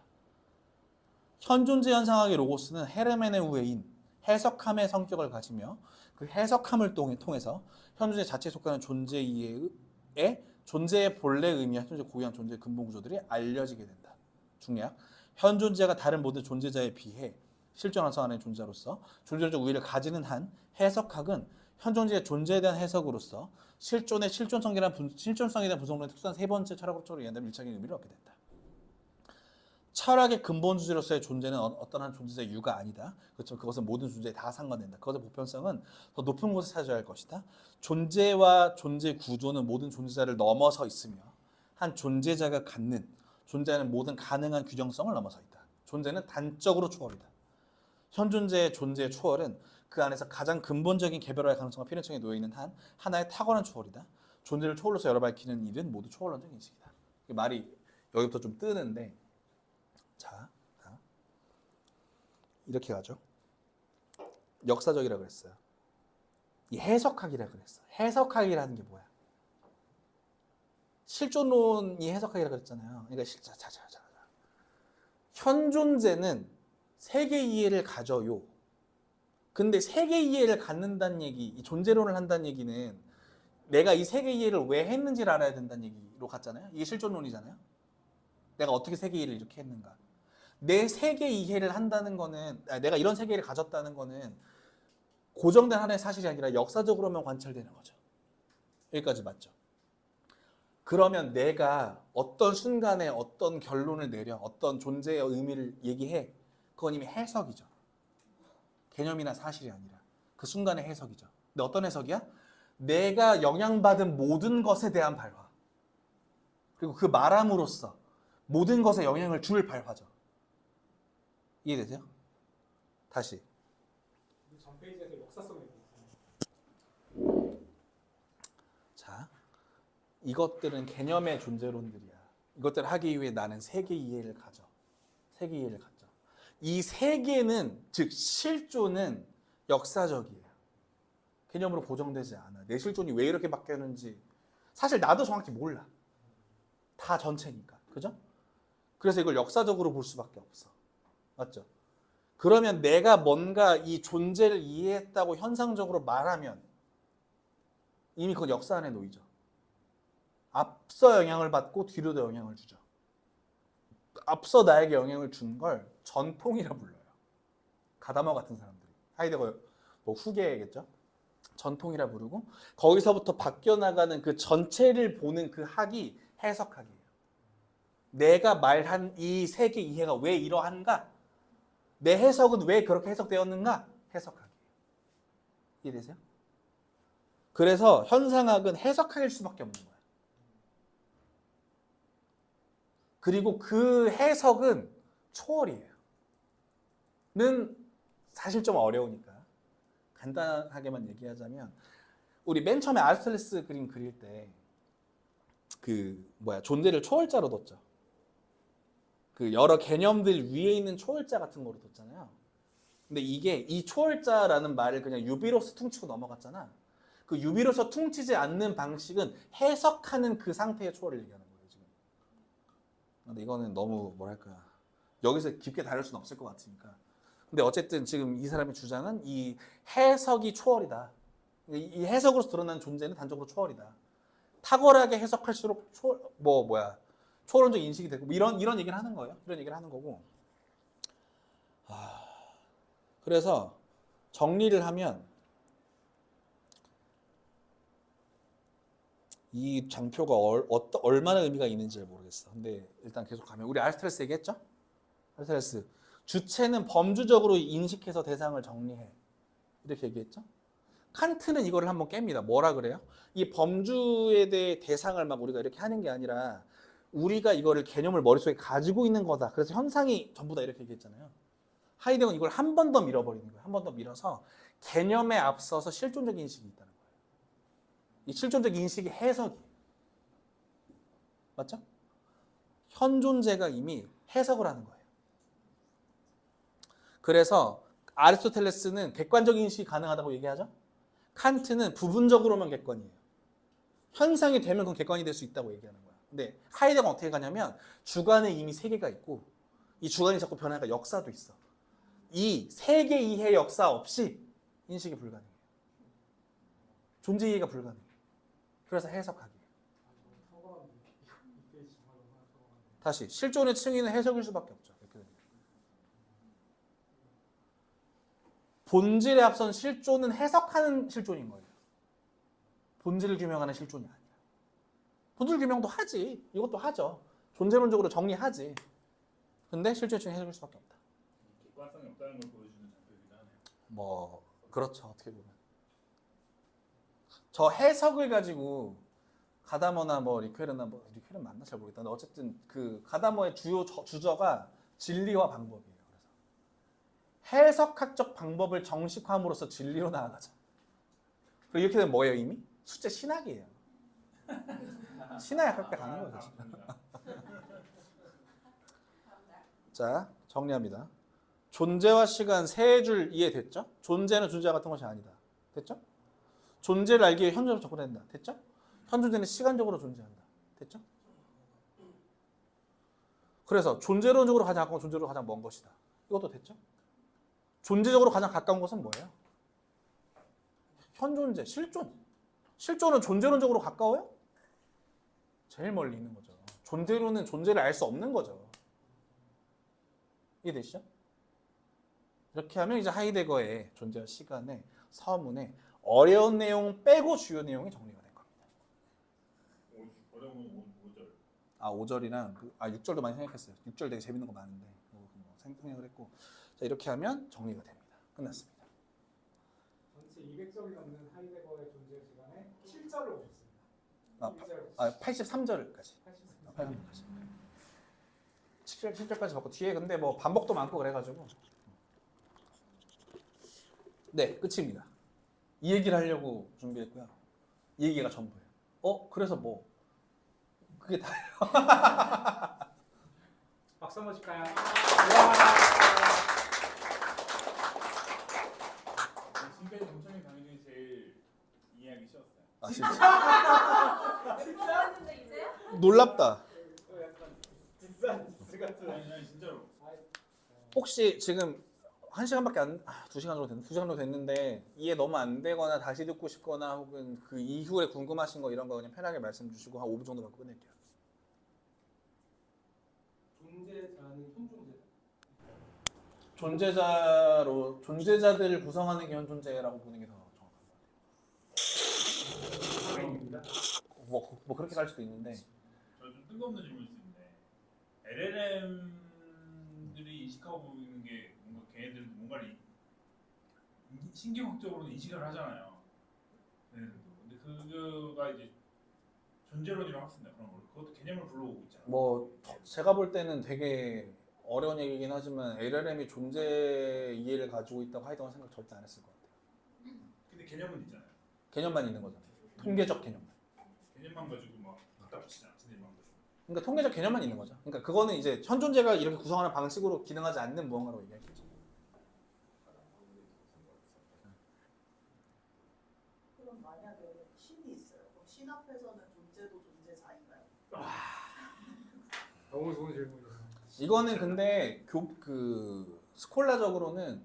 현존재 현상학의 로고스는 헤르멘의 우회인, 해석함의 성격을 가지며 그 해석함을 통해서 현존재 자체에 속하는 존재 이해의 존재의 본래 의미와 현존재 고유한 존재의 근본 구조들이 알려지게 된다. 중요한 현존재가 다른 모든 존재자에 비해 실존 완성 안의 존재로서 존재적 우위를 가지는 한 해석학은 현존재의 존재에 대한 해석으로서 실존의 실존성에 대한 분석론의 특수한 세 번째 철학적으로 이해한다면 일차적인 의미를 얻게 된다. 철학의 근본 주제로서의 존재는 어떤 한 존재자의 유가 아니다. 그렇지만 그것은 모든 존재에 다 상관된다. 그것의 보편성은 더 높은 곳에 찾아야 할 것이다. 존재와 존재 구조는 모든 존재자를 넘어서 있으며 한 존재자가 갖는 존재는 모든 가능한 규정성을 넘어서 있다. 존재는 단적으로 초월이다. 현 존재의 존재의 초월은 그 안에서 가장 근본적인 개별화의 가능성과 필연성에 놓여 있는 하나의 탁월한 초월이다. 존재를 초월로서 열어 밝히는 일은 모두 초월론적 인식이다. 이 말이 여기부터 좀 뜨는데, 자, 이렇게 가죠. 역사적이라고 그랬어요. 이 해석학이라고 그랬어. 해석학이라는 게 뭐야? 실존론이 해석학이라고 그랬잖아요. 그러니까 현 존재는 세계 이해를 가져요. 근데 세계 이해를 갖는다는 얘기, 이 존재론을 한다는 얘기는 내가 이 세계 이해를 왜 했는지를 알아야 된다는 얘기로 갔잖아요. 이게 실존론이잖아요. 내가 어떻게 세계 이해를 이렇게 했는가. 내 세계 이해를 한다는 거는, 내가 이런 세계 이해를 가졌다는 거는 고정된 하나의 사실이 아니라 역사적으로만 관찰되는 거죠. 여기까지 맞죠? 그러면 내가 어떤 순간에 어떤 결론을 내려 어떤 존재의 의미를 얘기해, 그건 이미 해석이죠. 개념이나 사실이 아니라 그 순간의 해석이죠. 근데 어떤 해석이야? 내가 영향받은 모든 것에 대한 발화. 그리고 그 말함으로써 모든 것에 영향을 줄 발화죠. 이해되세요? 다시. 전 페이지에서 역사성에 자, 이것들은 개념의 존재론들이야. 이것들을 하기 위해 나는 세계 이해를 가져. 세계 이해를 갖죠. 이 세계는, 즉 실존은 역사적이에요. 개념으로 고정되지 않아. 내 실존이 왜 이렇게 바뀌었는지 사실 나도 정확히 몰라. 다 전체니까. 그죠? 그래서 이걸 역사적으로 볼 수밖에 없어. 맞죠? 그러면 내가 뭔가 이 존재를 이해했다고 현상적으로 말하면 이미 그건 역사 안에 놓이죠. 앞서 영향을 받고 뒤로도 영향을 주죠. 앞서 나에게 영향을 준 걸 전통이라 불러요. 가다머 같은 사람들이. 하이데거 뭐 후계겠죠? 전통이라 부르고, 거기서부터 바뀌어 나가는 그 전체를 보는 그 학이 해석학이에요. 내가 말한 이 세계 이해가 왜 이러한가? 내 해석은 왜 그렇게 해석되었는가? 해석학이에요. 이해되세요? 그래서 현상학은 해석학일 수밖에 없는 거야. 그리고 그 해석은 초월이에요. 는 사실 좀 어려우니까 간단하게만 얘기하자면, 우리 맨 처음에 아리스토텔레스 그림 그릴 때 존재를 초월자로 뒀죠. 그 여러 개념들 위에 있는 초월자 같은 거로 뒀잖아요. 근데 이 초월자라는 말을 그냥 유비로서 퉁치고 넘어갔잖아. 그 유비로서 퉁치지 않는 방식은 해석하는 그 상태의 초월을 얘기하는 거예요, 지금. 근데 이거는 너무 뭐랄까, 여기서 깊게 다룰 수는 없을 것 같으니까. 근데 어쨌든 지금 이 사람의 주장은 이 해석이 초월이다. 이 해석으로서 드러나는 존재는 단적으로 초월이다. 탁월하게 해석할수록 초월론적 인식이 되고, 이런 얘기를 하는 거예요. 이런 얘기를 하는 거고. 그래서 정리를 하면 이 장표가 얼마나 의미가 있는지 모르겠어. 근데 일단 계속 가면, 우리 아리스토텔레스 얘기했죠? 아리스토텔레스 주체는 범주적으로 인식해서 대상을 정리해, 이렇게 얘기했죠? 칸트는 이거를 한번 깹니다. 뭐라 그래요? 이 범주에 대해 대상을 막 우리가 이렇게 하는 게 아니라 우리가 이거를 개념을 머릿속에 가지고 있는 거다. 그래서 현상이 전부 다, 이렇게 얘기했잖아요. 하이데거는 이걸 한 번 더 밀어버리는 거예요. 한 번 더 밀어서 개념에 앞서서 실존적 인식이 있다는 거예요. 이 실존적 인식이 해석이에요. 맞죠? 현 존재가 이미 해석을 하는 거예요. 그래서 아리스토텔레스는 객관적 인식이 가능하다고 얘기하죠. 칸트는 부분적으로만 객관이에요. 현상이 되면 그건 객관이 될 수 있다고 얘기하는 거야. 근데 하이데거는 어떻게 가냐면, 주관에 이미 세계가 있고 이 주관이 자꾸 변하니까 역사도 있어. 이 세계 이해 역사 없이 인식이 불가능해요. 존재 이해가 불가능해요. 그래서 해석하기예요. 다시, 실존의 층위는 해석일 수밖에 없죠. 본질에 앞선 실존은 해석하는 실존인 거예요. 본질을 규명하는 실존이 아니라. 본질 규명도 하지. 이것도 하죠. 존재론적으로 정리하지. 근데 실존 주장이 해석일 수밖에 없다. 객관성이 없다는 걸 보여주는 장표이기도 하네요. 뭐 그렇죠. 어떻게 보면 저 해석을 가지고 가다머나 뭐 리퀘르나 뭐 리퀘르 맞나 잘 모르겠다. 근데 어쨌든 그 가다머의 주요 주저가 진리와 방법이에요. 그래서 해석학적 방법을 정식화함으로써 진리로 나아가자. 그리고 이렇게 되면 뭐예요 이미? 수제 신학이에요. 신학에 가깝게 가는 거죠. 자 정리합니다. 존재와 시간 세 줄 이해됐죠? 존재는 존재와 같은 것이 아니다. 됐죠? 존재를 알기 위해 현존으로 접근한다. 됐죠? 현존재는 시간적으로 존재한다. 됐죠? 그래서 존재론적으로 가장 가까운 존재로 가장 먼 것이다. 이것도 됐죠? 존재적으로 가장 가까운 것은 뭐예요? 현존재, 실존. 실존은 존재론적으로 가까워요? 제일 멀리 있는 거죠. 존재론은 존재를 알 수 없는 거죠. 이해되시죠? 이렇게 하면 이제 하이데거의 존재와 시간의 서문에 어려운 내용 빼고 주요 내용이 정리가 된 겁니다. 어려운 5절. 아 5절이랑 6절도 많이 생각했어요. 6절 되게 재밌는 거 많은데 생각을 했고 자 이렇게 하면 정리가 됩니다. 끝났습니다. 전체 200점이 넘는 하이데거의 존재 시간에 7절을 오셨습니다. 아 83절까지. 83절까지. 7절까지 받고 뒤에 근데 뭐 반복도 많고 그래가지고 네 끝입니다. 이 얘기를 하려고 준비했고요. 이 얘기가 전부예요. 그래서 뭐 그게 다예요. 박수 한번 칠까요? 지금까지 정철민 강의 중에 제일 이해하기 쉬웠어요. 아 진짜 했는데 이제야? 놀랍다. 약간 비싼 디스 같은. 아니 진짜로. 혹시 지금 1시간밖에 2시간 정도 됐는데 2시간 정도 됐는데 이해 너무 안 되거나 다시 듣고 싶거나 혹은 그 이후에 궁금하신 거 이런 거 그냥 편하게 말씀 주시고 한 5분 정도 받고 끝낼게요. 존재자는 현존재. 존재자들을 구성하는 게 현존재라고 보는 게 더 정확한 것 같아요. 뭐 그렇게 갈 수도 있는데 저 좀 뜬금없는 질문일 수 있는데 LLM들이 인식하고 보이는 게 뭔가 걔네들도 뭔가를 신경학적으로 인식을 하잖아요. 걔네들도. 근데 그거가 이제 존재론이라고 학습니다. 그런 걸. 그것도 개념을 불러오고 있잖아요. 뭐 제가 볼 때는 되게 어려운 얘기긴 하지만 LLM이 존재 이해를 가지고 있다고 하이드가 생각 절대 안 했을 것 같아요. 근데 개념은 있잖아요. 개념만 있는 거잖아요. 통계적 개념만. 개념만 가지고 막 갖다 붙이잖아. 지네 마음대로. 그러니까 통계적 개념만 있는 거죠. 그러니까 그거는 이제 현존재가 이렇게 구성하는 방식으로 기능하지 않는 무언가로 얘기하겠죠. 그럼 만약에 신이 있어요. 그럼 신 앞에서는 존재도 존재자인가요? 너무 좋은 질문이에요. 이거는 근데 그 스콜라적으로는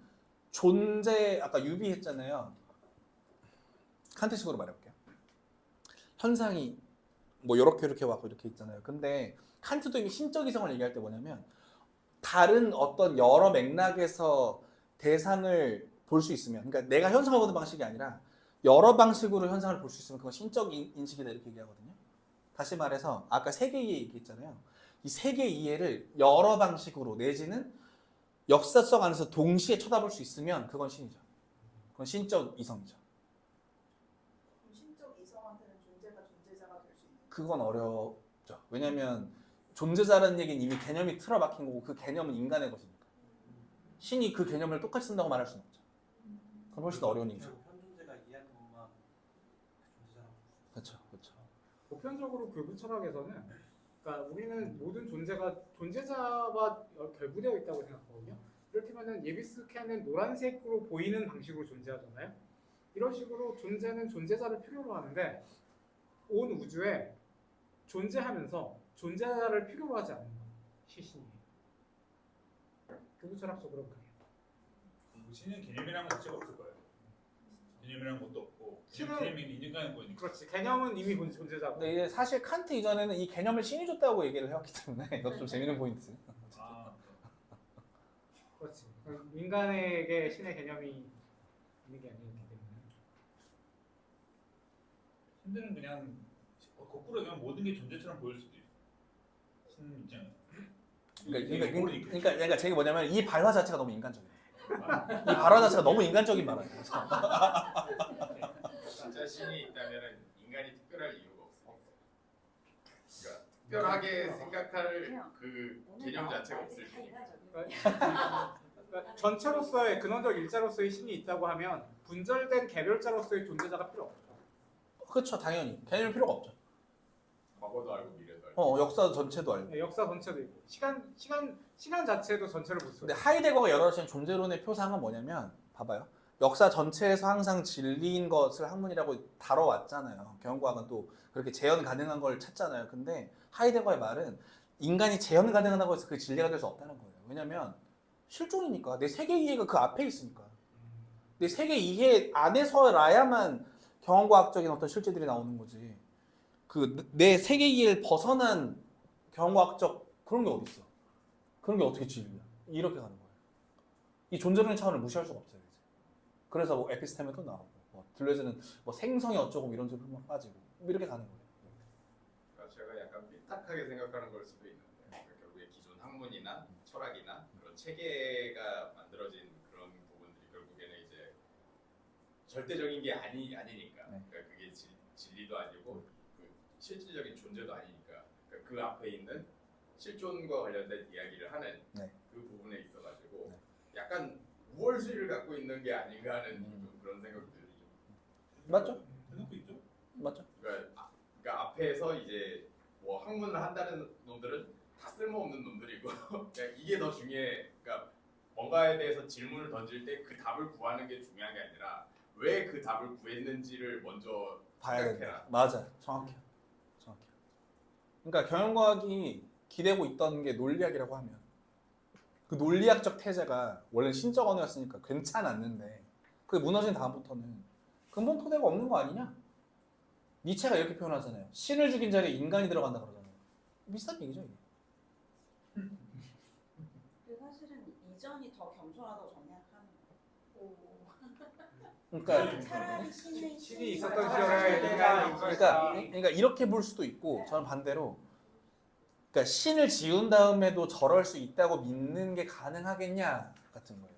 존재 아까 유비했잖아요. 칸트식으로 말해볼게요. 현상이 뭐 이렇게 왔고 이렇게 있잖아요. 근데 칸트도 이게 신적 이성을 얘기할 때 뭐냐면 다른 어떤 여러 맥락에서 대상을 볼 수 있으면 그러니까 내가 현상을 보는 방식이 아니라 여러 방식으로 현상을 볼 수 있으면 그건 신적 인식이다 이렇게 얘기하거든요. 다시 말해서 아까 세계 이해 얘기했잖아요. 이 세계 이해를 여러 방식으로 내지는 역사성 안에서 동시에 쳐다볼 수 있으면 그건 신이죠. 그건 신적 이성이죠. 그럼 신적 이성한테는 존재가 존재자가 될 수 있는 그건 어렵죠. 왜냐하면 존재자라는 얘기는 이미 개념이 틀어박힌 거고 그 개념은 인간의 것이니까. 신이 그 개념을 똑같이 쓴다고 말할 수는 없죠. 그건 훨씬 더 어려운 얘기죠. 현존재가 이해하는 것만 존재자라고. 그렇죠, 그렇죠. 보편적으로 교부 철학에서는 그러니까 우리는 모든 존재가 존재자와 결부되어 있다고 생각하거든요. 이렇다면은 예비스 캔은 노란색으로 보이는 방식으로 존재하잖아요. 이런 식으로 존재는 존재자를 필요로 하는데 온 우주에 존재하면서 존재자를 필요로 하지 않는 시신이에요. 교부 철학적으로 그래요. 뭐 신은 개념이라는 것 자체가 없을 거예요. 개념이라는 것도 없고 신은- 개념이 인정하는 거니까. 그렇지. 개념은 이미 존재자고. 근데 이제 사실 칸트 이전에는 이 개념을 신이 줬다고 얘기를 해왔기 때문에 이것도 좀 재밌는 포인트. 아, 그렇지. 인간에게 신의 개념이 있는 게 아니기 때문에. 신들은 그냥 거꾸로 그냥 모든 게 존재처럼 보일 수도 있어. 신 입장에서. 그러니까 제가 뭐냐면 이 발화 자체가 너무 인간적이에요. 이 발화 자체가 너무 인간적인 발화예요. 진짜 신이 있다면 인간이 특별할 이유가 없어. 그러니까 특별하게 생각할 그 개념 자체가 없을 뿐이야. 그러니까 전체로서의 근원적 일자로서의 신이 있다고 하면 분절된 개별자로서의 존재자가 필요 없죠. 그렇죠, 당연히 개념이 필요가 없죠. 과거도 알고 미래도 알고. 역사 전체도 알고. 네, 역사 전체도 있고 시간 자체도 전체를 볼 수 근데 있어요. 하이데거가 열어주신 존재론의 표상은 뭐냐면 봐봐요. 역사 전체에서 항상 진리인 것을 학문이라고 다뤄왔잖아요. 경험과학은 또 그렇게 재현 가능한 걸 찾잖아요. 근데 하이데거의 말은 인간이 재현 가능하다고 해서 그게 진리가 될 수 없다는 거예요. 왜냐면 실존이니까 내 세계 이해가 그 앞에 있으니까 내 세계 이해 안에서라야만 경험과학적인 어떤 실제들이 나오는 거지. 그 내 세계 이해를 벗어난 경험과학적 그런 게 어디 있어? 그런 게 어떻게 진리야? 이렇게 가는 거예요. 이 존재론의 차원을 무시할 수가 없어요. 이제. 그래서 뭐 에피스테메도 나오고 뭐 들려지는 뭐 생성이 어쩌고 이런 소리만 빠지고 뭐 이렇게 가는 거예요. 그러니까 제가 약간 삐딱하게 생각하는 걸 수도 있는데 그러니까 결국에 기존 학문이나 철학이나 그런 체계가 만들어진 그런 부분들이 결국에는 이제 절대적인 게 아니니까 네. 그러니까 그게 진리도 아니고 그 실질적인 존재도 아니니까 그러니까 그 앞에 있는 실존과 관련된 이야기를 하는 네. 그 부분에 있어가지고 네. 약간 우월주의를 갖고 있는 게 아닌가 하는 좀 그런 생각이 들죠. 맞죠? 해놓고 있죠. 맞죠? 그러니까 앞에서 이제 뭐 학문을 한다는 놈들은 다 쓸모없는 놈들이고 그냥 이게 더 중요해. 그러니까 뭔가에 대해서 질문을 던질 때 그 답을 구하는 게 중요한 게 아니라 왜 그 답을 구했는지를 먼저 봐야 생각해라. 된다. 맞아, 정확해요. 그러니까 경영과학이 기대고 있던 게 논리학이라고 하면 그 논리학적 태제가 원래 신적 언어였으니까 괜찮았는데 그게 무너진 다음부터는 근본 토대가 없는 거 아니냐? 니체가 이렇게 표현하잖아요. 신을 죽인 자리에 인간이 들어간다 그러잖아요. 비슷한 얘기죠 이게. 사실은 이전이 더 겸손하다고 저는 생각하는 거예요. 그러니까 차라리 신이 있었던 시절에 그러니까 이렇게 볼 수도 있고 저는 반대로 그러니까 신을 지은 다음에도 저럴 수 있다고 믿는 게 가능하겠냐 같은 거예요.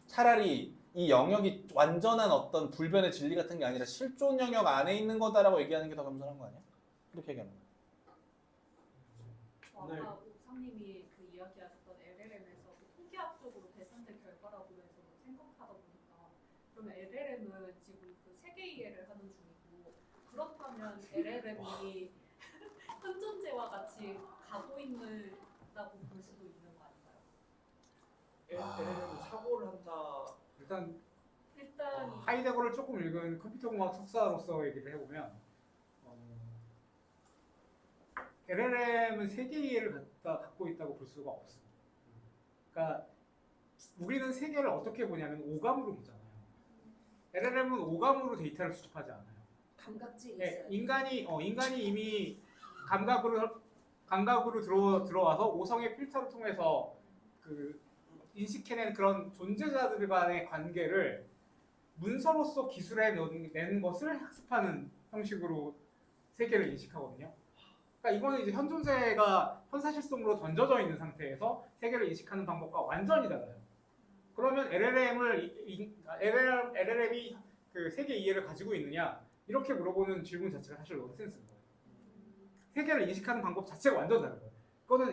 차라리 이 영역이 완전한 어떤 불변의 진리 같은 게 아니라 실존 영역 안에 있는 거다라고 얘기하는 게 더 겸손한 거 아니야? 이렇게 얘기하는 거예요. 아까 옥상님이 그 이야기하셨던 LLM에서 그 통계학적으로 계산된 결과라고 해서 생각하다 보니까 그러면 LLM은 지금 그 세계 이해를 하는 중이고 그렇다면 LLM이 현존재와 같이 가고 있다고 볼 수도 있는 거 아닌가요? LLM은 사고를 한다. 일단 일단 하이데거를 조금 읽은 컴퓨터공학 석사로서 얘기를 해보면 LLM은 세계 이해를 갖고 있다고 볼 수가 없습니다. 그러니까 우리는 세계를 어떻게 보냐면 오감으로 보잖아요. LLM은 오감으로 데이터를 수집하지 않아요. 감각질이 네, 있어요. 인간이 이미 감각으로 들어와서 오성의 필터를 통해서 그 인식해낸 그런 존재자들 간의 관계를 문서로서 기술해내는 것을 학습하는 형식으로 세계를 인식하거든요. 그러니까 이거는 이제 현존재가 현사실성으로 던져져 있는 상태에서 세계를 인식하는 방법과 완전히 달라요. 그러면 LLM이 그 세계 이해를 가지고 있느냐 이렇게 물어보는 질문 자체가 사실 넌센스인 거예요. 세계를 인식하는 방법 자체가 완전 다른 거예요.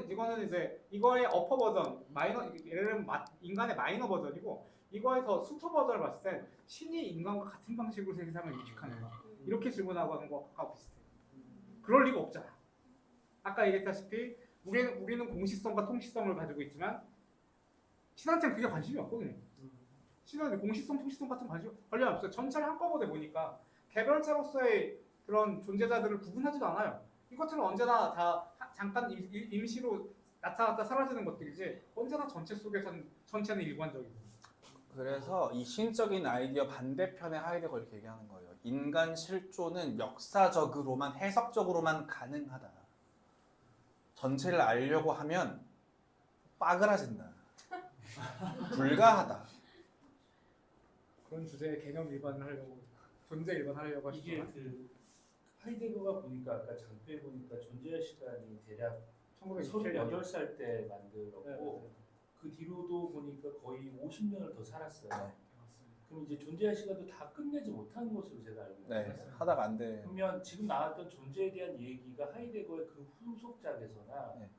이거는 이제 이거의 어퍼 버전, LLM 인간의 마이너 버전이고 이거의 더 슈퍼 버전을 봤을 때 신이 인간과 같은 방식으로 세상을 인식하는가 이렇게 질문하고 하는 것과 비슷해요. 그럴 리가 없잖아. 아까 얘기했다시피 우리는 공식성과 통시성을 가지고 있지만 신한테는 그게 관심이 없거든요. 신한테 공식성, 통시성 같은 관심이 없어요. 전체를 한꺼번에 보니까 개별자로서의 그런 존재자들을 구분하지도 않아요. 이것들은 언제나 다 잠깐 임시로 나타났다 사라지는 것들이지 언제나 전체 속에서는 전체는 일관적이고. 그래서 이 신적인 아이디어 반대편의 하이데거 이렇게 얘기하는 거예요. 인간 실존은 역사적으로만 해석적으로만 가능하다. 전체를 알려고 하면 빠그라진다. 불가하다. 그런 주제의 개념 일반을 하려고 존재 일반하려고 이게 하시지만 그 하이데거가 보니까 아까 장표에 보니까 존재의 시간이 대략 1927년. 38살 때 네, 만들었고 그 뒤로도 보니까 거의 50년을 더 살았어요. 네. 그럼 이제 존재할 시간도 다 끝내지 못한 것으로 제가 알고 있어요. 네. 하다가 안 돼. 그러면 지금 나왔던 존재에 대한 얘기가 하이데거의 그 후속작에서나 네.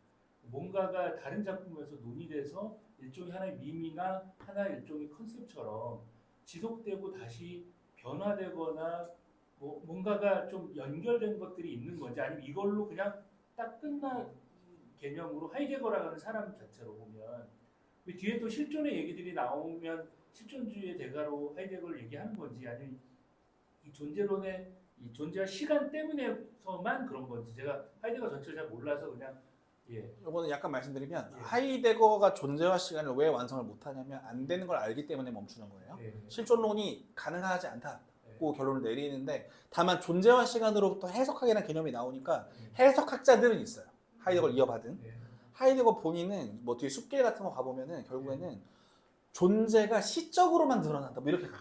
뭔가가 다른 작품에서 논의돼서 일종의 하나의 밈이나 하나의 일종의 컨셉처럼 지속되고 다시 변화되거나 뭐 뭔가가 좀 연결된 것들이 있는 건지 아니면 이걸로 그냥 딱 끝난 개념으로 하이데거라는 하는 사람 자체로 보면 그 뒤에 또 실존의 얘기들이 나오면 실존주의의 대가로 하이데거를 얘기하는 건지 아니면 이 존재론의 이 존재와 시간 때문에서만 그런 건지 제가 하이데거 전체를 잘 몰라서 그냥 예. 이거는 약간 말씀드리면 예. 하이데거가 존재와 시간을 왜 완성을 못하냐면 안 되는 걸 알기 때문에 멈추는 거예요. 예. 실존론이 가능하지 않다고 예. 결론을 내리는데 다만 존재와 시간으로부터 해석학이라는 개념이 나오니까 예. 해석학자들은 있어요. 하이데거를 이어받은. 예. 하이데거 본인은 뭐 뒤에 숲길 같은 거 가보면은 결국에는 존재가 시적으로만 드러난다. 뭐 이렇게 가.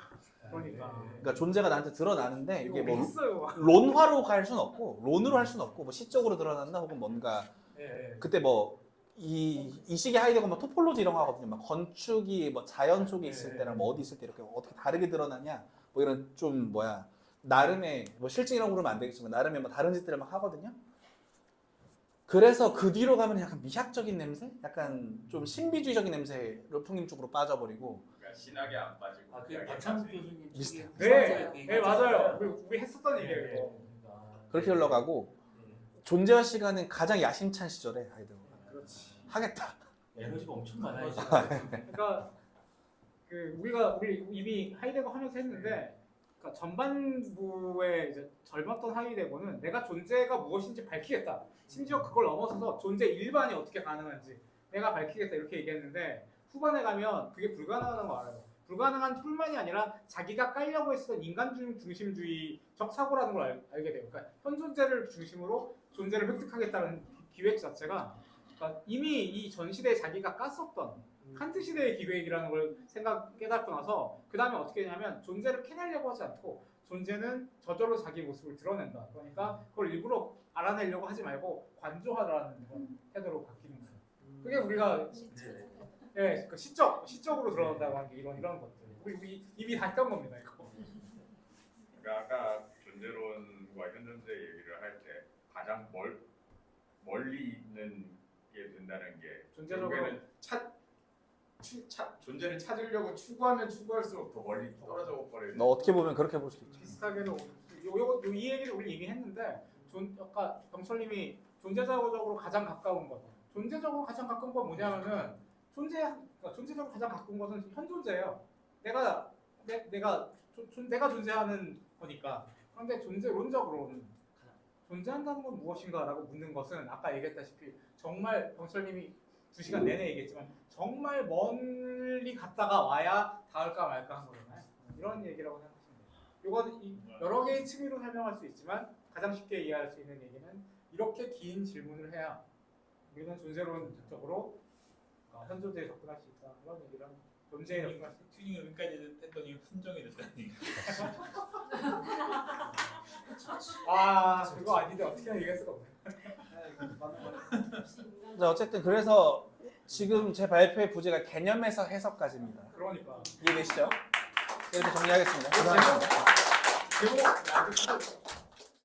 그러니까. 그러니까 존재가 나한테 드러나는데 이게 뭐 했어요. 론화로 갈 수는 없고 론으로 할 수는 없고 뭐 시적으로 드러난다 혹은 뭔가 예. 그때 뭐 이 시기 하이데거 뭐 토폴로지 이런 거 하거든요. 막 건축이 뭐 자연 속에 있을 때랑 뭐 어디 있을 때 이렇게 어떻게 다르게 드러나냐 뭐 이런 좀 뭐야 나름의 뭐 실증이라고 그러면 안 되겠지만 나름의 뭐 다른 짓들을 막 하거든요. 그래서 그 뒤로 가면 약간 미학적인 냄새, 약간 좀 신비주의적인 냄새로 풍림 쪽으로 빠져버리고. 그러니까 신학에 안 빠지고. 아, 그 신학에 박찬욱 빠지고. 교수님 비슷해요. 네 맞아요. 우리 했었던 예. 얘기예요. 이거. 그렇게 흘러가고 존재와 시간은 가장 야심찬 시절에 하이데거가 그렇지. 하겠다. 에너지가 엄청 많아요. 그러니까 우리 이미 하이데거 하면서 했는데, 그러니까 전반부에 이제 젊었던 하이데거는 내가 존재가 무엇인지 밝히겠다. 심지어 그걸 넘어서서 존재 일반이 어떻게 가능한지 내가 밝히겠다 이렇게 얘기했는데 후반에 가면 그게 불가능한 거 알아요. 불가능한 뿐만이 아니라 자기가 깔려고 했었던 인간 중심주의적 사고라는 걸 알게 돼요. 그러니까 현 존재를 중심으로 존재를 획득하겠다는 기획 자체가 그러니까 이미 이 전 시대에 자기가 깠었던 칸트 시대의 기획이라는 걸 깨닫고 나서 그 다음에 어떻게 했냐면 존재를 캐내려고 하지 않고 존재는 저절로 자기 모습을 드러낸다. 그러니까 그걸 일부러 알아내려고 하지 말고 관조하라는 그런 태도로 바뀌는 거예요. 그게 우리가 예, 그 시적으로 드러난다고 하는 게 이런 것들. 우리 이미 다 했던 겁니다, 이거. 그러니까 아까 존재론과 현존재 얘기를 할 때 가장 멀리 있는 게 된다는 게 존재적으로 결국에는 존재를 찾으려고 추구하면 추구할수록 더 멀리 떨어져 버리는. 너 어떻게 보면 그렇게 볼 수도 있죠. 비슷하게는 이 얘기를 우리 이미 했는데 아까 병철님이 존재적으로 가장 가까운 것. 존재적으로 가장 가까운 건 뭐냐면은 존재적으로 가장 가까운 것은 현 존재예요. 내가 존재하는 거니까. 그런데 존재론적으로는 존재한다는 건 무엇인가라고 묻는 것은 아까 얘기했다시피 정말 병철님이 2시간 내내 얘기했지만 정말 멀리 갔다가 와야 닿을까 말까 한 거잖아요. 이런 얘기라고 생각하시면 돼요. 이거는 여러 개의 층위로 설명할 수 있지만 가장 쉽게 이해할 수 있는 얘기는 이렇게 긴 질문을 해야 우리는 존재론적으로 현 존재에 접근할 수 있다. 이런 얘기랑 존재에 접근할 수 있다. 튜닝을 여기까지 했더니 순정이 됐다니. 그거 아닌데 어떻게 얘기할 수가 없네. 자, 어쨌든 그래서 지금 제 발표의 부제가 개념에서 해석까지입니다. 그러니까. 이해되시죠? 이렇게 정리하겠습니다. 감사합니다. 제목